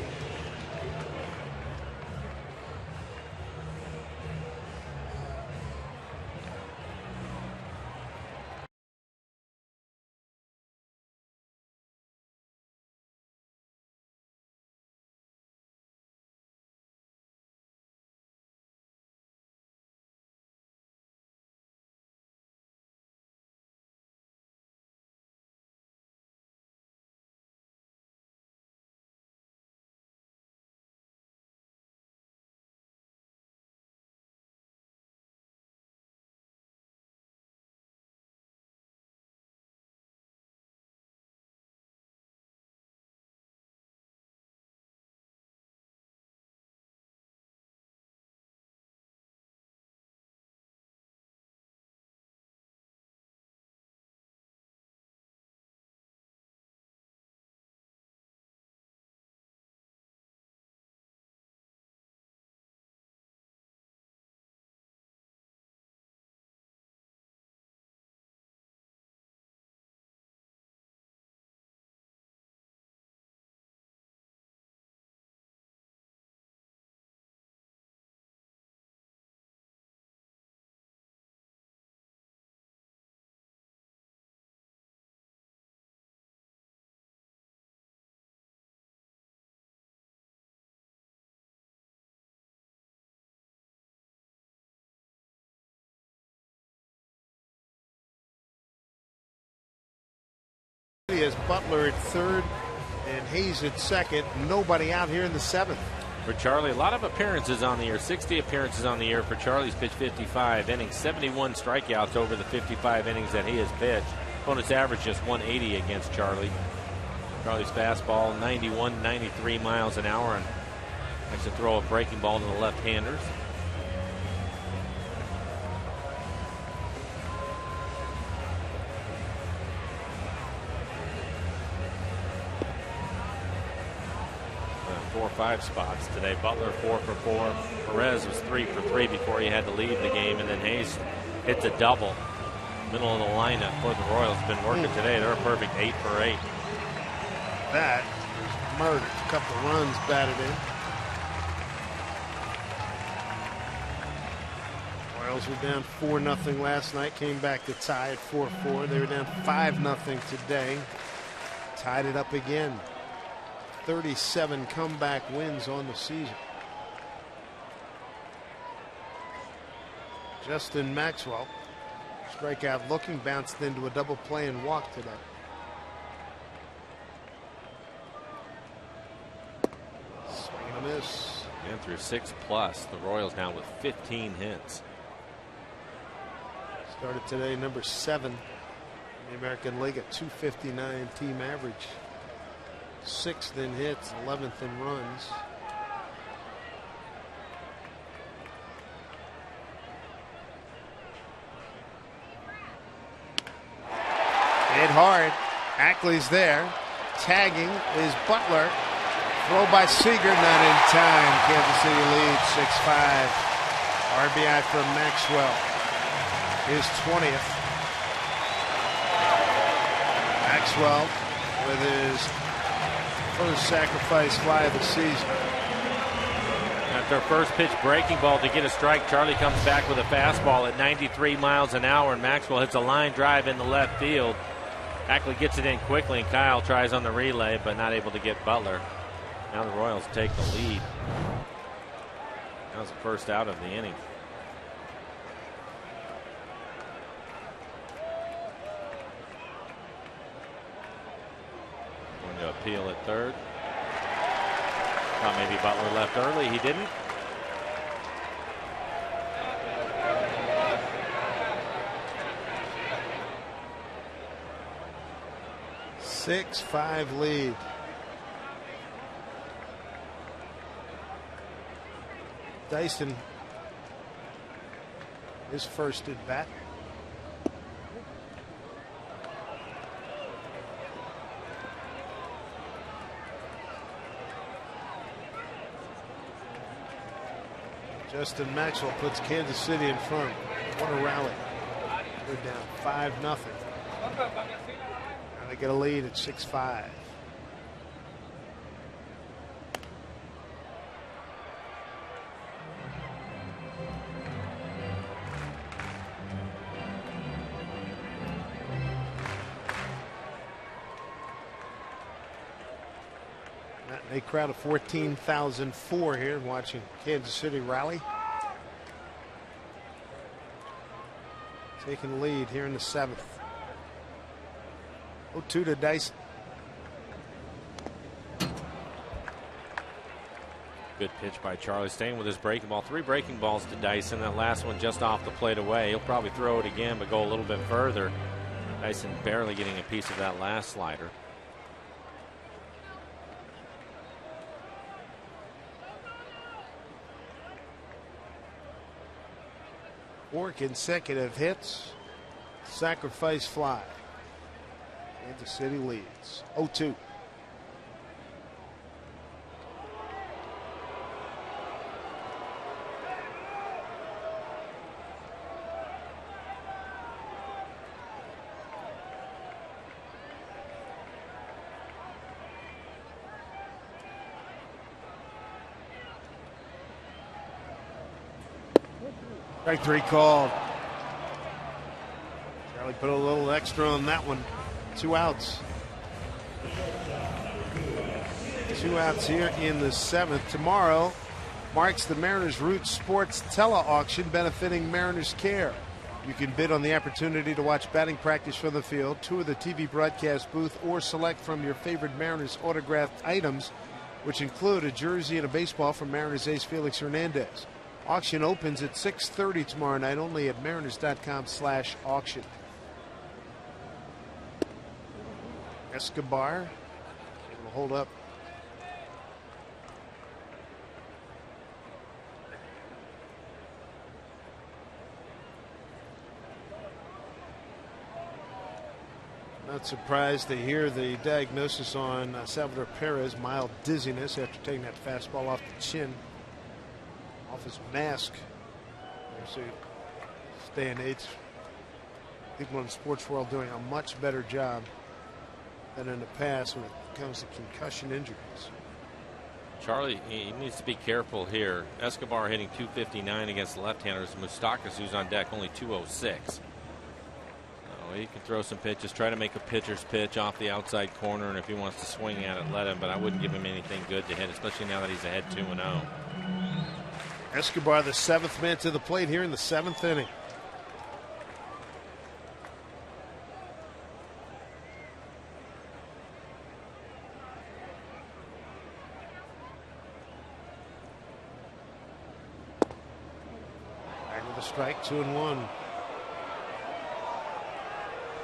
As Butler at third and Hayes at second. Nobody out here in the 7th. For Charlie, a lot of appearances on the year. 60 appearances on the year for Charlie's pitched 55 innings, 71 strikeouts over the 55 innings that he has pitched. Opponent's average just 180 against Charlie. Charlie's fastball 91, 93 miles an hour, and likes to throw a breaking ball to the left-handers. Four or 5 spots today. Butler 4 for 4. Perez was 3 for 3 before he had to leave the game, and then Hayes hits a double. Middle of the lineup for the Royals been working today. They're a perfect 8 for 8. That is murdered. A couple of runs batted in. Royals were down 4-0 last night. Came back to tie at 4-4. They were down 5-0 today. Tied it up again. 37 comeback wins on the season. Justin Maxwell, strikeout looking, bounced into a double play and walked today. Swing and a miss. And through 6+, the Royals now with 15 hits. Started today number 7 in the American League at .259 team average. 6th in hits, 11th in runs. Hit hard. Ackley's there. Tagging is Butler. Throw by Seager, not in time. Kansas City leads 6-5. RBI from Maxwell. His 20th. Maxwell with his first sacrifice fly of the season. After first pitch breaking ball to get a strike, Charlie comes back with a fastball at 93 miles an hour, and Maxwell hits a line drive in the left field. Ackley gets it in quickly, and Kyle tries on the relay, but not able to get Butler. Now the Royals take the lead. That was the first out of the inning. Going to appeal at third. Thought maybe Butler left early. He didn't. Six 5 lead. Dyson, his first at bat. Justin Maxwell puts Kansas City in front. What a rally. They're down 5-0. Now they get a lead at 6-5. A crowd of 14,004 here watching Kansas City rally. Taking the lead here in the 7th. 0-2 to Dyson. Good pitch by Charlie, staying with his breaking ball. 3 breaking balls to Dyson. That last one just off the plate away. He'll probably throw it again, but go a little bit further. Dyson barely getting a piece of that last slider. Four consecutive hits. Sacrifice fly. Kansas City leads 0-2. Strike 3 called. Charlie put a little extra on that one. 2 outs. 2 outs here in the 7th. Tomorrow marks the Mariners Roots Sports Tele-Auction benefiting Mariners Care. You can bid on the opportunity to watch batting practice from the field, tour the TV broadcast booth, or select from your favorite Mariners autographed items, which include a jersey and a baseball from Mariners ace Felix Hernandez. Auction opens at 6:30 tomorrow night only at mariners.com/auction. Escobar able to hold up. Not surprised to hear the diagnosis on Salvador Perez, mild dizziness after taking that fastball off the chin. Off his mask. So, this day and age, people in the sports world doing a much better job than in the past with comes to concussion injuries. Charlie, he needs to be careful here. Escobar hitting 259 against the left-handers. Moustakas, who's on deck, only 206. He can throw some pitches, try to make a pitcher's pitch off the outside corner, and if he wants to swing at it, let him. But I wouldn't give him anything good to hit, especially now that he's ahead 2-0. Escobar, the 7th man to the plate here in the 7th inning. Back with a strike, 2-1.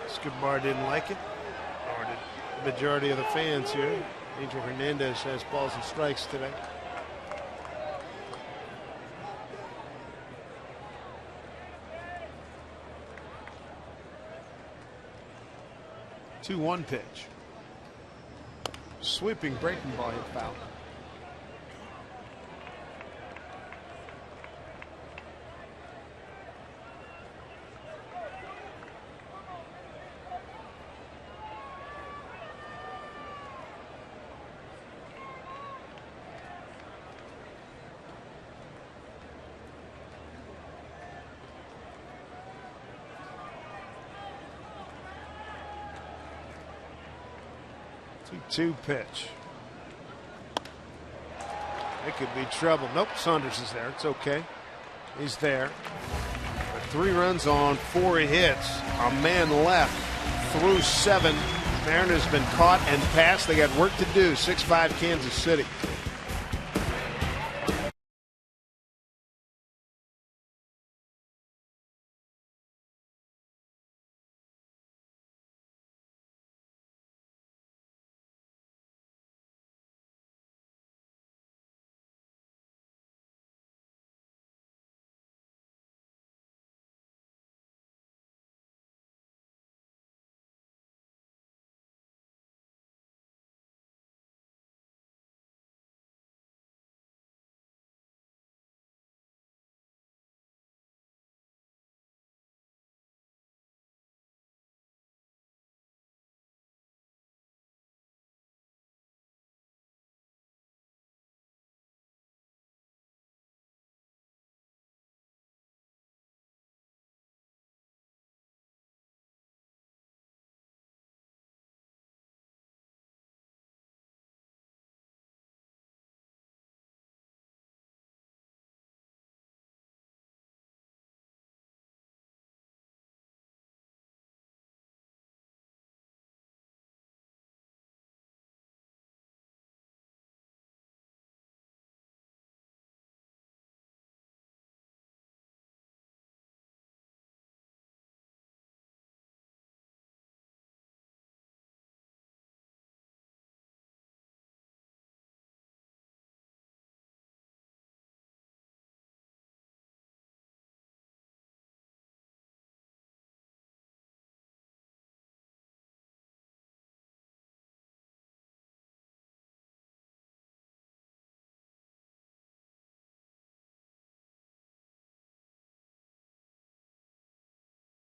Escobar didn't like it, or did the majority of the fans here. Angel Hernandez has balls and strikes today. Two-one pitch. Sweeping breaking ball hit foul. Two pitch. It could be trouble. Nope, Saunders is there. It's okay. He's there. But 3 runs on 4 hits. A man left through 7. Mariners been caught and passed. They got work to do. 6-5 Kansas City.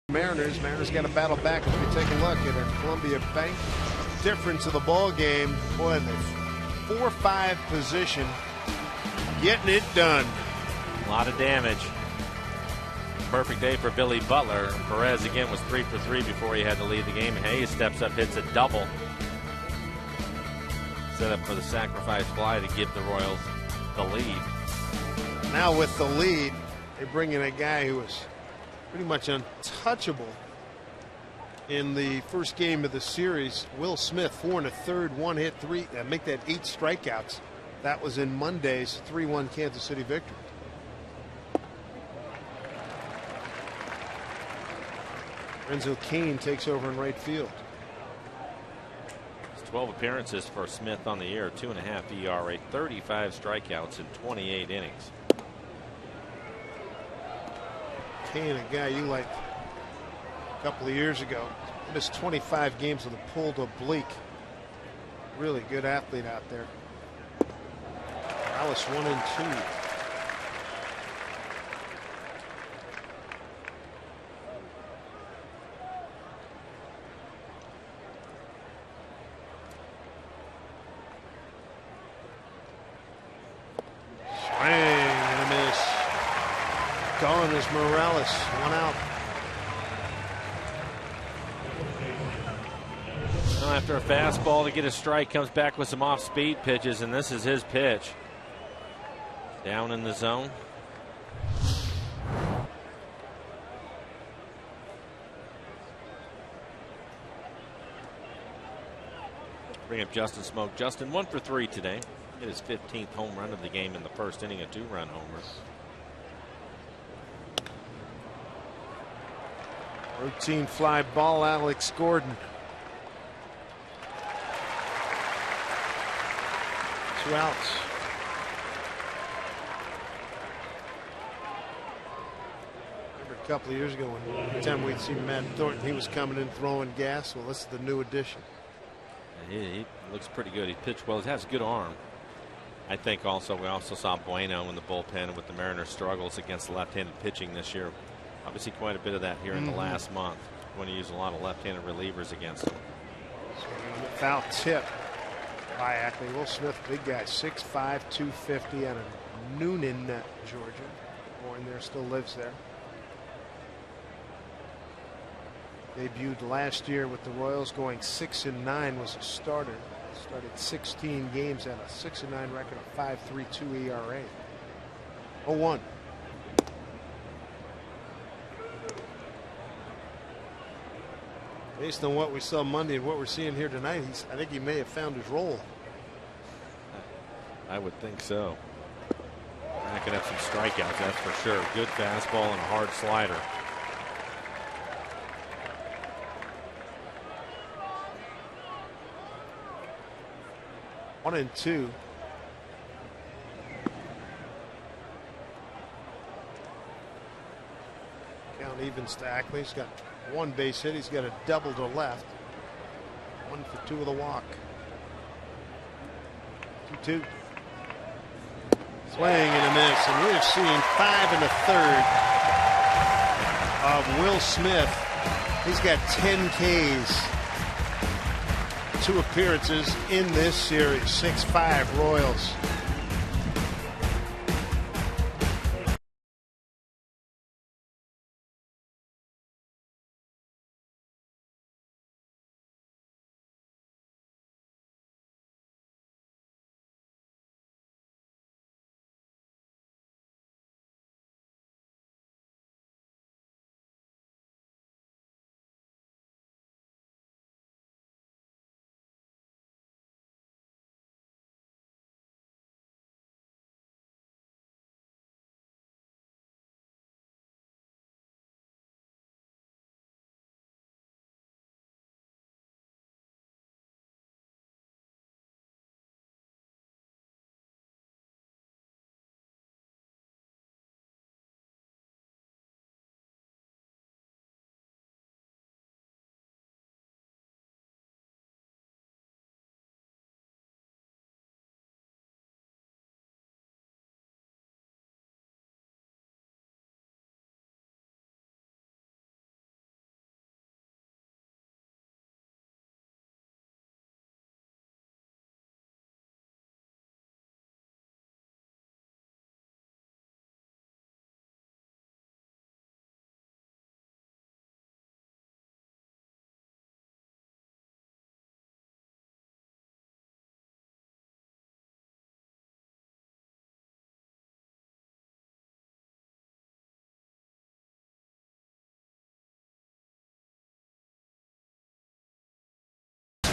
Mariners got to battle back as we take a look at our Columbia Bank difference of the ball game. Boy, in the 4-5 position, getting it done. A lot of damage. Perfect day for Billy Butler. Perez again was 3 for 3 before he had to lead the game. Hayes steps up, hits a double. Set up for the sacrifice fly to give the Royals the lead. Now with the lead, they bring in a guy who was pretty much untouchable in the first game of the series. Will Smith, 4 1/3, 1 hit, 3, make that 8 strikeouts. That was in Monday's 3-1 Kansas City victory. Renzo Cain takes over in right field. 12 appearances for Smith on the year, 2.5 ERA, 35 strikeouts in 28 innings. Cain, a guy you liked a couple of years ago, missed 25 games with a pulled oblique. Really good athlete out there. Dallas 1-2. Gone is Morales. 1 out. Well, after a fastball to get a strike, comes back with some off-speed pitches, and this is his pitch. Down in the zone. Bring up Justin Smoke. Justin 1 for 3 today. Hit his 15th home run of the game in the first inning, a 2-run homer. Routine fly ball, Alex Gordon. 2 outs. Remember a couple of years ago when every time we'd see Matt Thornton, he was coming in throwing gas. Well, this is the new addition. He looks pretty good. He pitched well. He has a good arm. I think also we also saw Bueno in the bullpen with the Mariners' struggles against left-handed pitching this year. Obviously quite a bit of that here in the last month. Going to use a lot of left-handed relievers against him. Foul tip by Ackley. Will Smith, big guy, 6'5", 250 out of Noonan, Georgia. Born there, still lives there. Debuted last year with the Royals, going 6-9, was a starter. Started 16 games at a 6-9 record, a 5.32 ERA. 0-1. Based on what we saw Monday and what we're seeing here tonight, I think he may have found his role. I would think so. Not going to have some strikeouts, that's for sure. Good fastball and a hard slider. One and two. Count evens to Ackley. He's got 1 base hit. He's got a double to left. 1 for 2 with a walk. 2-2. Swing and a miss, and we're seeing 5 1/3 of Will Smith. He's got 10 Ks. 2 appearances in this series. 6-5 Royals.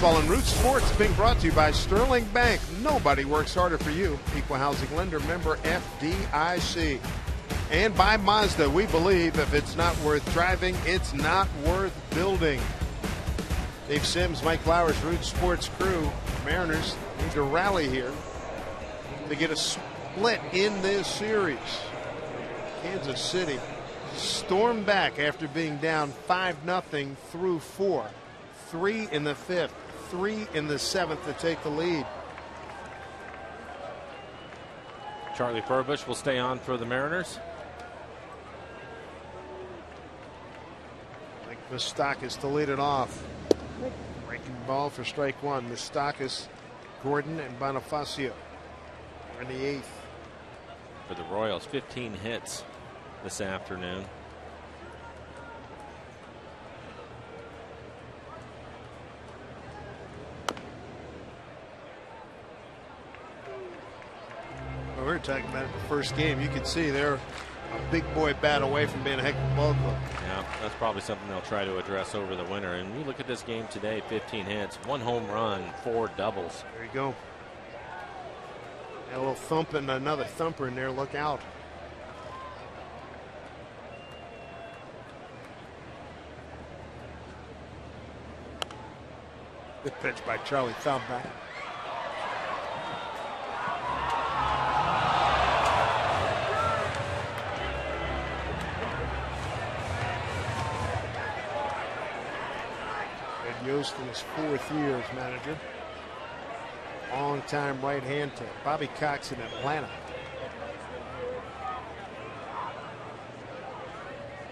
Baseball and Root Sports being brought to you by Sterling Bank. Nobody works harder for you. Equal housing lender, member FDIC. And by Mazda, we believe if it's not worth driving, it's not worth building. Dave Sims, Mike Flowers, Root Sports crew. Mariners need to rally here to get a split in this series. Kansas City stormed back after being down 5-0 through 4. 3 in the 5th, 3 in the 7th to take the lead. Charlie Furbush will stay on for the Mariners. Like Moustakas to lead it off. Breaking ball for strike 1. Moustakas, Gordon, and Bonifacio are in the 8th. For the Royals, 15 hits this afternoon. Well, we were talking about it the first game. You could see they're a big boy bat away from being a heck of a ball club. Yeah, that's probably something they'll try to address over the winter. And you look at this game today, 15 hits, 1 home run, 4 doubles. There you go. A little thumping, another thumper in there. Look out. Good pitch by Charlie Feldback. Ed Yost in his 4th year as manager. Long-time right-hand to Bobby Cox in Atlanta.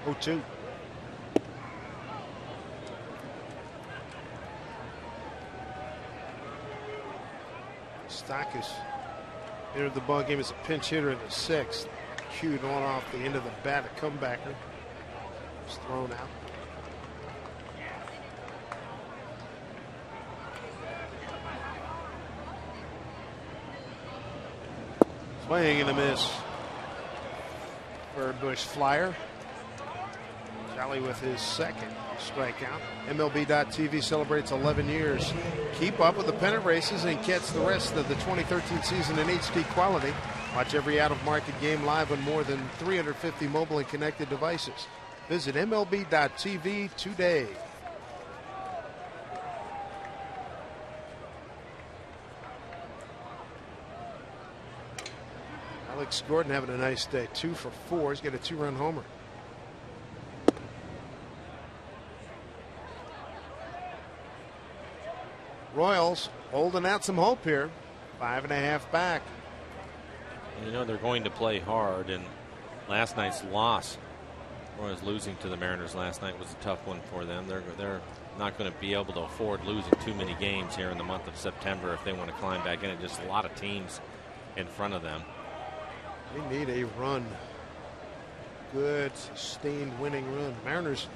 0-2. Stock has entered the ball game as a pinch hitter in the 6th. Cued on off the end of the bat, a comebacker. Was thrown out. Swing and a miss. Birdbush flyer. Charlie with his 2nd strikeout. MLB.TV celebrates 11 years. Keep up with the pennant races and catch the rest of the 2013 season in HD quality. Watch every out-of-market game live on more than 350 mobile and connected devices. Visit MLB.TV today. Alex Gordon having a nice day. 2 for 4. He's got a 2-run homer. Royals holding out some hope here. 5.5 back. You know they're going to play hard, and last night's loss, Royals losing to the Mariners last night, was a tough one for them. They're not going to be able to afford losing too many games here in the month of September if they want to climb back in. Just a lot of teams in front of them. They need a run. Good, sustained winning run. Mariners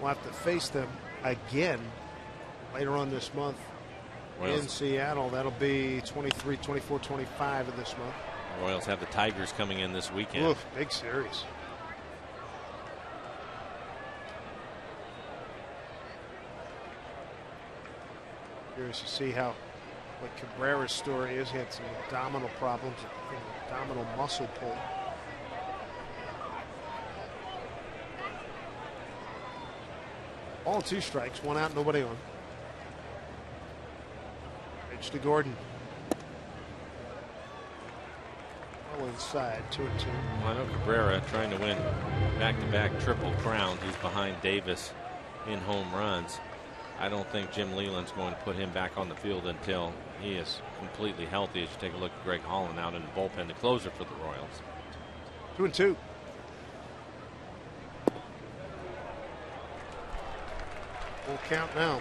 will have to face them again later on this month. Royals in Seattle. That'll be 23, 24, 25 of this month. Royals have the Tigers coming in this weekend. Oof, big series. Curious to see what Cabrera's story is. He had some abdominal problems, abdominal muscle pull. All 2 strikes, 1 out, nobody on. Pitch to Gordon. Well inside, 2-2. Well, I know Cabrera trying to win back-to-back triple crowns. He's behind Davis in home runs. I don't think Jim Leland's going to put him back on the field until he is completely healthy. As you take a look at Greg Holland out in the bullpen, the closer for the Royals. 2-2. Full count now.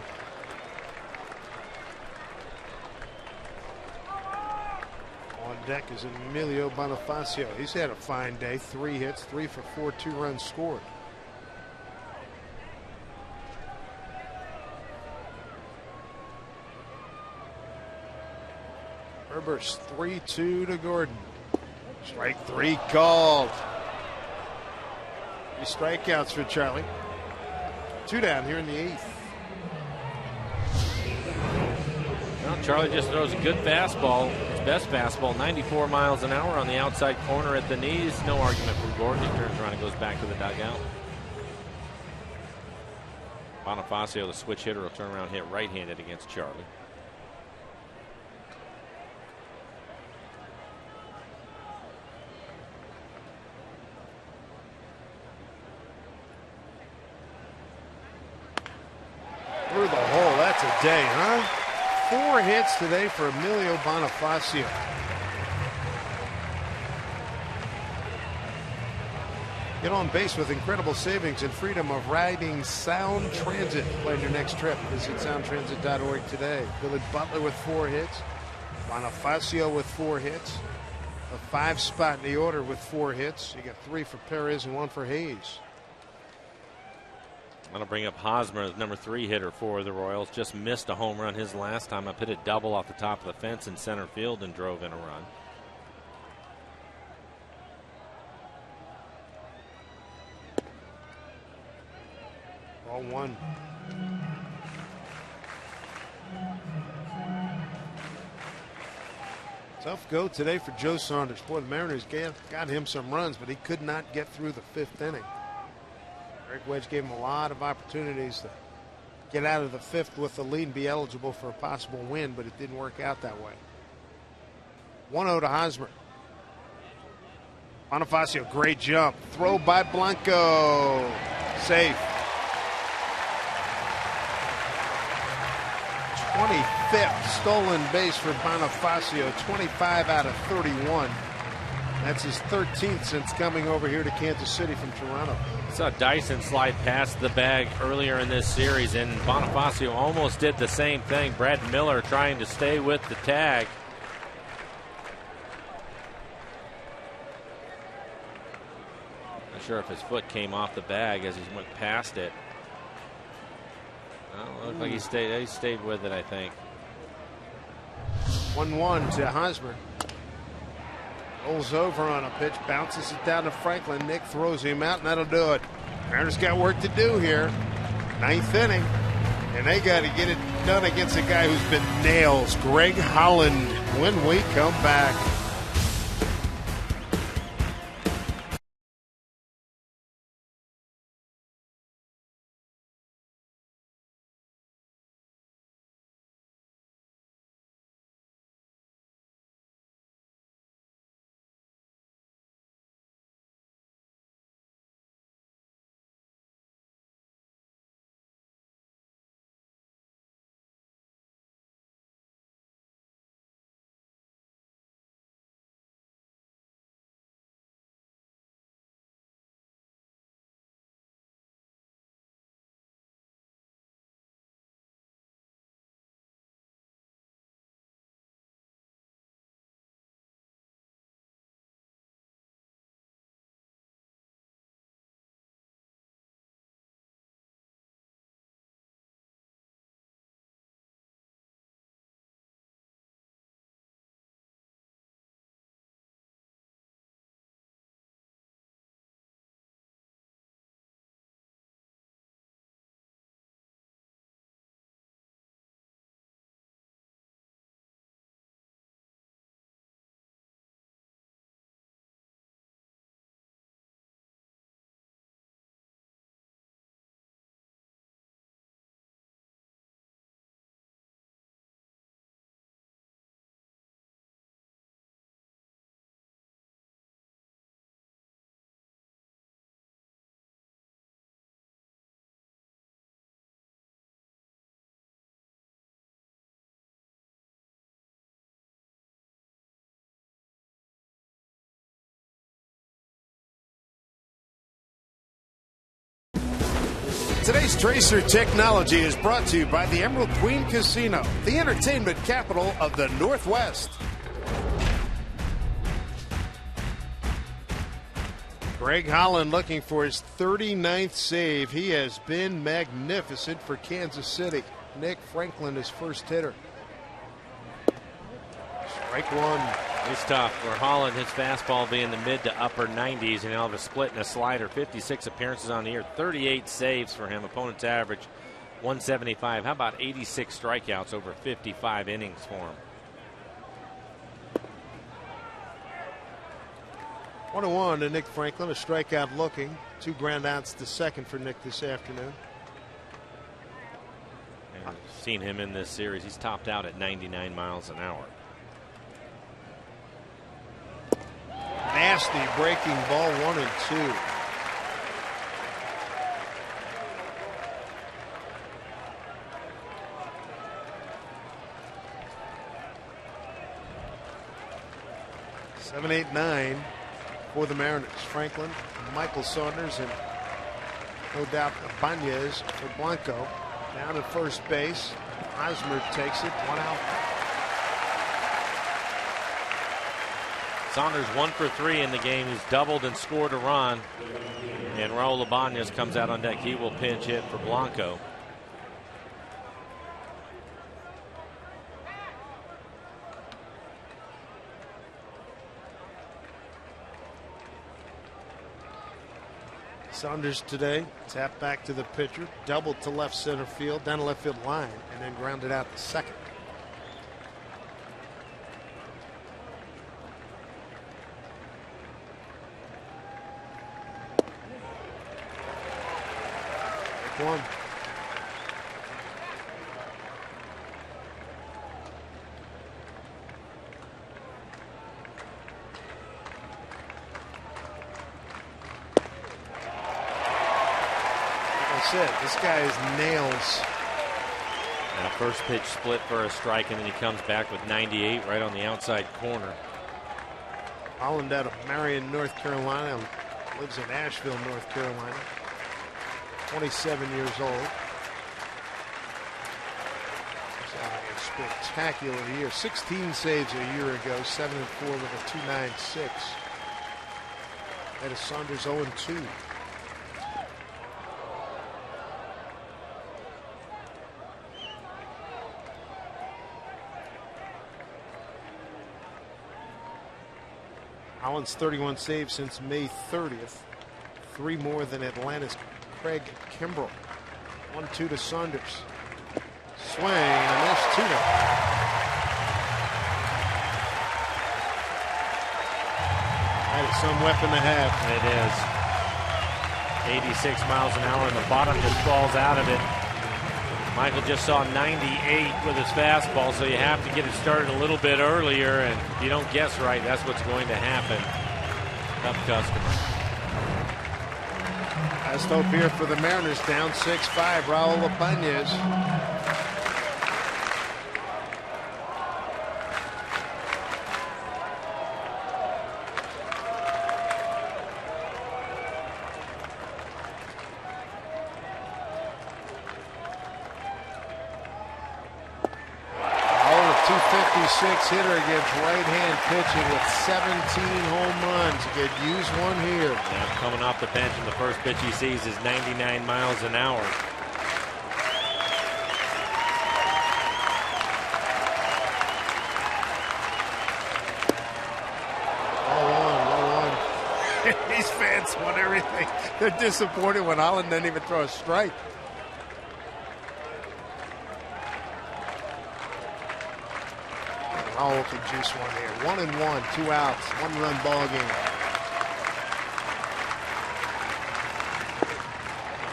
On deck is Emilio Bonifacio. He's had a fine day. 3 hits, 3 for 4, 2 runs scored. Herbers 3-2 to Gordon. Strike 3 called. 3 strikeouts for Charlie. 2 down here in the 8th. Well, Charlie just throws a good fastball. His best fastball, 94 miles an hour on the outside corner at the knees. No argument from Gordon. He turns around and goes back to the dugout. Bonifacio, the switch hitter, will turn around and hit right-handed against Charlie. Through the hole. That's a day, huh? 4 hits today for Emilio Bonifacio. Get on base with incredible savings and freedom of riding Sound Transit. Plan your next trip. Visit soundtransit.org today. Billy Butler with 4 hits. Bonifacio with 4 hits. the 5 spot in the order with 4 hits. You got 3 for Perez and 1 for Hayes. That'll bring up Hosmer, the number 3 hitter for the Royals. Just missed a home run his last time up, hit a double off the top of the fence in center field and drove in a run. Ball 1. Tough go today for Joe Saunders. Boy, the Mariners got him some runs, but he could not get through the 5th inning. Greg Wedge gave him a lot of opportunities to get out of the 5th with the lead and be eligible for a possible win, but it didn't work out that way. 1-0 to Hosmer. Bonifacio, great jump. Throw by Blanco. Safe. 25th stolen base for Bonifacio. 25 out of 31. That's his 13th since coming over here to Kansas City from Toronto. Saw Dyson slide past the bag earlier in this series, and Bonifacio almost did the same thing. Brad Miller trying to stay with the tag. Not sure if his foot came off the bag as he went past it. Well, it looked like he stayed with it, I think. 1-1 to Hosmer. Rolls over on a pitch, bounces it down to Franklin. Nick throws him out, and that'll do it. Mariners got work to do here. 9th inning, and they got to get it done against a guy who's been nails, Greg Holland, when we come back. Today's Tracer Technology is brought to you by the Emerald Queen Casino, the entertainment capital of the Northwest. Greg Holland looking for his 39th save. He has been magnificent for Kansas City. Nick Franklin, his first hitter. Strike 1. It's tough for Holland. His fastball being the mid to upper 90s, and he'll have a split and a slider. 56 appearances on the year, 38 saves for him. Opponent's average 175. How about 86 strikeouts over 55 innings for him? 1-1 to Nick Franklin, a strikeout looking. 2 ground outs to second for Nick this afternoon. And I've seen him in this series. He's topped out at 99 miles an hour. Nasty breaking ball, 1-2. Seven, 8, 9 for the Mariners. Franklin, Michael Saunders, and no doubt Banez for Blanco. Down at first base. Hosmer takes it. 1 out. Saunders 1 for 3 in the game. He's doubled and scored a run. And Raul Ibanez comes out on deck. He will pinch hit for Blanco. Saunders today, tap back to the pitcher, doubled to left center field, down the left field line, and then grounded out to second. One. This guy is nails. And a first pitch split for a strike, and then he comes back with 98 right on the outside corner. Holland out of Marion, North Carolina, lives in Asheville, North Carolina. 27 years old. He's having a spectacular year. 16 saves a year ago, 7-4 with a 2.96. That is Saunders 0-2. Holland's 31 saves since May 30th. 3 more than Atlanta's Craig Kimbrell. 1-2 to Saunders. Swing and a miss, 2-0. That is some weapon to have. It is. 86 miles an hour, and the bottom just falls out of it. Michael just saw 98 with his fastball, so you have to get it started a little bit earlier, and if you don't guess right, that's what's going to happen. Tough customer. Last hope here for the Mariners, down 6-5. Raul Ibanez. Hitter against right-hand pitching with 17 home runs. He could use one here. Now coming off the bench, and the first pitch he sees is 99 miles an hour. Low one. These fans want everything. They're disappointed when Holland didn't even throw a strike. Raul can juice one here. 1-1, 2 outs, 1-run ball game.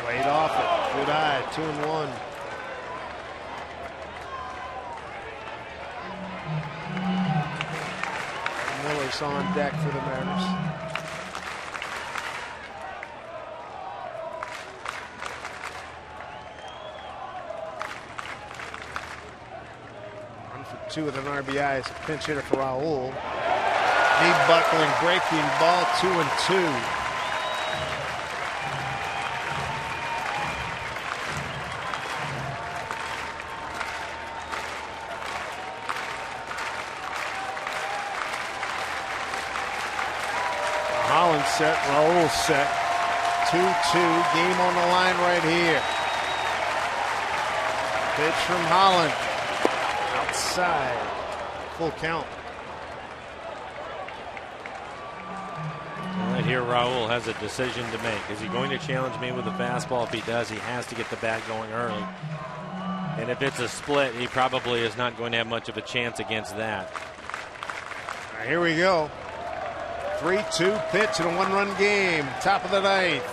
Laid off it. Good eye. 2-1. Miller's on deck for the Mariners. 2 with an RBI as a pinch hitter for Raul. Knee buckling, breaking ball, 2-2. Holland set, Raul set. 2-2, game on the line right here. Pitch from Holland. Outside. Full count. Right here, Raul has a decision to make. Is he going to challenge me with a fastball? If he does, he has to get the bat going early. And if it's a split, he probably is not going to have much of a chance against that. All right, here we go. 3-2 pitch in a 1-run game. Top of the ninth.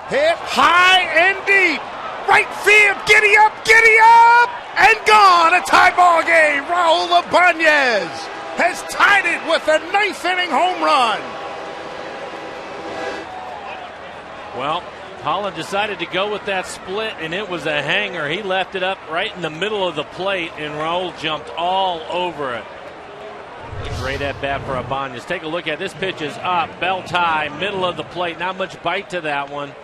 Hit high and deep. Right field. Giddy up, giddy up. And gone. A tie ball game. Raul Ibanez has tied it with a 9th inning home run. Well, Holland decided to go with that split, and it was a hanger. He left it up right in the middle of the plate, and Raul jumped all over it. Great at bat for Ibanez. Take a look at this. Pitch is up, bell tie, middle of the plate. Not much bite to that one.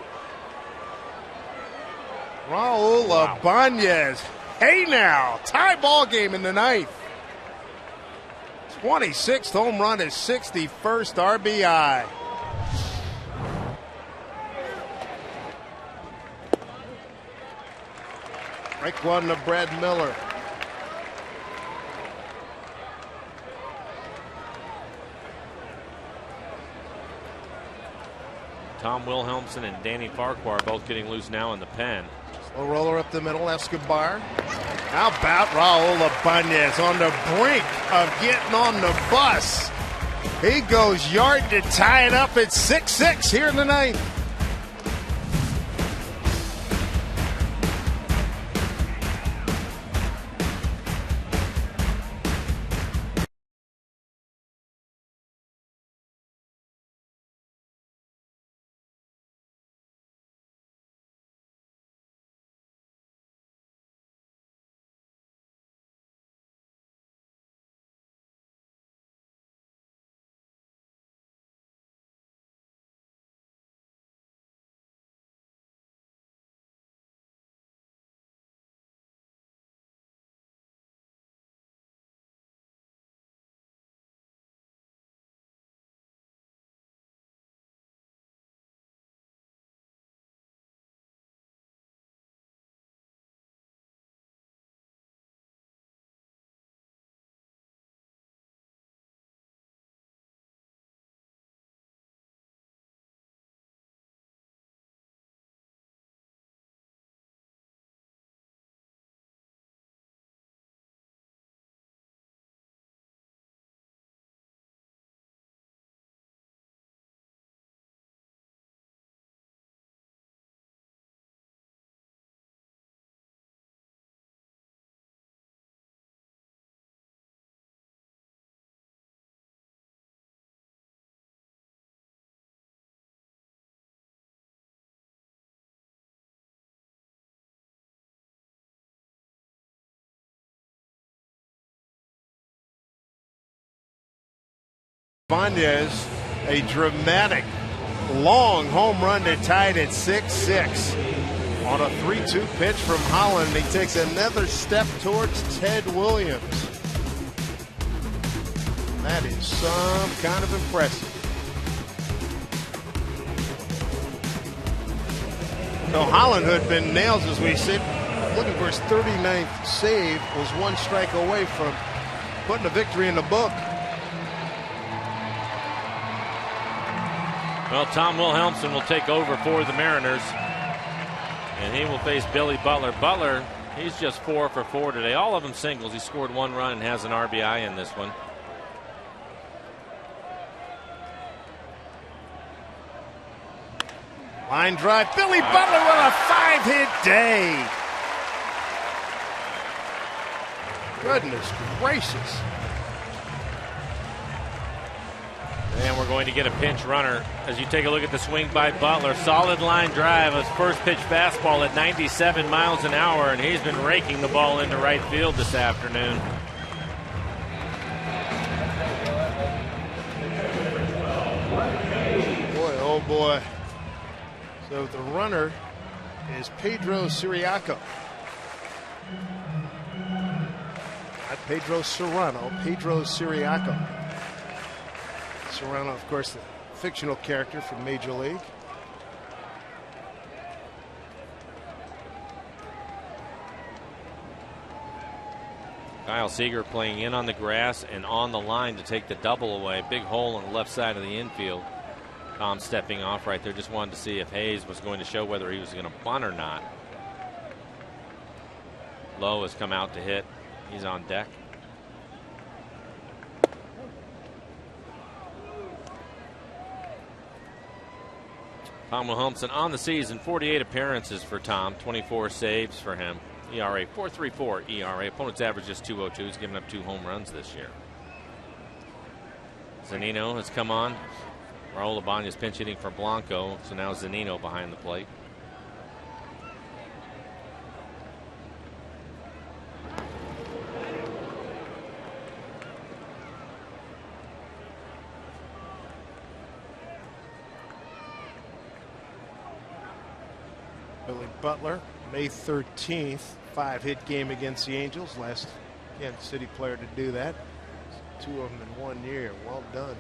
Raul Ibanez. Hey now, tie ball game in the ninth. 26th home run, his 61st RBI. Break one to Brad Miller. Tom Wilhelmsen and Danny Farquhar both getting loose now in the pen. Slow roller up the middle, Escobar. How about Raul Ibanez on the brink of getting on the bus? He goes yard to tie it up at 6-6 here in the ninth. Ibanez, a dramatic, long home run to tie it at 6-6. On a 3-2 pitch from Holland, he takes another step towards Ted Williams. That is some kind of impressive. So Holland, who had been nails as we sit, looking for his 39th save, was one strike away from putting a victory in the book. Well, Tom Wilhelmsen will take over for the Mariners, and he will face Billy Butler. Butler, he's just 4 for 4 today. All of them singles. He scored 1 run and has an RBI in this one. Line drive. Billy Butler with a 5-hit day. Goodness gracious. And we're going to get a pinch runner as you take a look at the swing by Butler. Solid line drive, his first pitch fastball at 97 miles an hour, and he's been raking the ball into right field this afternoon. Boy, oh boy. So the runner is Pedro Siriaco. Not Pedro Serrano, Pedro Siriaco. Serrano, of course, the fictional character from Major League. Kyle Seager playing in on the grass and on the line to take the double away. Big hole on the left side of the infield. Tom stepping off right there. Just wanted to see if Hayes was going to show whether he was going to bunt or not. Lowe has come out to hit. He's on deck. Tom Wilhelmsen on the season, 48 appearances for Tom, 24 saves for him. ERA 4.34 ERA. Opponent's average is 2.02. He's given up 2 home runs this year. Zunino has come on. Raul Ibanez pinch hitting for Blanco, so now Zunino behind the plate. Billy Butler, May 13th, 5-hit game against the Angels. Last Kansas City player to do that. 2 of them in 1 year. Well done.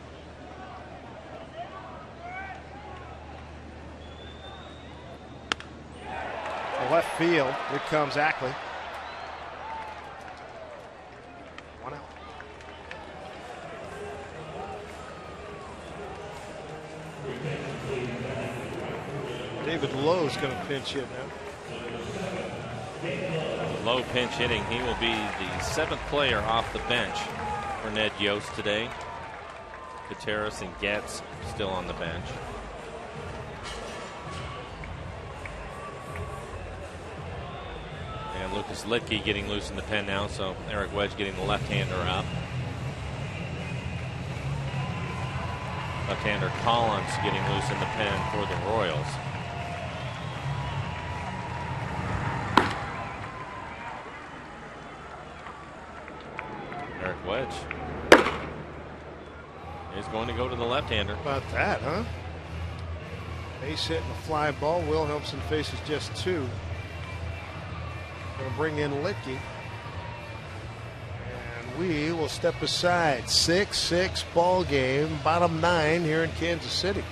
Left field. Here comes Ackley. 1 out. David Lowe's going to pinch hit now. Low pinch hitting. He will be the 7th player off the bench for Ned Yost today. Gutierrez and Getz still on the bench. And Lucas Litke getting loose in the pen now, so Eric Wedge getting the left-hander up. Left-hander Collins getting loose in the pen for the Royals. Eric Wedge is going to go to the left-hander. How about that, huh? Base hit and a fly ball. Wilhelmsen faces just 2. Going to bring in Litke. And we will step aside. 6-6 ball game. Bottom 9 here in Kansas City.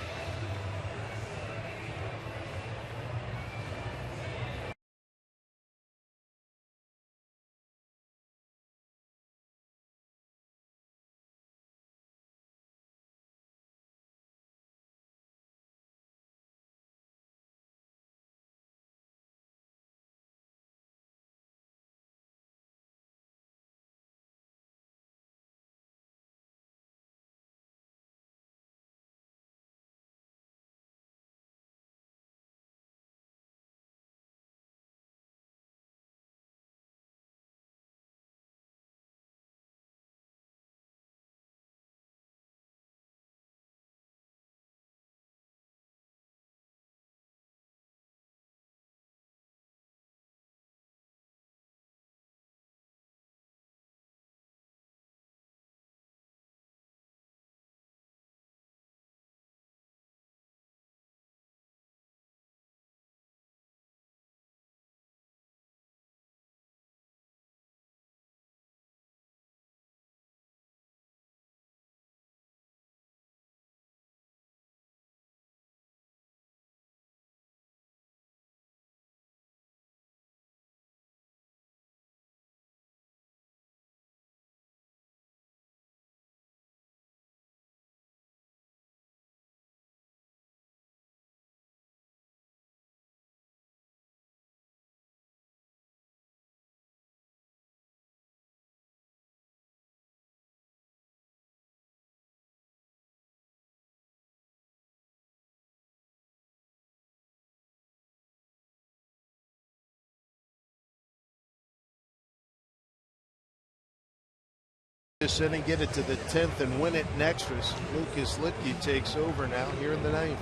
This inning, get it to the 10th and win it in extras. Lucas Litke takes over now here in the 9th.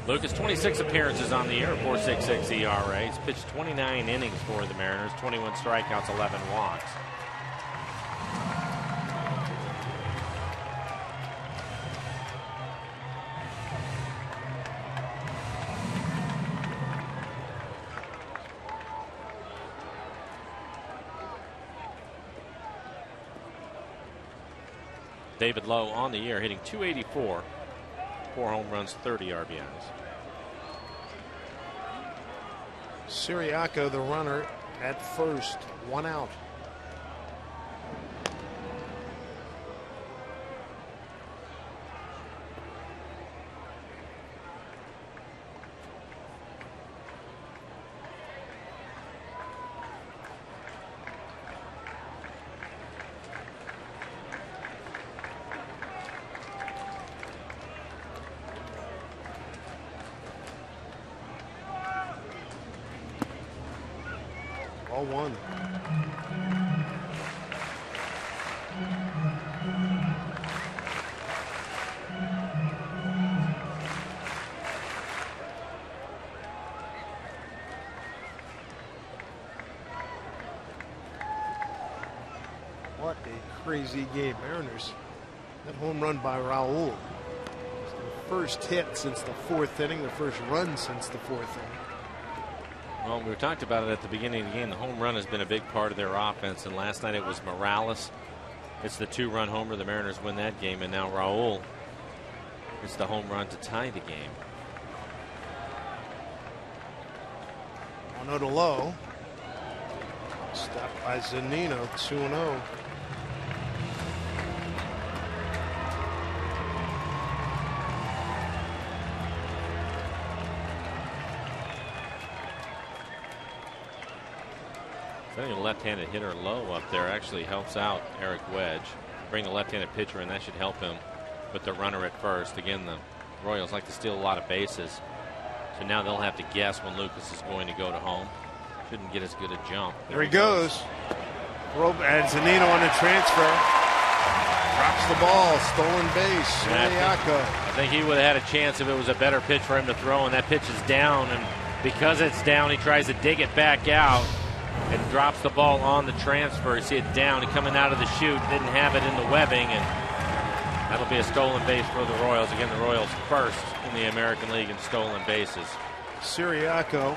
Lucas, 26 appearances on the year, 4.66 ERA. He's pitched 29 innings for the Mariners, 21 strikeouts, 11 walks. David Lowe on the year hitting .284, 4 home runs, 30 RBIs. Siriaco, the runner at first, 1 out. Ball 1. What a crazy game. Mariners. That home run by Raul. It's the first hit since the 4th inning, the first run since the 4th inning. Well, we talked about it at the beginning of the game. The home run has been a big part of their offense, and last night it was Morales It's the 2-run homer. The Mariners win that game, and now Raul is the home run to tie the game. 1-0 to Lowe. Stopped by Zunino, 2-0. I think a left-handed hitter Lowe up there actually helps out Eric Wedge. Bring a left-handed pitcher, and that should help him with the runner at first. Again, the Royals like to steal a lot of bases, so now they'll have to guess when Lucas is going to go to home. Shouldn't get as good a jump. There he goes. And Zunino on the transfer. Drops the ball. Stolen base. I think he would have had a chance if it was a better pitch for him to throw, and that pitch is down. And because it's down, he tries to dig it back out and drops the ball on the transfer. You see it down. Coming out of the chute. Didn't have it in the webbing, and that'll be a stolen base for the Royals. Again, the Royals first in the American League in stolen bases. Siriaco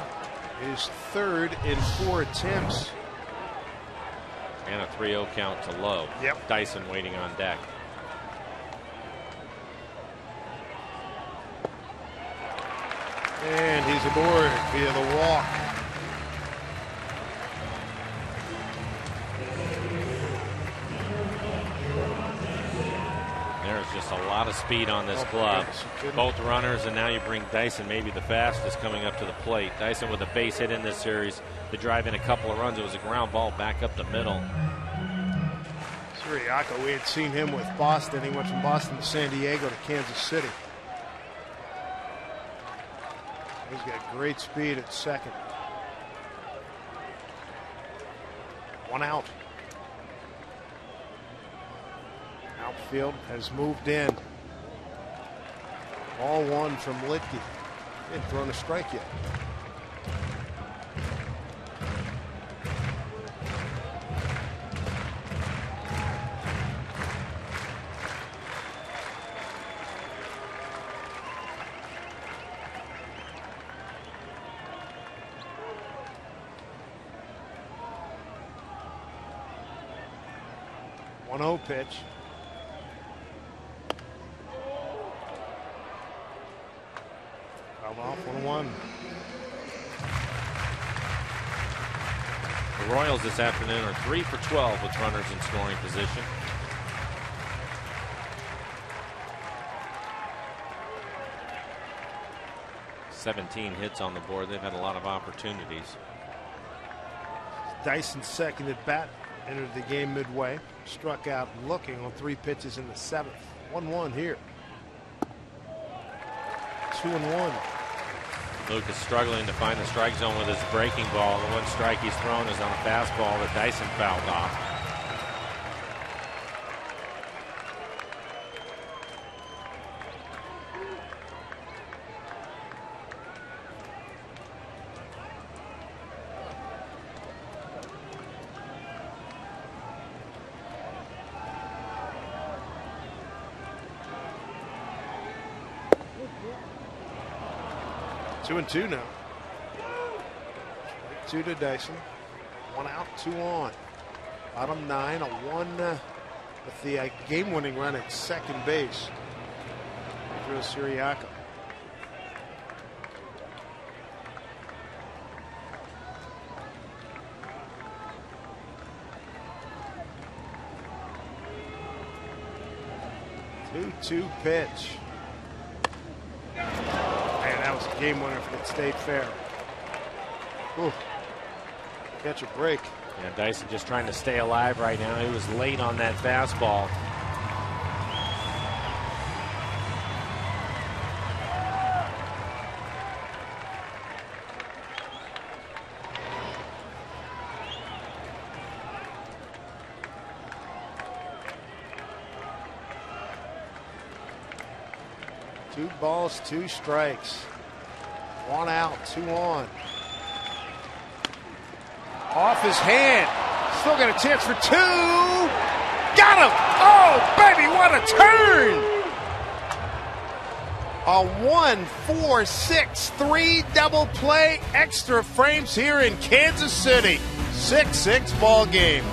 is third in 4 attempts. And a 3-0 count to Lowe. Yep. Dyson waiting on deck. And he's aboard via the walk. There's just a lot of speed on this club. Both runners, and now you bring Dyson, maybe the fastest, coming up to the plate. Dyson with a base hit in this series to drive in a couple of runs. It was a ground ball back up the middle. Siriaco, we had seen him with Boston. He went from Boston to San Diego to Kansas City. He's got great speed at second. 1 out. Outfield has moved in. Ball 1 from Litke. Didn't throw a strike yet. Pitch. Fouled off 1-1. The Royals this afternoon are 3 for 12 with runners in scoring position. $17 hits on the board. They've had a lot of opportunities. Dyson's second at bat entered the game midway. Struck out looking on 3 pitches in the 7th. 1-1 here. 2-1. Lucas struggling to find the strike zone with his breaking ball. The one strike he's thrown is on a fastball that Dyson fouled off. Two and 2 now. 2 to Dyson. 1 out, 2 on. Bottom 9, a 1 with the game-winning run at second base. Pedro Siriaco. Two pitch. That was a game winner for the State Fair. Ooh. Catch a break. Yeah, Dyson just trying to stay alive right now. He was late on that fastball. Two balls, 2 strikes. 1 out, 2 on. Off his hand. Still got a chance for 2. Got him! Oh, baby, what a turn! A 1-4-6-3 double play. Extra frames here in Kansas City. 6-6 ball game.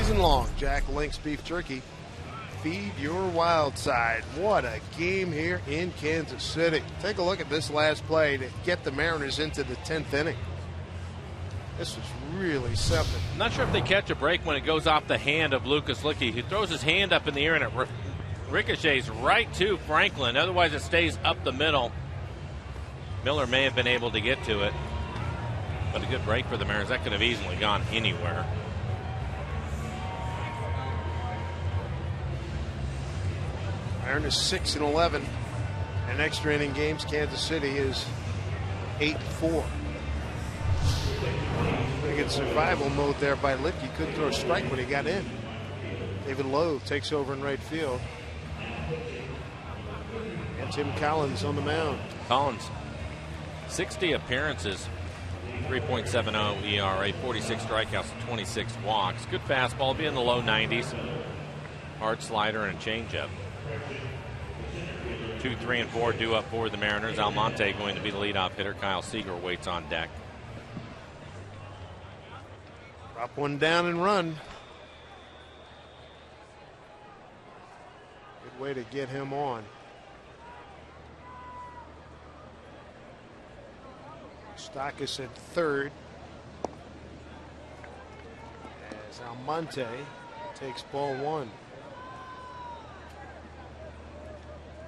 season long. Jack Link's Beef Jerky. Feed your wild side. What a game here in Kansas City. Take a look at this last play to get the Mariners into the 10th inning. This was really something. I'm not sure if they catch a break when it goes off the hand of Lucas Licky. He throws his hand up in the air and it ricochets right to Franklin. Otherwise, it stays up the middle. Miller may have been able to get to it, but a good break for the Mariners. That could have easily gone anywhere. Mariners 6-11. In extra inning games, Kansas City is 8-4. Pretty good survival mode there by Licky. Couldn't throw a strike when he got in. David Lowe takes over in right field. And Tim Collins on the mound. Collins, 60 appearances, 3.70 ERA, 46 strikeouts, 26 walks. Good fastball, be in the low 90s. Hard slider and a changeup. 2, 3, and 4 due up for the Mariners. Almonte going to be the leadoff hitter. Kyle Seager waits on deck. Drop one down and run. Good way to get him on. Stockus at third as Almonte takes ball 1.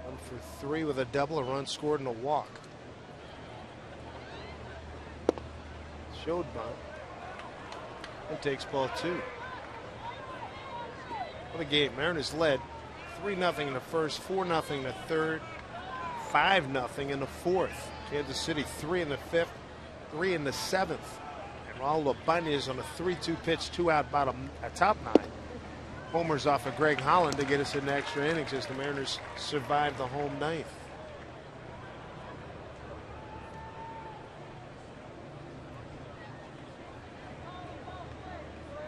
1 for 3 with a double, a run scored, and a walk. Showed bunt. And takes ball 2. What a game. Mariners led 3-0 in the first, 4-0 in the third, 5-0 in the fourth. Kansas City 3 in the fifth, 3 in the seventh. And Raul Ibanez on a 3-2 pitch, 2 out bottom, top 9. Homers off of Greg Holland to get us into extra innings as the Mariners survive the home ninth.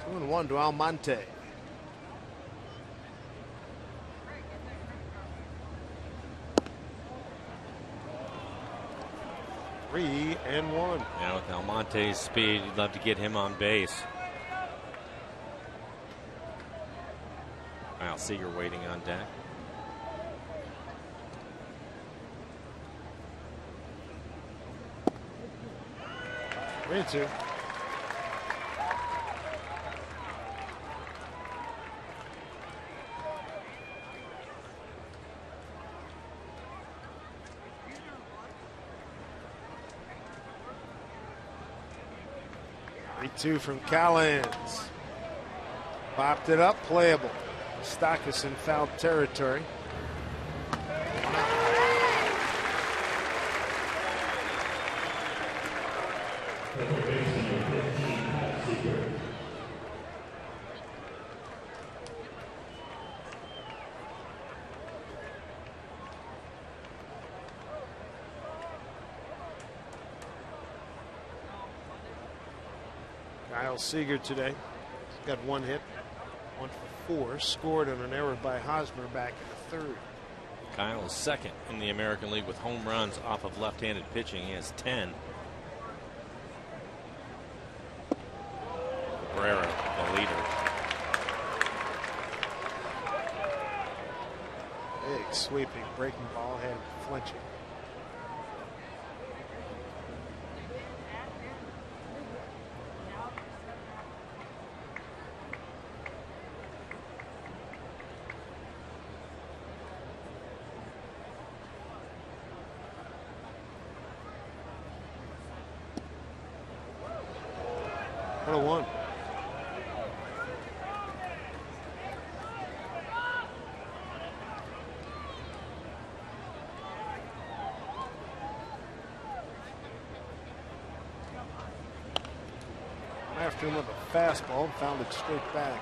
2-1 to Almonte. Three and 1. Yeah, with Almonte's speed, you'd love to get him on base. Kyle Seager waiting on deck. Three and 2. Two from Collins. Popped it up, playable. Stockus in foul territory. Kyle Seager today. He's got 1 hit, 1 for 4. Scored on an error by Hosmer back in the third. Kyle is second in the American League with home runs off of left-handed pitching. He has 10. Cabrera, the leader. Big sweeping breaking ball, had flinching. What a 1. After him with a fastball, found it straight back.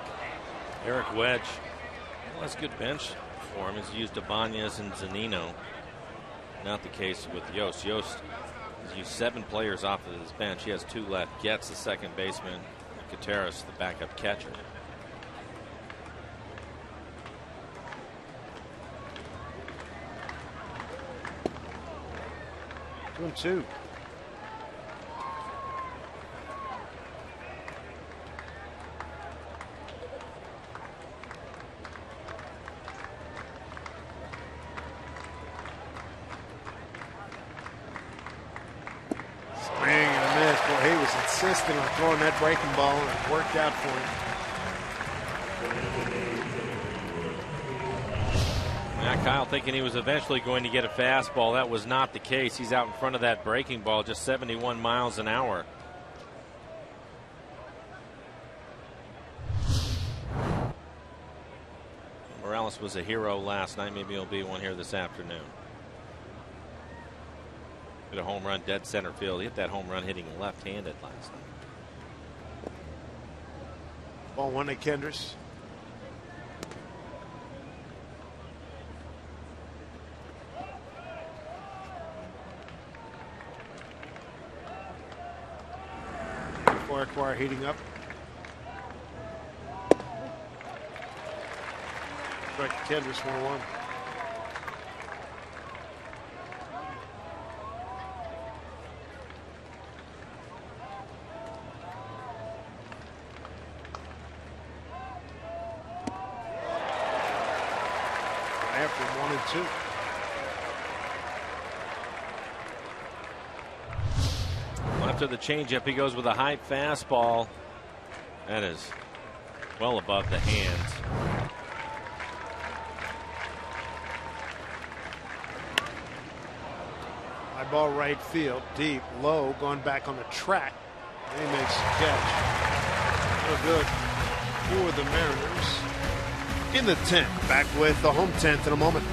Eric Wedge. Well, that's a good bench for him. He's used Ibanez and Zunino. Not the case with Yost. Yost has used 7 players off of his bench. He has 2 left. Getz, the second baseman. Gutierrez, the backup catcher. Two and 2. was insistent on throwing that breaking ball, and it worked out for him. Now Kyle thinking he was eventually going to get a fastball. That was not the case. He's out in front of that breaking ball, just 71 miles an hour. Morales was a hero last night. Maybe he'll be one here this afternoon. Hit a home run dead center field. He hit that home run hitting left-handed last night. Ball one to Kendris. Farquhar heating up. Strike Kendris 1-1. After 1 and 2. After the changeup, he goes with a high fastball. That is well above the hands. High ball right field, deep, low, going back on the track. And he makes the catch. So good for the Mariners. In the 10th, back with the home 10th in a moment.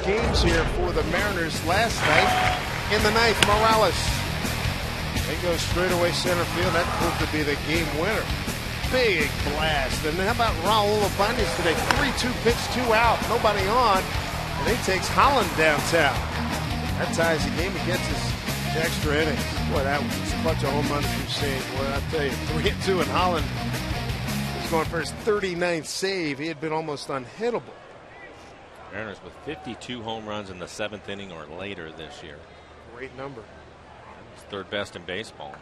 Games here for the Mariners last night. In the 9th, Morales. They go straight away center field. That proved to be the game winner. Big blast. And how about Raul Abanez today? 3-2 pitch, 2 out, nobody on. And he takes Holland downtown. That ties the game. He gets his extra innings. Boy, that was a bunch of home runs we've seen. Boy, I'll tell you, 3-2, and Holland was going for his 39th save. He had been almost unhittable. Mariners with 52 home runs in the 7th inning or later this year. Great number. He's third best in baseball.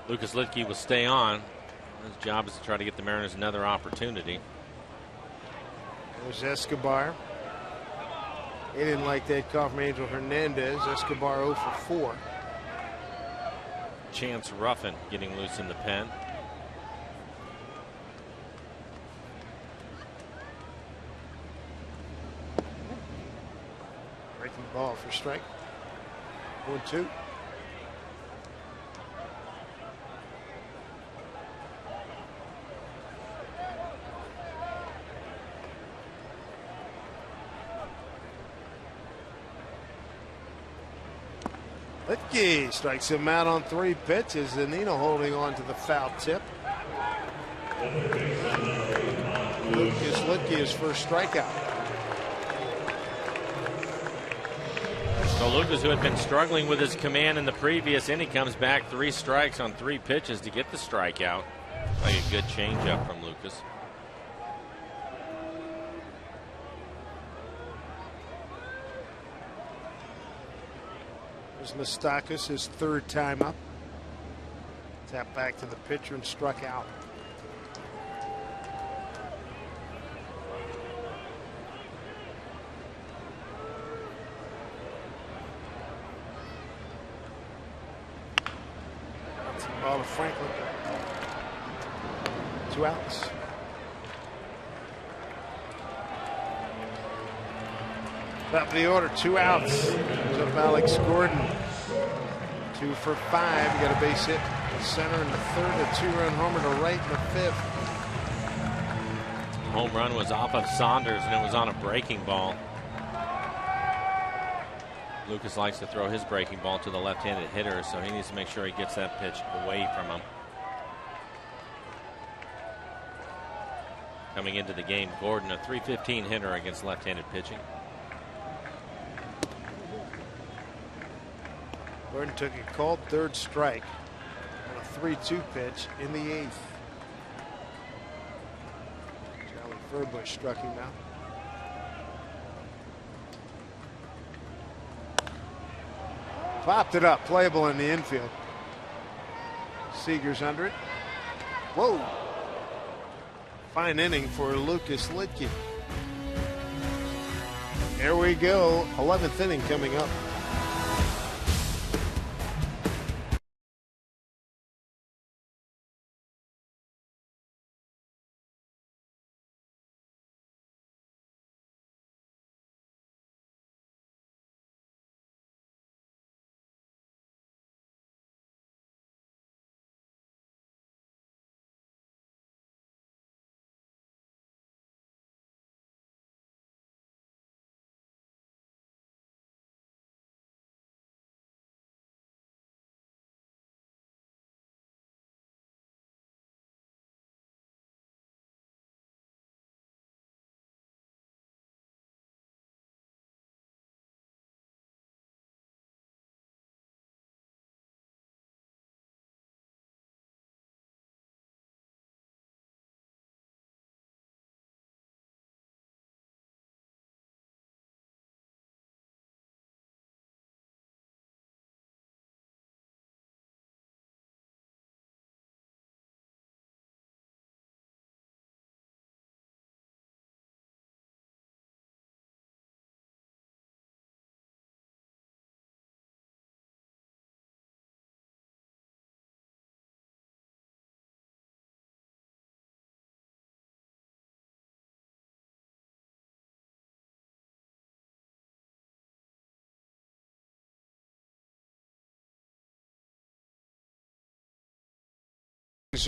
Lucas Lidke will stay on. His job is to try to get the Mariners another opportunity. There's Escobar. He didn't like that call from Angel Hernandez. Escobar 0 for 4. Chance Ruffin getting loose in the pen. Breaking ball for strike. 1-2. Lidke strikes him out on 3 pitches, and Nino holding on to the foul tip. Lucas Lidke, his first strikeout. Well, Lucas, who had been struggling with his command in the previous inning, comes back 3 strikes on 3 pitches to get the strikeout. Like a good changeup from Lucas. There's Moustakas, his 3rd time up. Tapped back to the pitcher and struck out. Ball to Franklin. 2 outs. Top of the order, 2 outs. Comes up Alex Gordon. 2 for 5. You got a base hit to center in the 3rd, a 2-run homer to right in the 5th. Home run was off of Saunders, and it was on a breaking ball. Lucas likes to throw his breaking ball to the left-handed hitter, so he needs to make sure he gets that pitch away from him. Coming into the game, Gordon, a .315 hitter against left-handed pitching. Gordon took a called 3rd strike on a 3-2 pitch in the 8th. Charlie Furbush struck him out. Popped it up, playable in the infield. Seager's under it. Whoa. Fine inning for Lucas Litkin. Here we go. 11th inning coming up.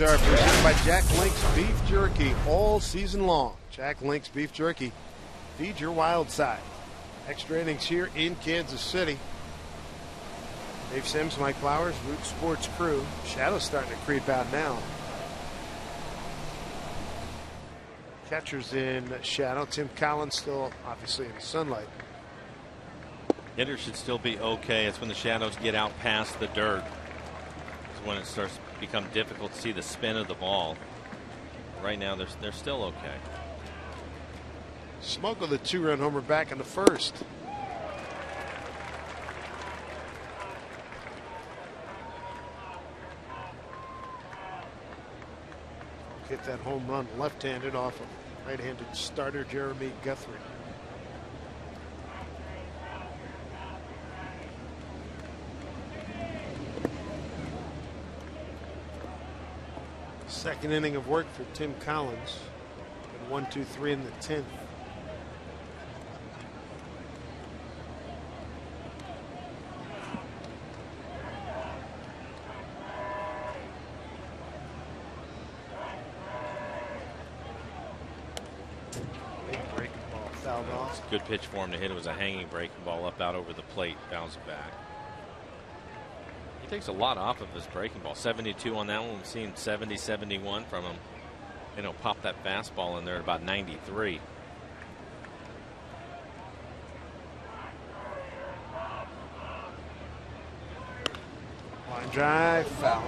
Are presented by Jack Link's Beef Jerky all season long. Jack Link's Beef Jerky. Feed your wild side. Extra innings here in Kansas City. Dave Sims, Mike Flowers, Root Sports crew. Shadow's starting to creep out now. Catcher's in shadow. Tim Collins still obviously in the sunlight. Hitters should still be okay. It's when the shadows get out past the dirt. It's when it starts to become difficult to see the spin of the ball. Right now they're still okay. Smoke with a 2-run homer back in the 1st. Hit that home run left-handed off of right-handed starter Jeremy Guthrie. Second inning of work for Tim Collins. 1-2-3 in the 10th. Big breaking ball fouled off. Good pitch for him to hit. It was a hanging breaking ball up out over the plate. Bounce back. He takes a lot off of his breaking ball. 72 on that one. We've seen 70, 71 from him. And he'll pop that fastball in there at about 93. Line drive, foul.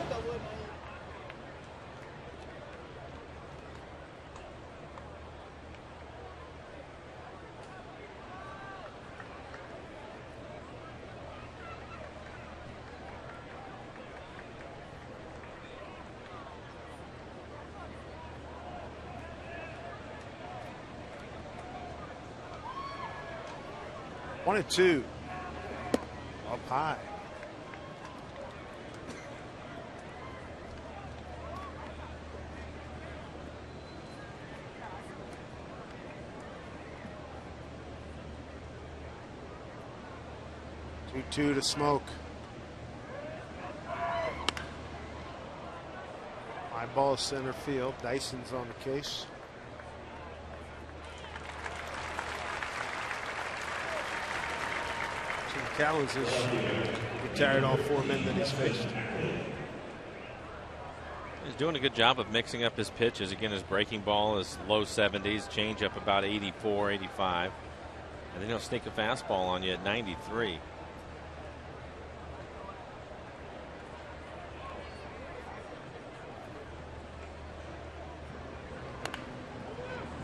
One and two. Up high. Two to Smoke. My ball center field. Dyson's on the case. Callens has retired all 4 men that he's faced. He's doing a good job of mixing up his pitches. Again, his breaking ball is low 70s, change up about 84, 85. And then he'll sneak a fastball on you at 93.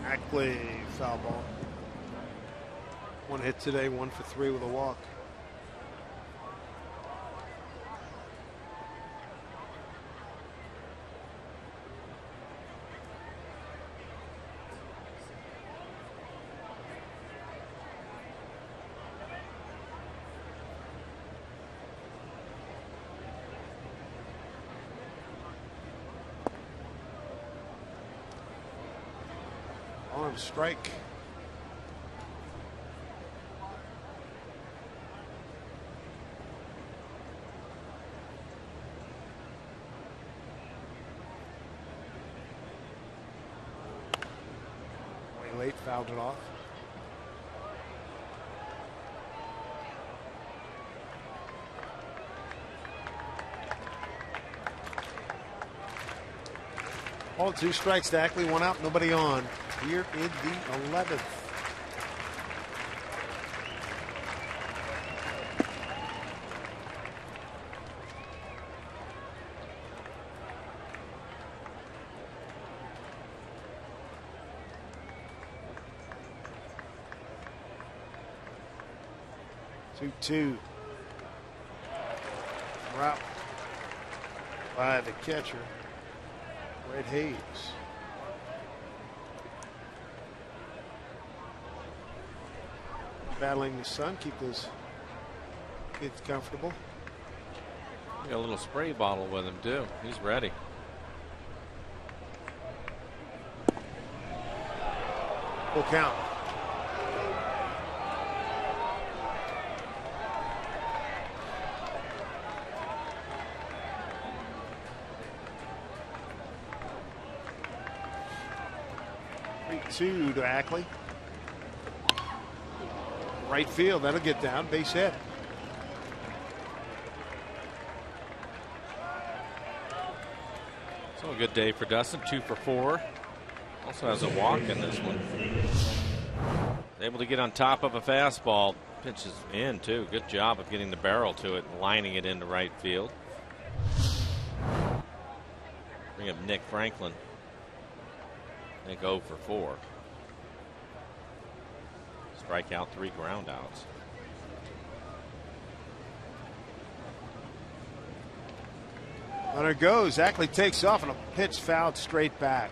Ackley, foul ball. 1 hit today, 1 for 3 with a walk. On strike. Way late, fouled it off. All 2 strikes to Ackley, 1 out, nobody on. Here in the 11th. Two. Route by the catcher, Red Hayes. Battling the sun, keep those kids comfortable. Got a little spray bottle with him too. He's ready. Full count. Two to Ackley. Right field, that'll get down, base hit. So a good day for Dustin, 2 for 4. Also has a walk in this one. Able to get on top of a fastball. Pitches in too. Good job of getting the barrel to it and lining it into right field. Bring up Nick Franklin. Nick 0 for 4. Strikeout, 3 groundouts. Runner goes. Ackley takes off and a pitch fouled straight back.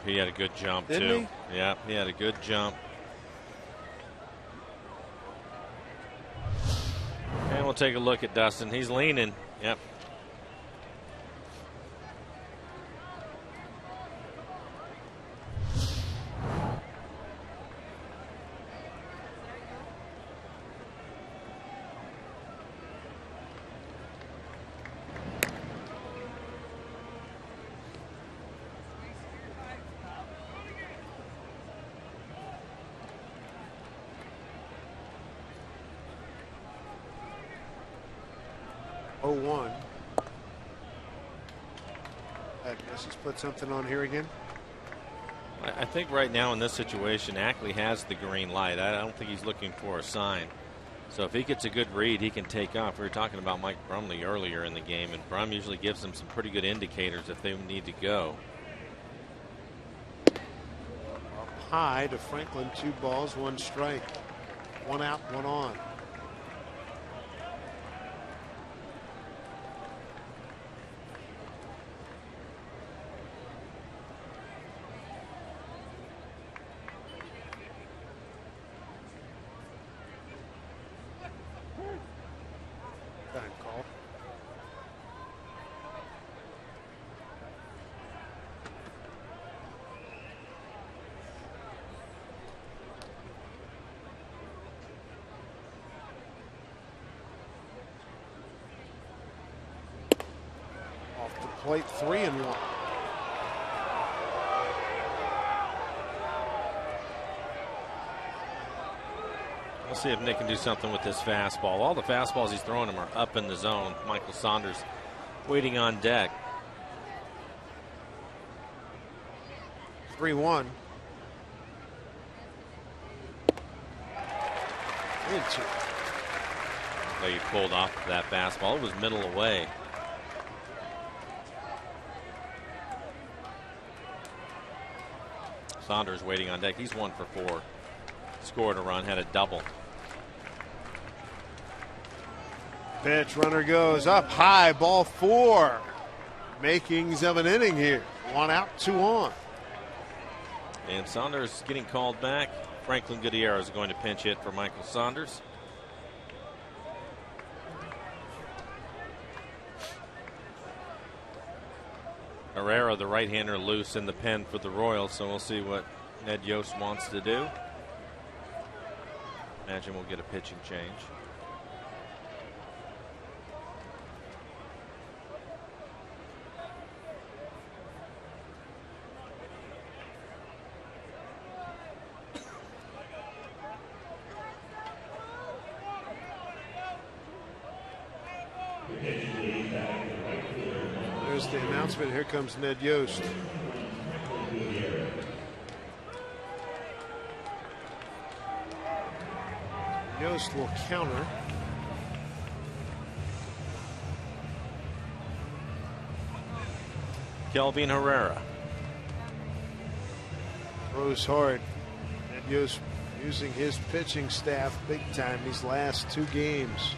He had a good jump Didn't too. Yeah, he had a good jump. And we'll take a look at Dustin. He's leaning. Yep. I guess he's put something on here again. I think right now in this situation, Ackley has the green light. I don't think he's looking for a sign. So if he gets a good read, he can take off. We were talking about Mike Brumley earlier in the game, and Brum usually gives them some pretty good indicators if they need to go. Up high to Franklin, 2 balls, 1 strike. 1 out, 1 on. Time call. Off the plate, 3-1. We'll see if Nick can do something with this fastball. All the fastballs he's throwing him are up in the zone. Michael Saunders waiting on deck. 3-1. So he pulled off that fastball. It was middle away. Saunders waiting on deck. He's 1 for 4. Scored a run, had a double. Pitch, runner goes up high, ball 4. Makings of an inning here. 1 out, 2 on. And Saunders getting called back. Franklin Gutierrez is going to pinch hit for Michael Saunders. Herrera, the right-hander, loose in the pen for the Royals, so we'll see what Ned Yost wants to do. Imagine we'll get a pitching change. There's the announcement. Here comes Ned Yost. Yost will counter. Kelvin Herrera. Throws hard. Ned Yost using his pitching staff big time these last 2 games.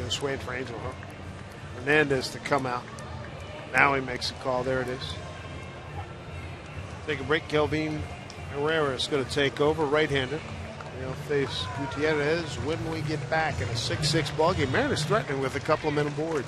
Just waiting for Angel Hernandez to come out. Now he makes a call. There it is. Take a break. Kelvin Herrera is going to take over, right-hander. They'll face Gutierrez when we get back in a 6-6 ball game. Mariners threatening with a couple of men aboard.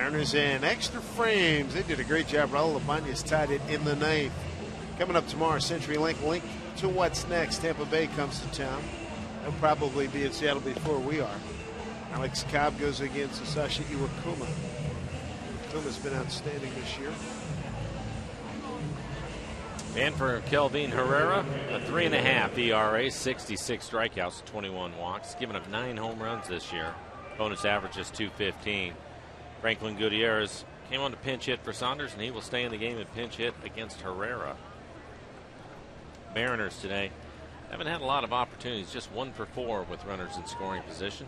Mariners in extra frames. They did a great job. Raul Ibanez tied it in the ninth. Coming up tomorrow, CenturyLink link to what's next. Tampa Bay comes to town. They'll probably be in Seattle before we are. Alex Cobb goes against Sasha Iwakuma. Iwakuma's been outstanding this year. And for Kelvin Herrera, a 3.5 ERA, 66 strikeouts, 21 walks, giving up 9 home runs this year. Bonus average is .215. Franklin Gutierrez came on to pinch hit for Saunders, and he will stay in the game and pinch hit against Herrera. Mariners today haven't had a lot of opportunities, just 1 for 4 with runners in scoring position.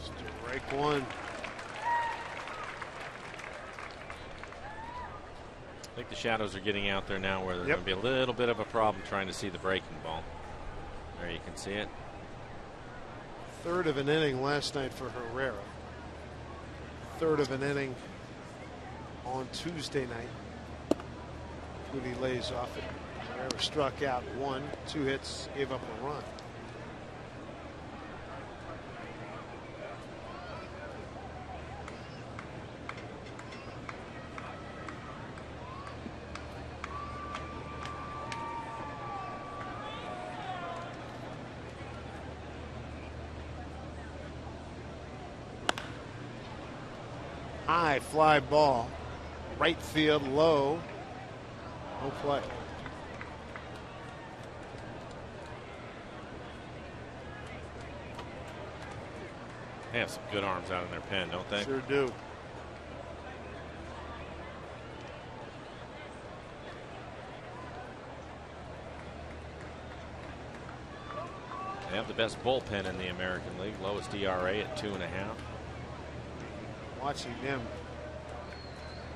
Strike one. I think the shadows are getting out there now where there's going to be a little bit of a problem trying to see the breaking ball. There you can see it. Third of an inning last night for Herrera. Third of an inning on Tuesday night. Goody lays off it. Herrera struck out 1, 2 hits, gave up a run. High fly ball, right field low, no play. They have some good arms out in their pen, don't they? Sure do. They have the best bullpen in the American League, lowest ERA at 2.5. Watching them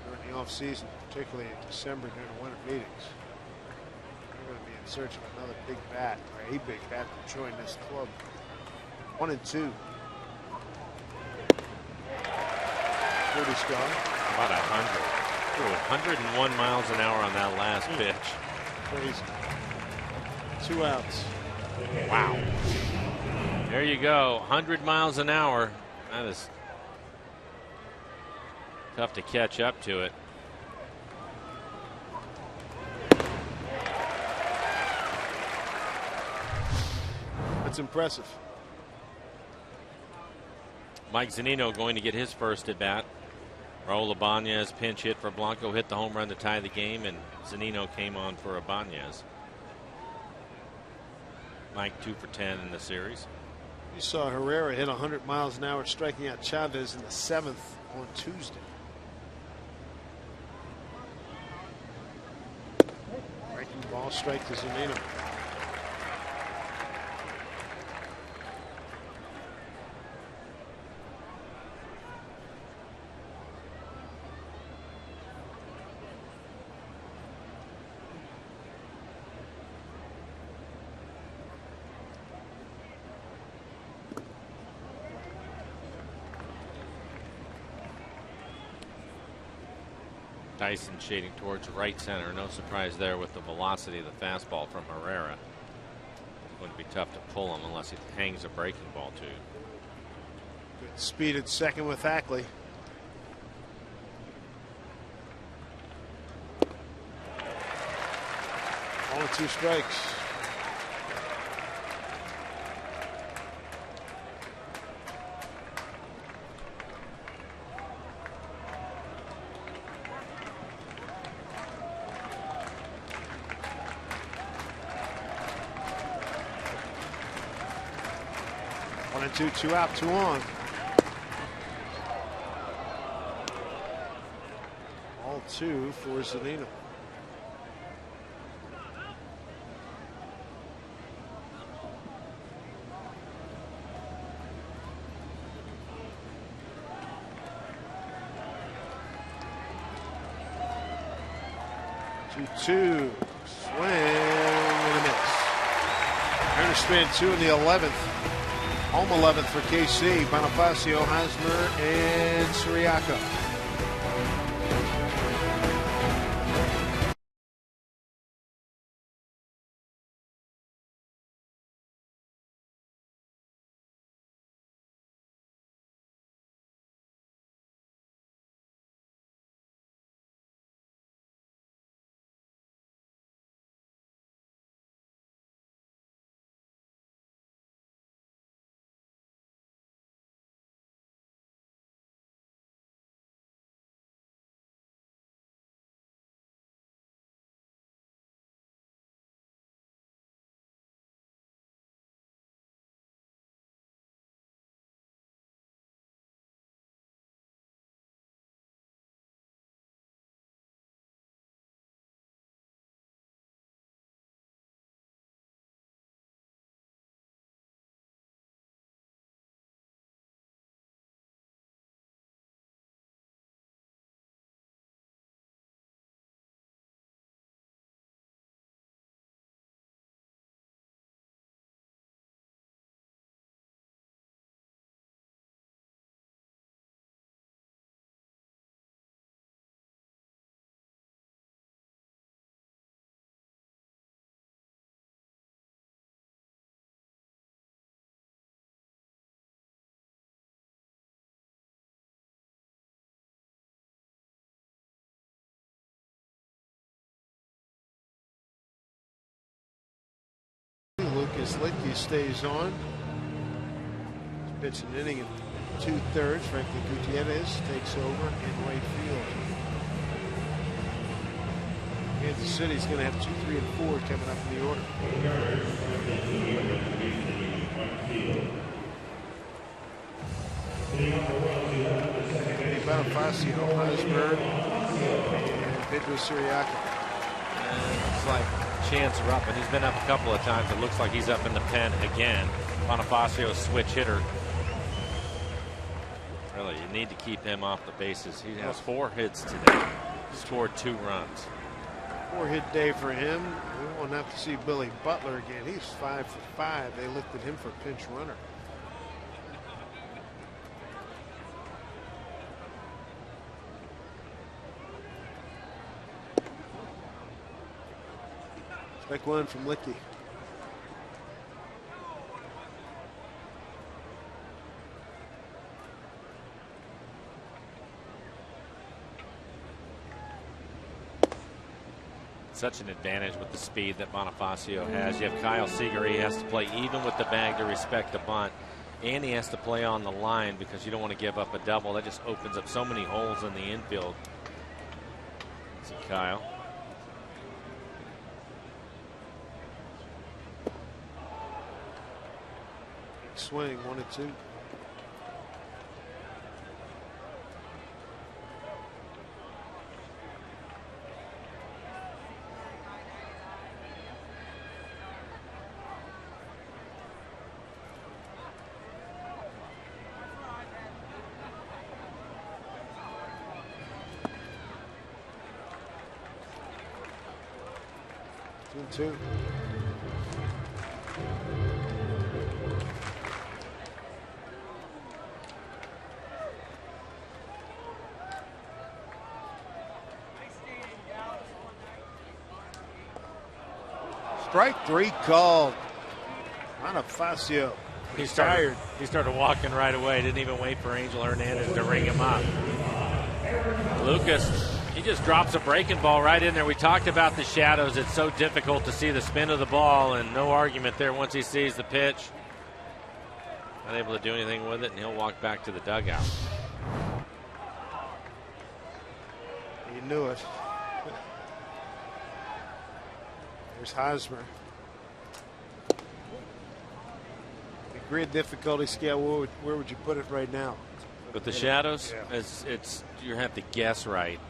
during the offseason, particularly in December during the winter meetings. They're going to be in search of another big bat, or a big bat to join this club. 1 and 2. Goody's gone. About 100. Ooh, 101 miles an hour on that last pitch. Crazy. 2 outs. Wow. There you go. 100 miles an hour. That is tough to catch up to it. That's impressive. Mike Zunino going to get his first at bat. Raul Ibanez pinch hit for Blanco, hit the home run to tie the game, and Zunino came on for Ibanez. Mike 2 for 10 in the series. You saw Herrera hit 100 miles an hour, striking out Chavez in the 7th on Tuesday. Breaking ball, strike to Zunino. Dyson shading towards right center. No surprise there with the velocity of the fastball from Herrera. It's going to be tough to pull him unless he hangs a breaking ball too. Good speed at second with Ackley. Only 2 strikes. Two out, 2 on. All 2 for Zunino. Two, swing and a miss. Mariners strand 2 in the 11th. Home 11th for KC, Bonifacio, Hosmer, and Siriaco. Lucas Litkey stays on. He's pitched an inning in 2/3. Franklin Gutierrez takes over in right field. Kansas City's going to have 2, 3, and 4 coming up in the order. Bonifacio, Hosmer, and Pedro Siriaco. Looks like Chance Ruppin. He's been up a couple of times. It looks like he's up in the pen again. Bonifacio's switch hitter. Really, you need to keep him off the bases. He has 4 hits today. Scored 2 runs. 4-hit day for him. We won't have to see Billy Butler again. He's 5 for 5. They lifted him for pinch runner. Strike one from Litkey. Such an advantage with the speed that Bonifacio has. You have Kyle Seager. He has to play even with the bag to respect the bunt. And he has to play on the line because you don't want to give up a double. That just opens up so many holes in the infield. See Kyle. Swing, 1-2. Two. Strike 3 called. Bonifacio. He's tired. He started walking right away. Didn't even wait for Angel Hernandez to ring him up. Lucas, he just drops a breaking ball right in there. We talked about the shadows. It's so difficult to see the spin of the ball, and no argument there once he sees the pitch. Not able to do anything with it, and he'll walk back to the dugout. He knew it. There's Hosmer. The grid difficulty scale, where would you put it right now? With the shadows, yeah. it's you have to guess right.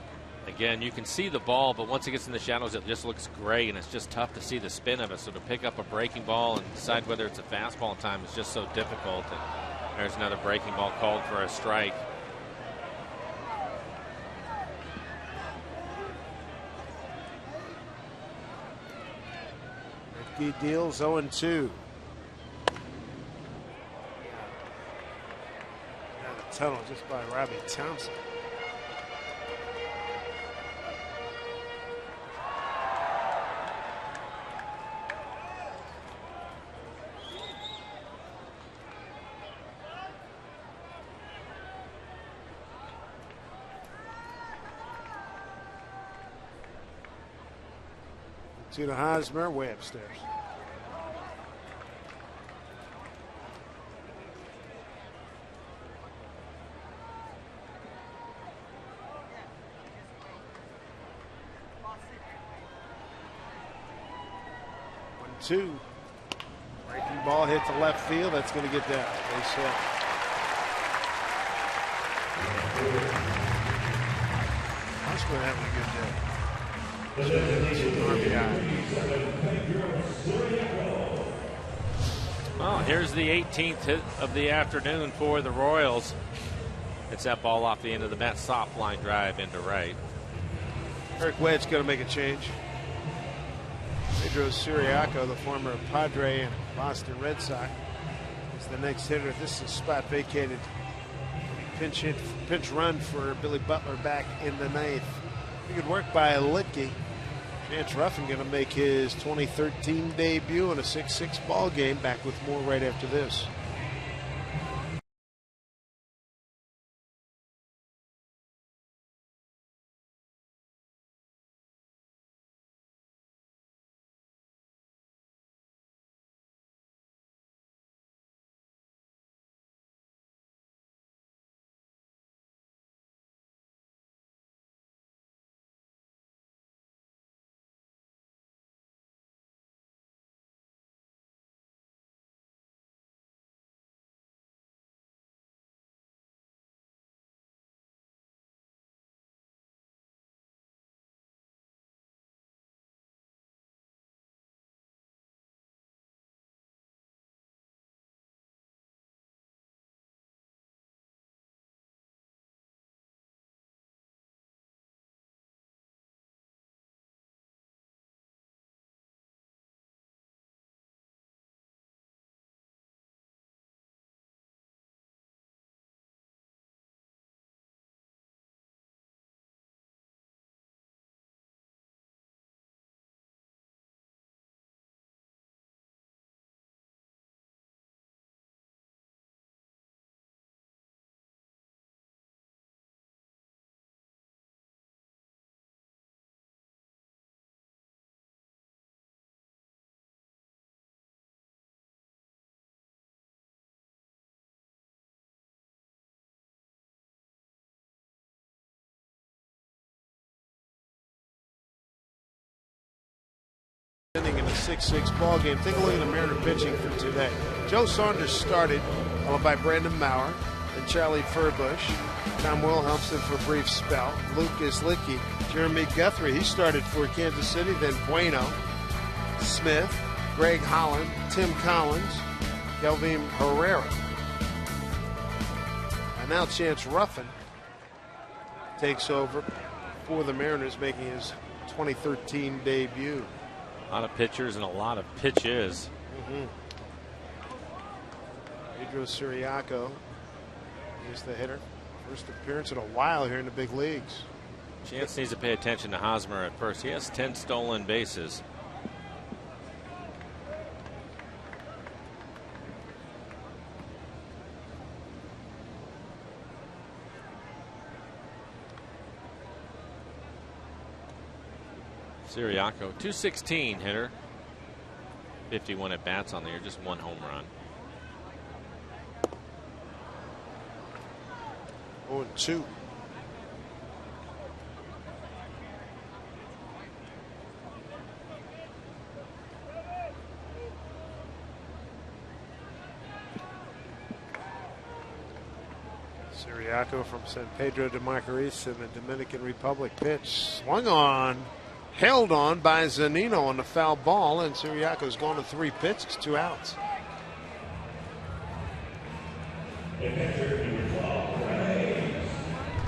Again, you can see the ball, but once it gets in the shadows, it just looks gray, and it's just tough to see the spin of it. So to pick up a breaking ball and decide whether it's a fastball in time is just so difficult. And there's another breaking ball called for a strike. He deals 0-2. The tunnel just by Robbie Thompson. To the Hosmer, way upstairs. Two. Breaking ball hit to left field. That's going to get down. Base hit. Hosmer having a good day. Well, here's the 18th hit of the afternoon for the Royals. It's that ball off the end of the bat, soft line drive into right. Eric Wedge going to make a change. Pedro Siriaco, the former Padre and Boston Red Sox, is the next hitter. This is a spot vacated. Pinch run for Billy Butler back in the 9th. Good work by Litkey. Chance Ruffin going to make his 2013 debut in a 6-6 ball game. Back with more right after this. 6-6 ball game. Take a look at the Mariner pitching for today. Joe Saunders started, followed by Brandon Maurer, then Charlie Furbush, Tom Wilhelmsen for a brief spell, Lucas Licky, Jeremy Guthrie, he started for Kansas City, then Bueno, Smith, Greg Holland, Tim Collins, Kelvin Herrera. And now Chance Ruffin takes over for the Mariners, making his 2013 debut. A lot of pitchers and a lot of pitches. Pedro Siriaco is the hitter. First appearance in a while here in the big leagues. Chance needs to pay attention to Hosmer at first. He has 10 stolen bases. Siriaco, 216 hitter, 51 at bats on the year, just one home run. 0-2. Siriaco from San Pedro de Macorís in the Dominican Republic. Pitch swung on, held on by Zunino on the foul ball, and Siriaco's gone to 3 pitches, 2 outs.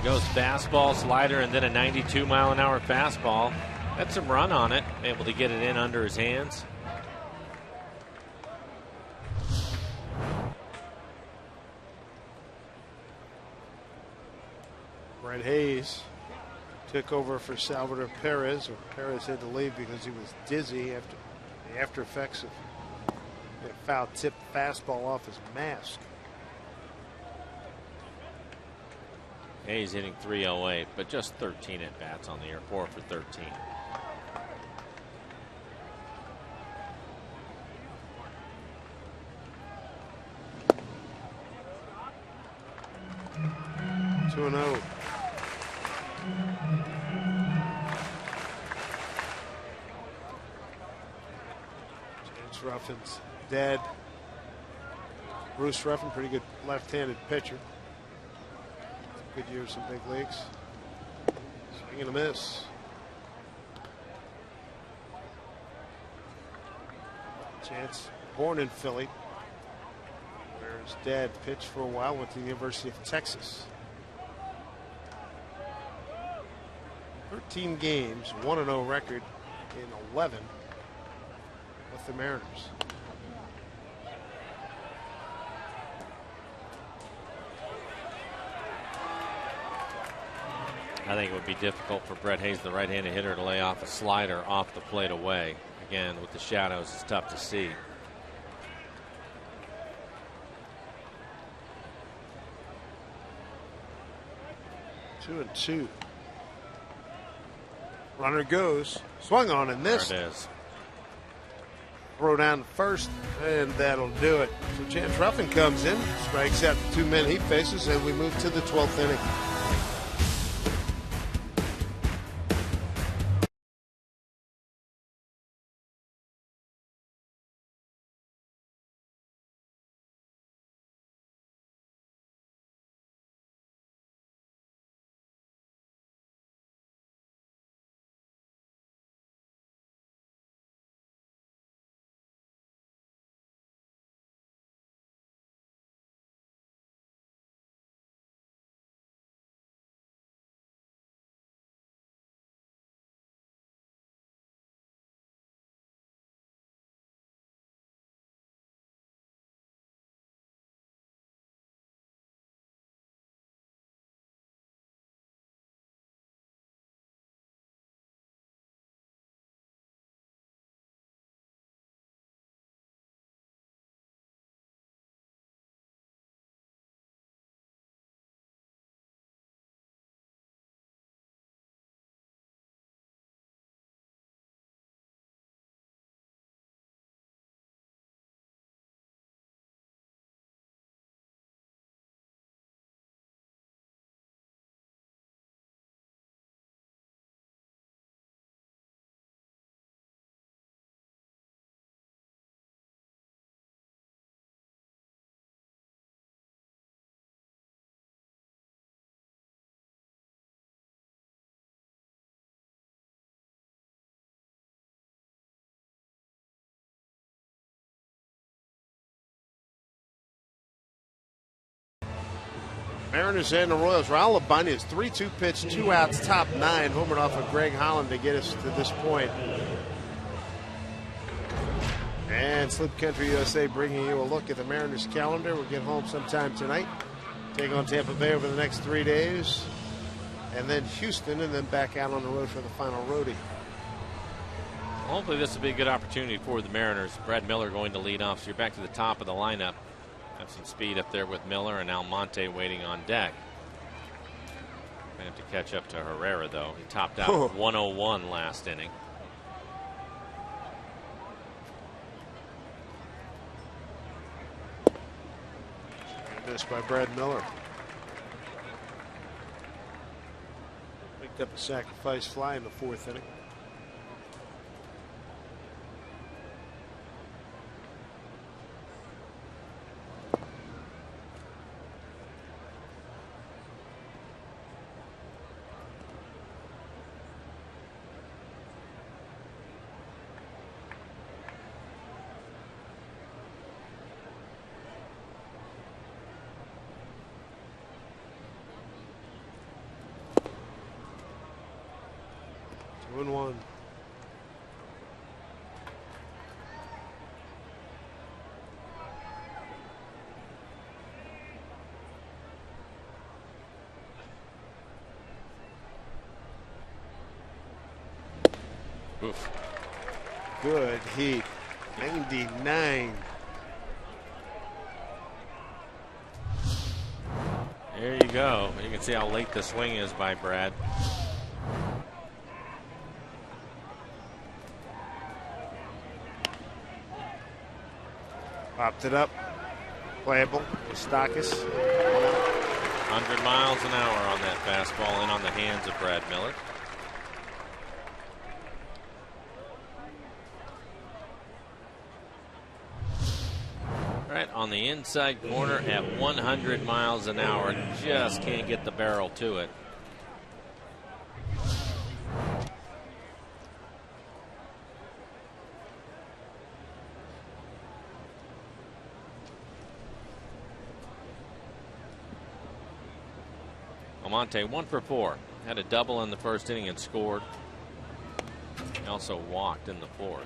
Goes fastball, slider, and then a 92-mile-an-hour fastball. Had some run on it, able to get it in under his hands. Brett Hayes took over for Salvador Perez, or Perez had to leave because he was dizzy after the after effects of a foul tip fastball off his mask. Hayes hitting .308, but just 13 at bats on the year, 4 for 13. Two and 0. James Ruffin's dead. Bruce Ruffin, pretty good left-handed pitcher. Good years in big leagues. Swing and a miss. Chance, born in Philly, where his dad pitched for a while, went to the University of Texas. 13 games, 1-0 record in 11 with the Mariners. I think it would be difficult for Brett Hayes, the right-handed hitter, to lay off a slider off the plate away. Again, with the shadows, it's tough to see. Two and 2. Runner goes, swung on and missed. There it is. Throw down first, and that'll do it. So Chance Ruffin comes in, strikes out the 2 men he faces, and we move to the 12th inning. Mariners and the Royals. Raul Ibanez, 3-2 pitch, 2 outs, top 9, homered off of Greg Holland to get us to this point. And Slip Country USA bringing you a look at the Mariners calendar. We'll get home sometime tonight. Take on Tampa Bay over the next 3 days. And then Houston, and then back out on the road for the final roadie. Hopefully this will be a good opportunity for the Mariners. Brad Miller going to lead off, so you're back to the top of the lineup. Have some speed up there with Miller and Almonte waiting on deck. Going to have to catch up to Herrera, though. He topped out with 101 last inning. Missed by Brad Miller. Picked up a sacrifice fly in the 4th inning. One. Oof. Good heat. 99. There you go. You can see how late the swing is by Brad. Popped it up. Playable. Stakis. 100 miles an hour on that fastball in on the hands of Brad Miller. Right on the inside corner at 100 miles an hour. Just can't get the barrel to it. Almonte 1 for 4. Had a double in the 1st inning and scored. He also walked in the 4th.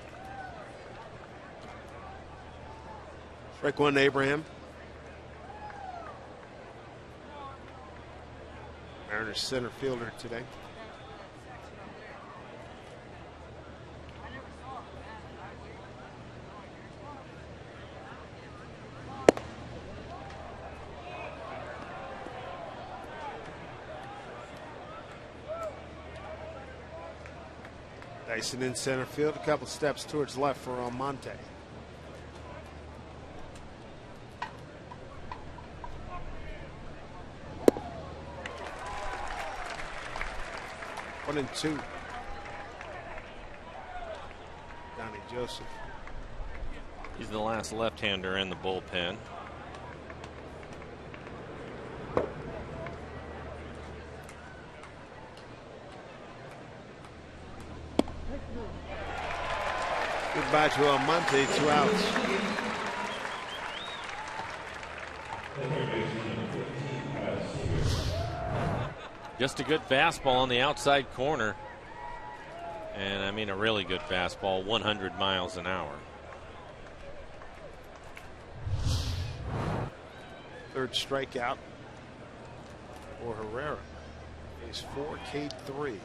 Strike 1 to Abraham. Mariners center fielder today. Dyson in center field, a couple steps towards left for Almonte. One and 2. Donnie Joseph. He's the last left-hander in the bullpen. Goodbye to Almonte, 2 outs. Just a good fastball on the outside corner. And I mean a really good fastball, 100 miles an hour. 3rd strikeout for Herrera. He's 4K3.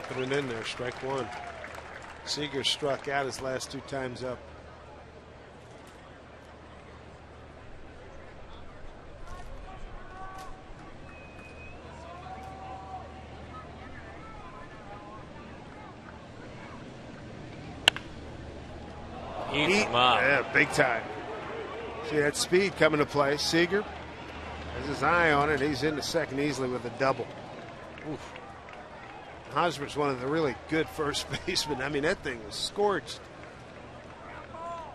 Bumping it in there, strike 1. Seager struck out his last 2 times up. Eats him up. Yeah, big time. See that speed coming to play. Seager has his eye on it. He's into second easily with a double. Oof. Hosmer's one of the really good first basemen. I mean, that thing was scorched.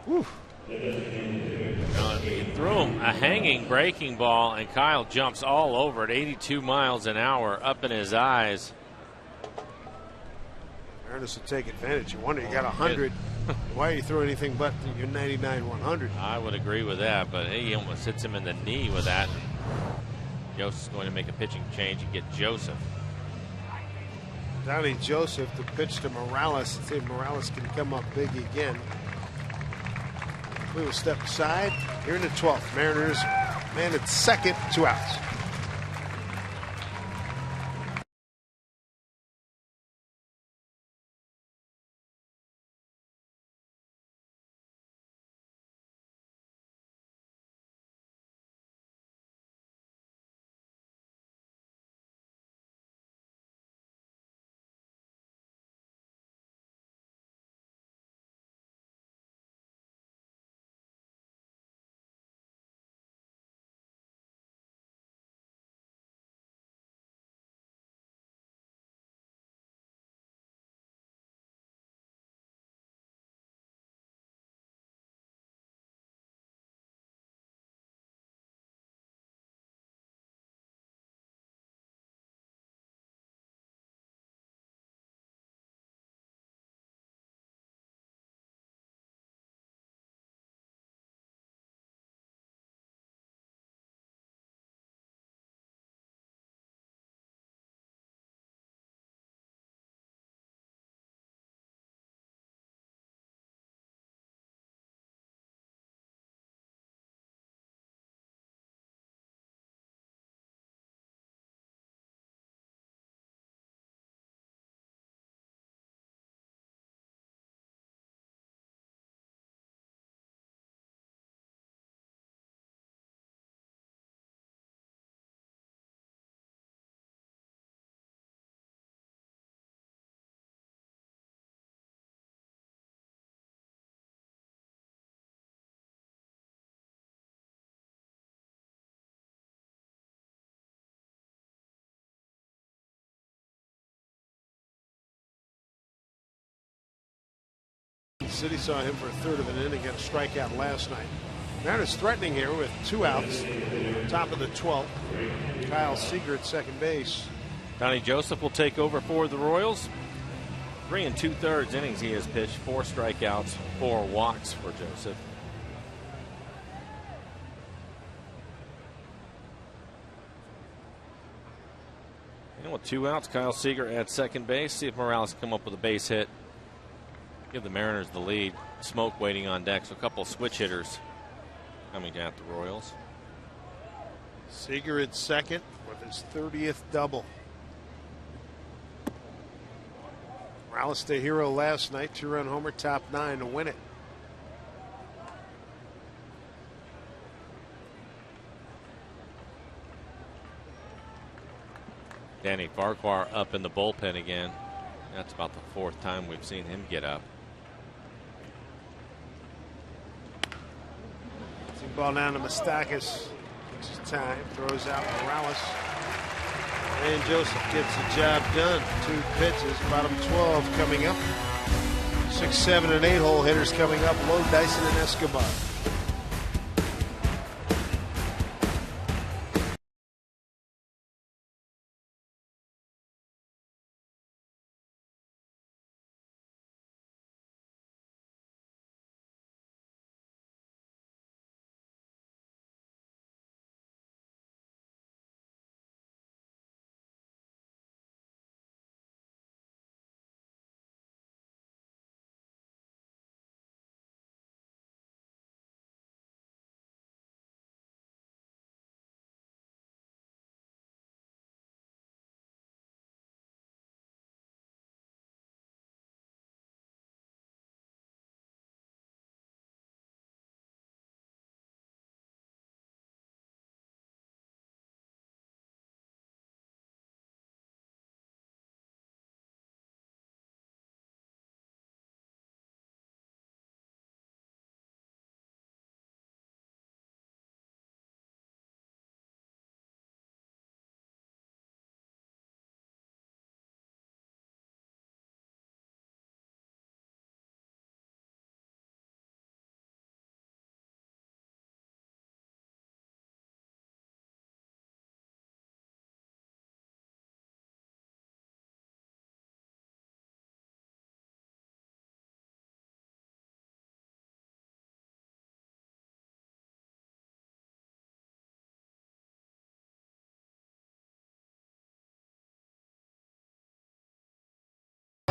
Whew. He threw him a hanging breaking ball, and Kyle jumps all over it, 82 miles an hour, up in his eyes. Mariners will take advantage. You wonder, you got 100. Why are you throwing anything but your 99 100? I would agree with that, but he almost hits him in the knee with that. Joseph's going to make a pitching change and get Joseph. Donnie Joseph to pitch to Morales. See if Morales can come up big again. We will step aside here in the 12th. Mariners man at second, 2 outs. City saw him for a third of an inning, got a strikeout last night. Mariners threatening here with 2 outs. Top of the 12th. Kyle Seager at second base. Donnie Joseph will take over for the Royals. 3 2/3 innings he has pitched, 4 strikeouts, 4 walks for Joseph. And with 2 outs, Kyle Seager at second base. See if Morales can come up with a base hit. Give the Mariners the lead. Smoke waiting on deck, so a couple of switch hitters coming at the Royals. Seager at second with his 30th double. Morales the hero last night, 2-run homer, top 9 to win it. Danny Farquhar up in the bullpen again. That's about the 4th time we've seen him get up. Ball down to Moustakas. Takes his time, throws out Morales. And Joseph gets the job done. 2 pitches, bottom 12 coming up. 6, 7, and 8 hole hitters coming up. Lowe, Dyson, and Escobar.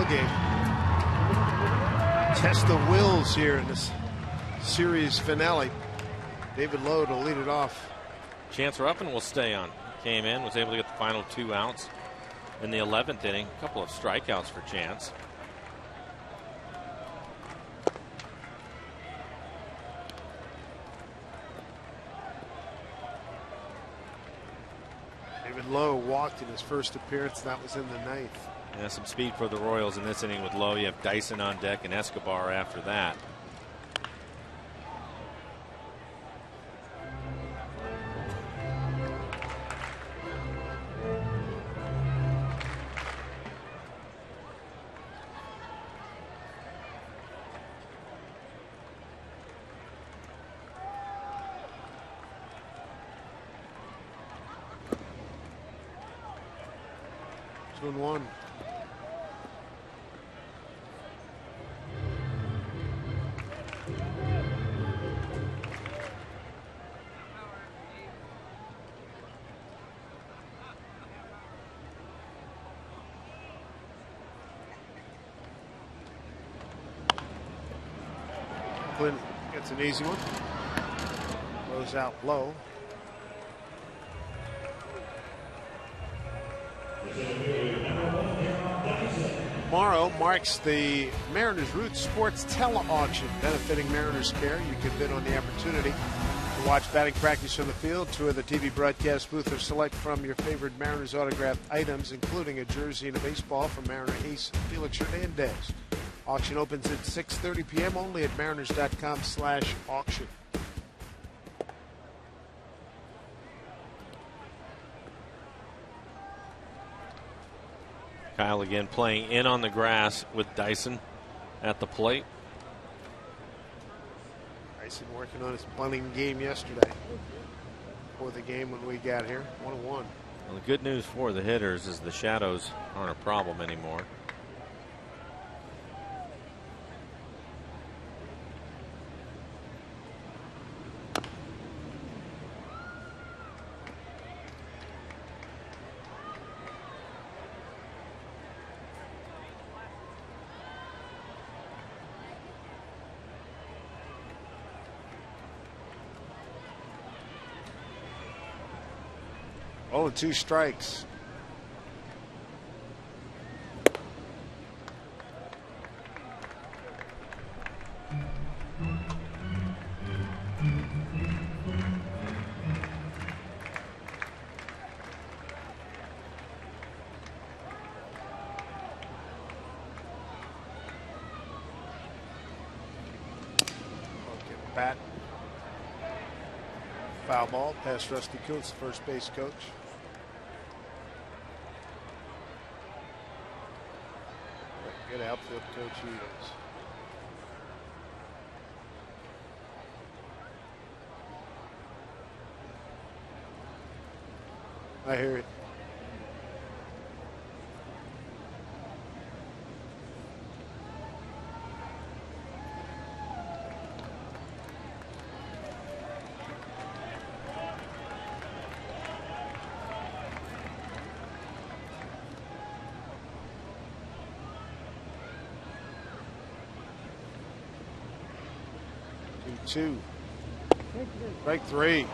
Game. Test the wills here in this series finale. David Lowe to lead it off. Chance Ruffin will stay on. Came in, was able to get the final 2 outs in the 11th inning. A couple of strikeouts for Chance. David Lowe walked in his first appearance. That was in the 9th. Yeah, some speed for the Royals in this inning with Lowe. You have Dyson on deck and Escobar after that. Two and one. Quinn gets an easy one. Goes out low. Tomorrow marks the Mariners Roots Sports Tele-Auction benefiting Mariners Care. You can bid on the opportunity to watch batting practice from the field, tour the TV broadcast booth, or select from your favorite Mariners autographed items, including a jersey and a baseball from Mariner ace Felix Hernandez. Auction opens at 6:30 p.m. only at mariners.com/auction. Kyle again playing in on the grass with Dyson at the plate. Dyson working on his bunting game yesterday before the game when we got here. 1-1. Well, the good news for the hitters is the shadows aren't a problem anymore. Oh, 2 strikes. Okay, bat. Foul ball past Rusty Kuntz, first base coach. Good outfield coach he is. I hear it. Two. Strike 3.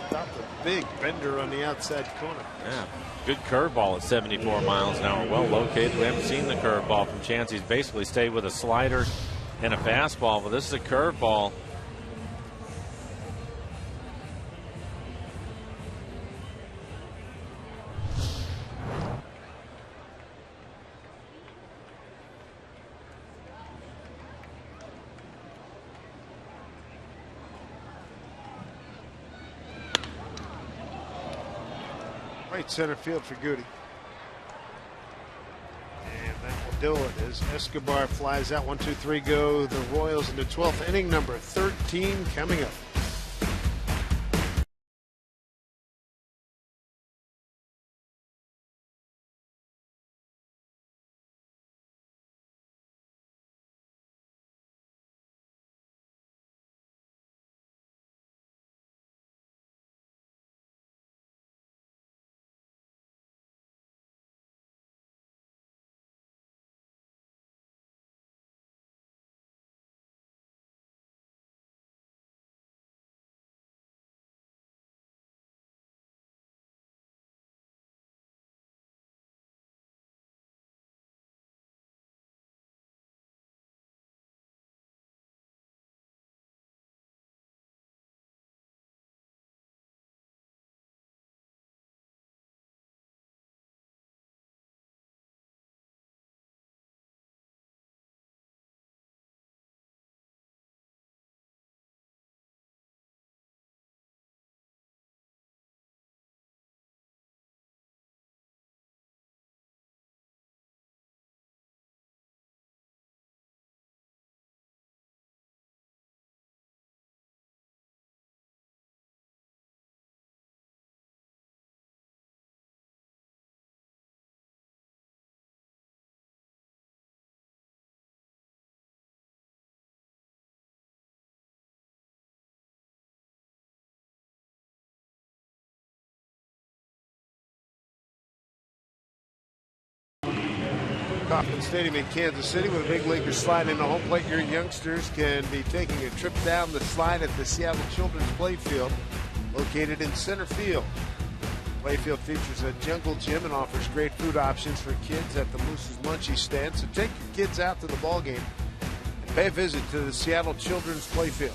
Stopped a big bender on the outside corner. Yeah, good curveball at 74 miles an hour. Well located. We haven't seen the curveball from Chance. He's basically stayed with a slider and a fastball, but this is a curveball. Right center field for Goody. And that will do it as Escobar flies out. 1-2-3 go. The Royals in the 12th inning, number 13 coming up. Kauffman Stadium in Kansas City with a big leaguer slide into home plate. Your youngsters can be taking a trip down the slide at the Seattle Children's Playfield, located in center field. Playfield features a jungle gym and offers great food options for kids at the Moose's Munchies stand. So take your kids out to the ball game and pay a visit to the Seattle Children's Playfield.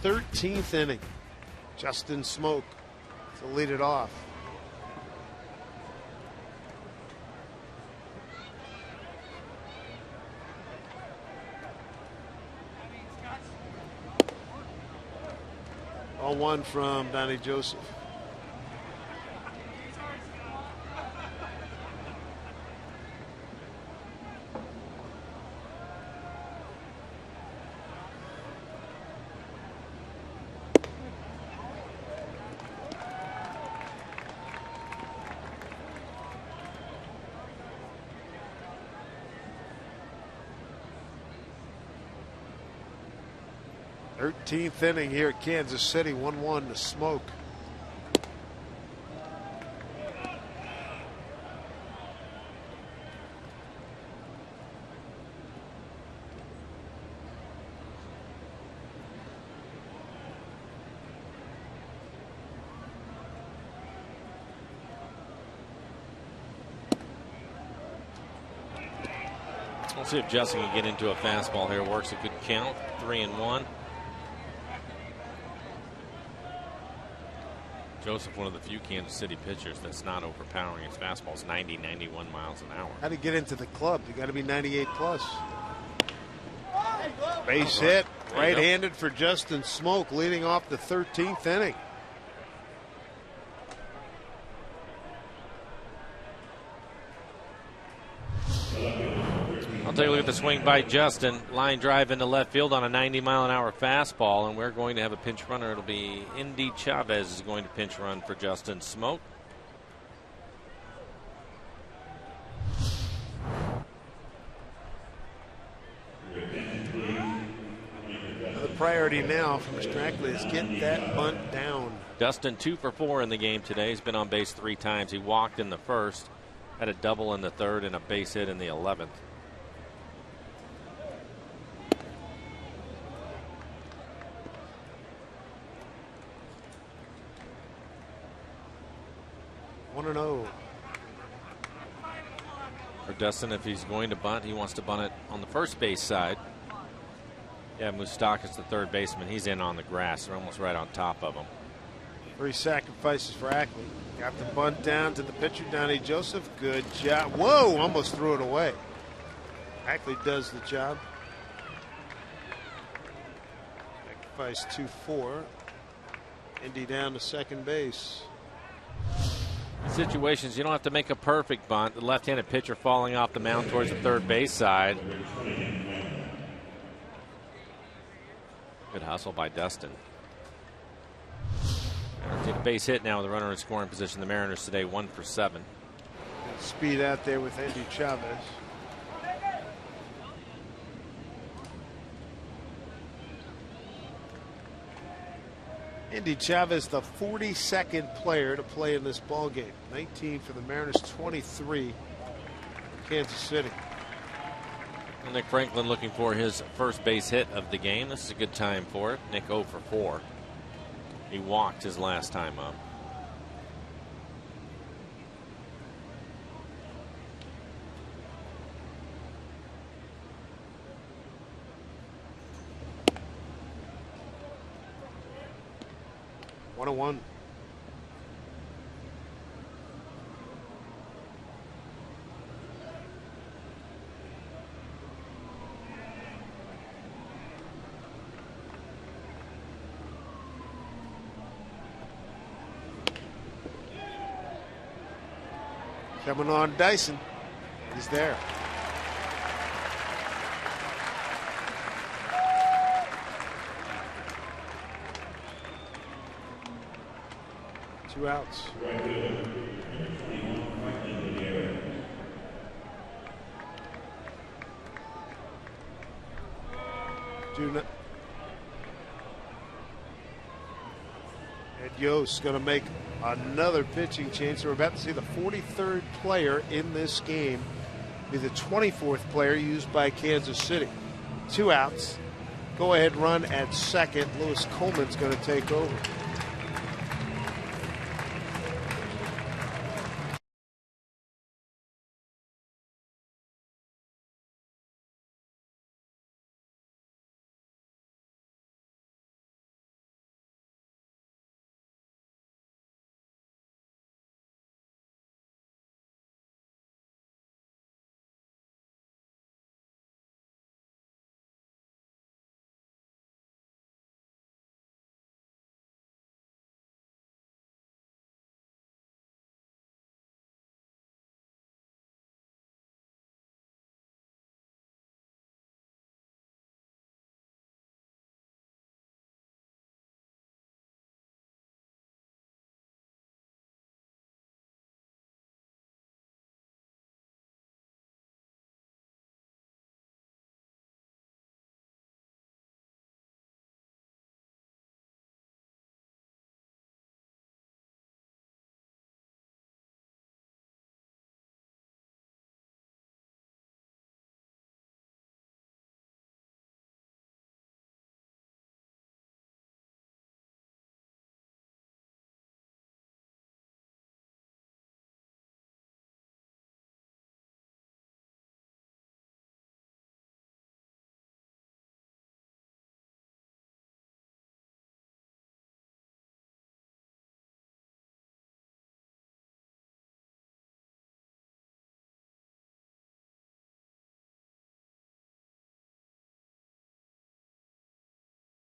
13th inning. Justin Smoke to lead it off. All one from Donnie Joseph. Thirteenth inning here at Kansas City, 1-1 to Smoke. Let's see if Justin can get into a fastball here. Works a good count, 3-1. Joseph, one of the few Kansas City pitchers that's not overpowering his fastballs, 90, 91 miles an hour. How to get into the club? You got to be 98 plus. Base hit, right-handed for Justin Smoke, leading off the 13th inning. I'll take a look at the swing by Justin. Line drive into left field on a 90-mile-an-hour fastball, and we're going to have a pinch runner. It'll be Indy Chavez is going to pinch run for Justin Smoke. The priority now for Mr. Ackley is get that bunt down. Dustin 2 for 4 in the game today. He's been on base 3 times. He walked in the first, had a double in the third, and a base hit in the 11th. For Dustin, if he's going to bunt, he wants to bunt it on the first base side. Yeah, Moustakas, the third baseman, he's in on the grass. They're almost right on top of him. 3 sacrifices for Ackley. Got the bunt down to the pitcher, Donnie Joseph. Good job. Whoa, almost threw it away. Ackley does the job. Sacrifice 2-4. Indy down to second base. Situations, you don't have to make a perfect bunt. The left-handed pitcher falling off the mound towards the third base side. Good hustle by Dustin. Take a base hit now with the runner in scoring position. The Mariners today 1 for 7. Speed out there with Indy Chavez. Indy Chavez, the 42nd player to play in this ball game. 19 for the Mariners, 23 for Kansas City. Well, Nick Franklin looking for his first base hit of the game. This is a good time for it. Nick 0 for 4. He walked his last time up. One. Coming on Dyson. He's there. Two outs. Yost going to make another pitching change. So we're about to see the 43rd player in this game be the 24th player used by Kansas City. 2 outs. Go ahead run at second. Lewis Coleman's going to take over.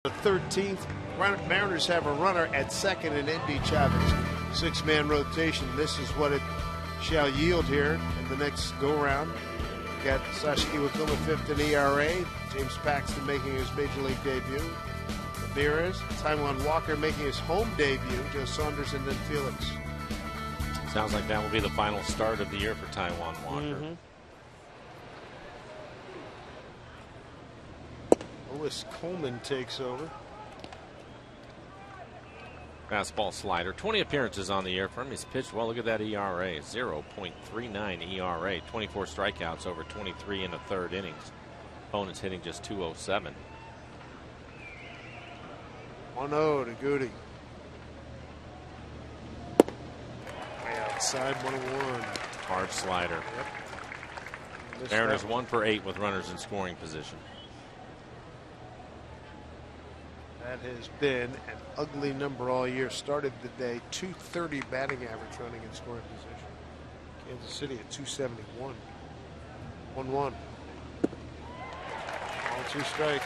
The 13th, Mariners have a runner at second and Indy Chavez. 6-man rotation. This is what it shall yield here in the next go-round. Got Sashiki Wakuma 5th in ERA. James Paxton making his major league debut. Ramirez, Taijuan Walker making his home debut. Joe Saunders and then Felix. Sounds like that will be the final start of the year for Taijuan Walker. Lewis Coleman takes over. Fastball slider. 20 appearances on the year for him. He's pitched well. Look at that ERA. 0.39 ERA. 24 strikeouts over 23 in the 3rd innings. Opponents hitting just .207. 1-0 to Goody. Way outside, 1-1. Hard slider. Yep. Mariners 1 for 8 with runners in scoring position. That has been an ugly number all year. Started the day .230 batting average running in scoring position. Kansas City at .271. 1-1. All 2 strikes.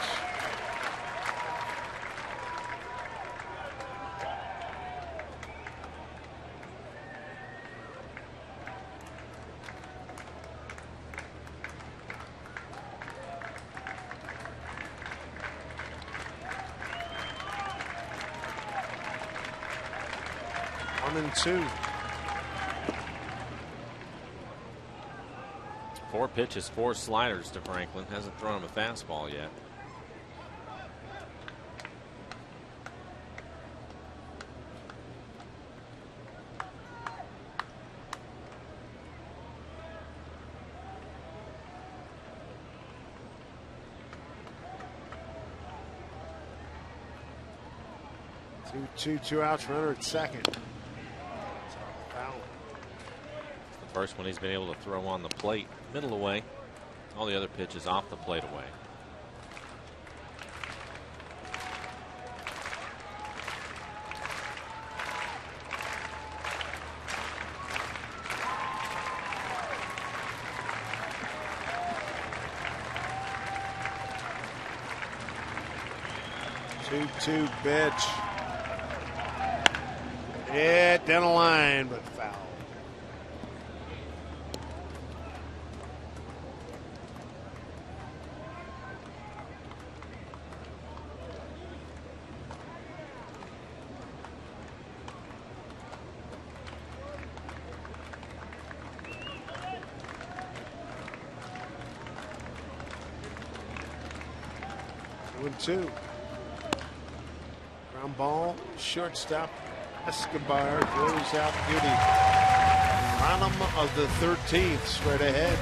And 2. 4 pitches, 4 sliders to Franklin. Hasn't thrown him a fastball yet. Two outs, runner at second. First one he's been able to throw on the plate, middle away. All the other pitches off the plate away. Two pitch. Yeah, down the line, but foul. Two. Ground ball, shortstop, Escobar throws out Goody. Bottom of the 13th, straight ahead.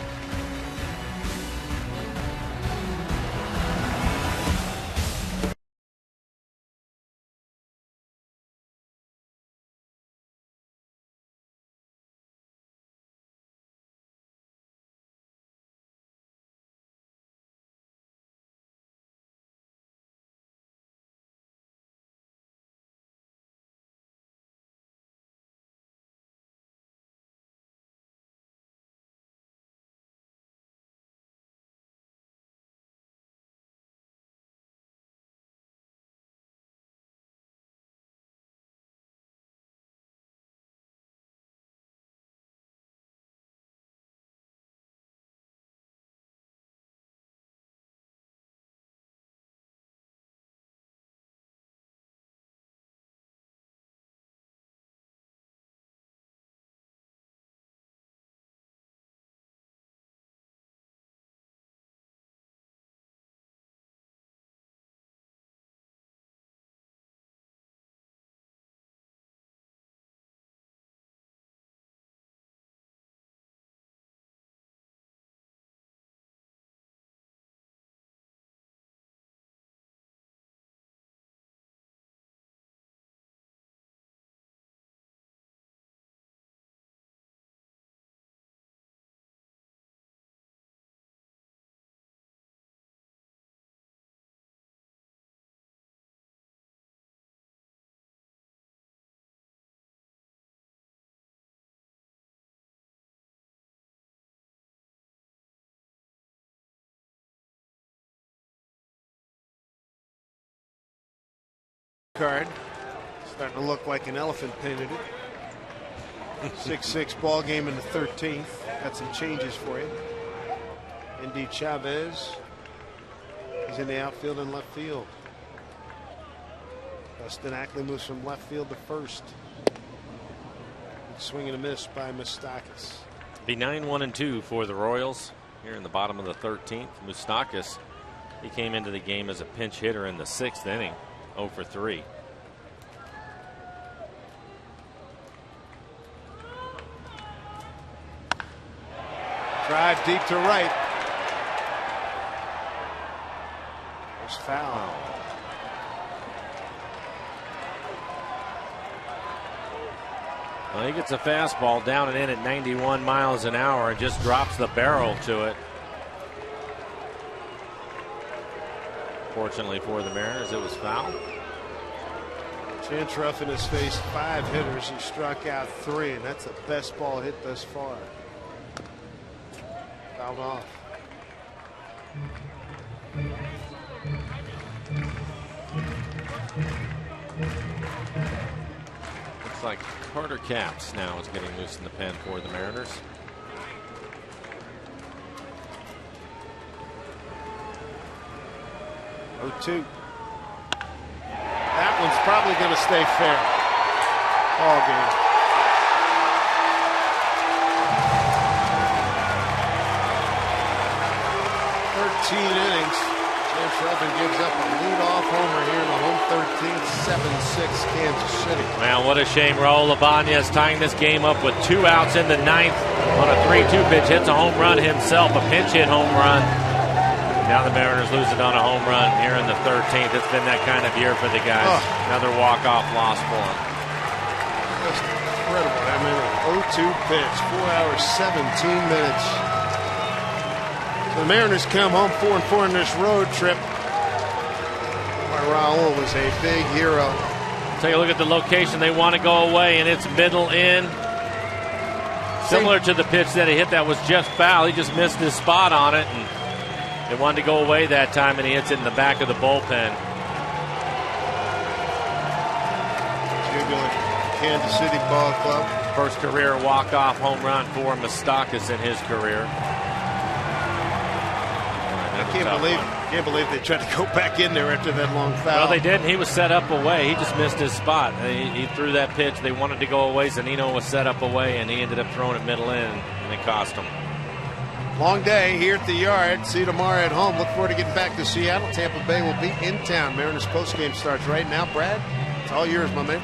Card. Starting to look like an elephant painted it. 6-6 ball game in the 13th. Got some changes for you. Indy Chavez. He's in the outfield and left field. Dustin Ackley moves from left field to first. Swing and a miss by Moustakis. Be 9-1-2 for the Royals here in the bottom of the 13th. Moustakis, he came into the game as a pinch hitter in the 6th inning. 0 for 3. Drive deep to right. There's foul. Well, he gets a fastball down and in at 91 miles an hour and just drops the barrel to it. Fortunately for the Mariners, it was foul. Chance Ruffin has faced 5 hitters. He struck out 3, and that's the best ball hit thus far. Fouled off. Looks like Carter Capps now is getting loose in the pen for the Mariners. Oh, 2. That one's probably going to stay fair. Ball game. Innings. Chance Ruffin gives up a leadoff homer here in the home 13th, 7-6 Kansas City. Man, what a shame. Raul Ibanez tying this game up with 2 outs in the 9th on a 3-2 pitch. Hits a home run himself, a pinch hit home run. Now the Mariners lose it on a home run here in the 13th. It's been that kind of year for the guys. Another walk-off loss for them. Just incredible. I mean, an 0-2 pitch, 4 hours, 17 minutes. The Mariners come home 4-4 in this road trip. Raul was a big hero. Take a look at the location. They want to go away, and it's middle in. Similar to the pitch that he hit that was just foul. He just missed his spot on it, and they wanted to go away that time, and he hits it in the back of the bullpen. Jubilant Kansas City Ball Club. First career walk-off home run for Moustakis in his career. I can't believe they tried to go back in there after that long foul. Well, they didn't. He was set up away. He just missed his spot. He threw that pitch. They wanted to go away. Zanino was set up away, and he ended up throwing it middle in, and it cost him. Long day here at the Yard. See you tomorrow at home. Look forward to getting back to Seattle. Tampa Bay will be in town. Mariners postgame starts right now. Brad, it's all yours, my man.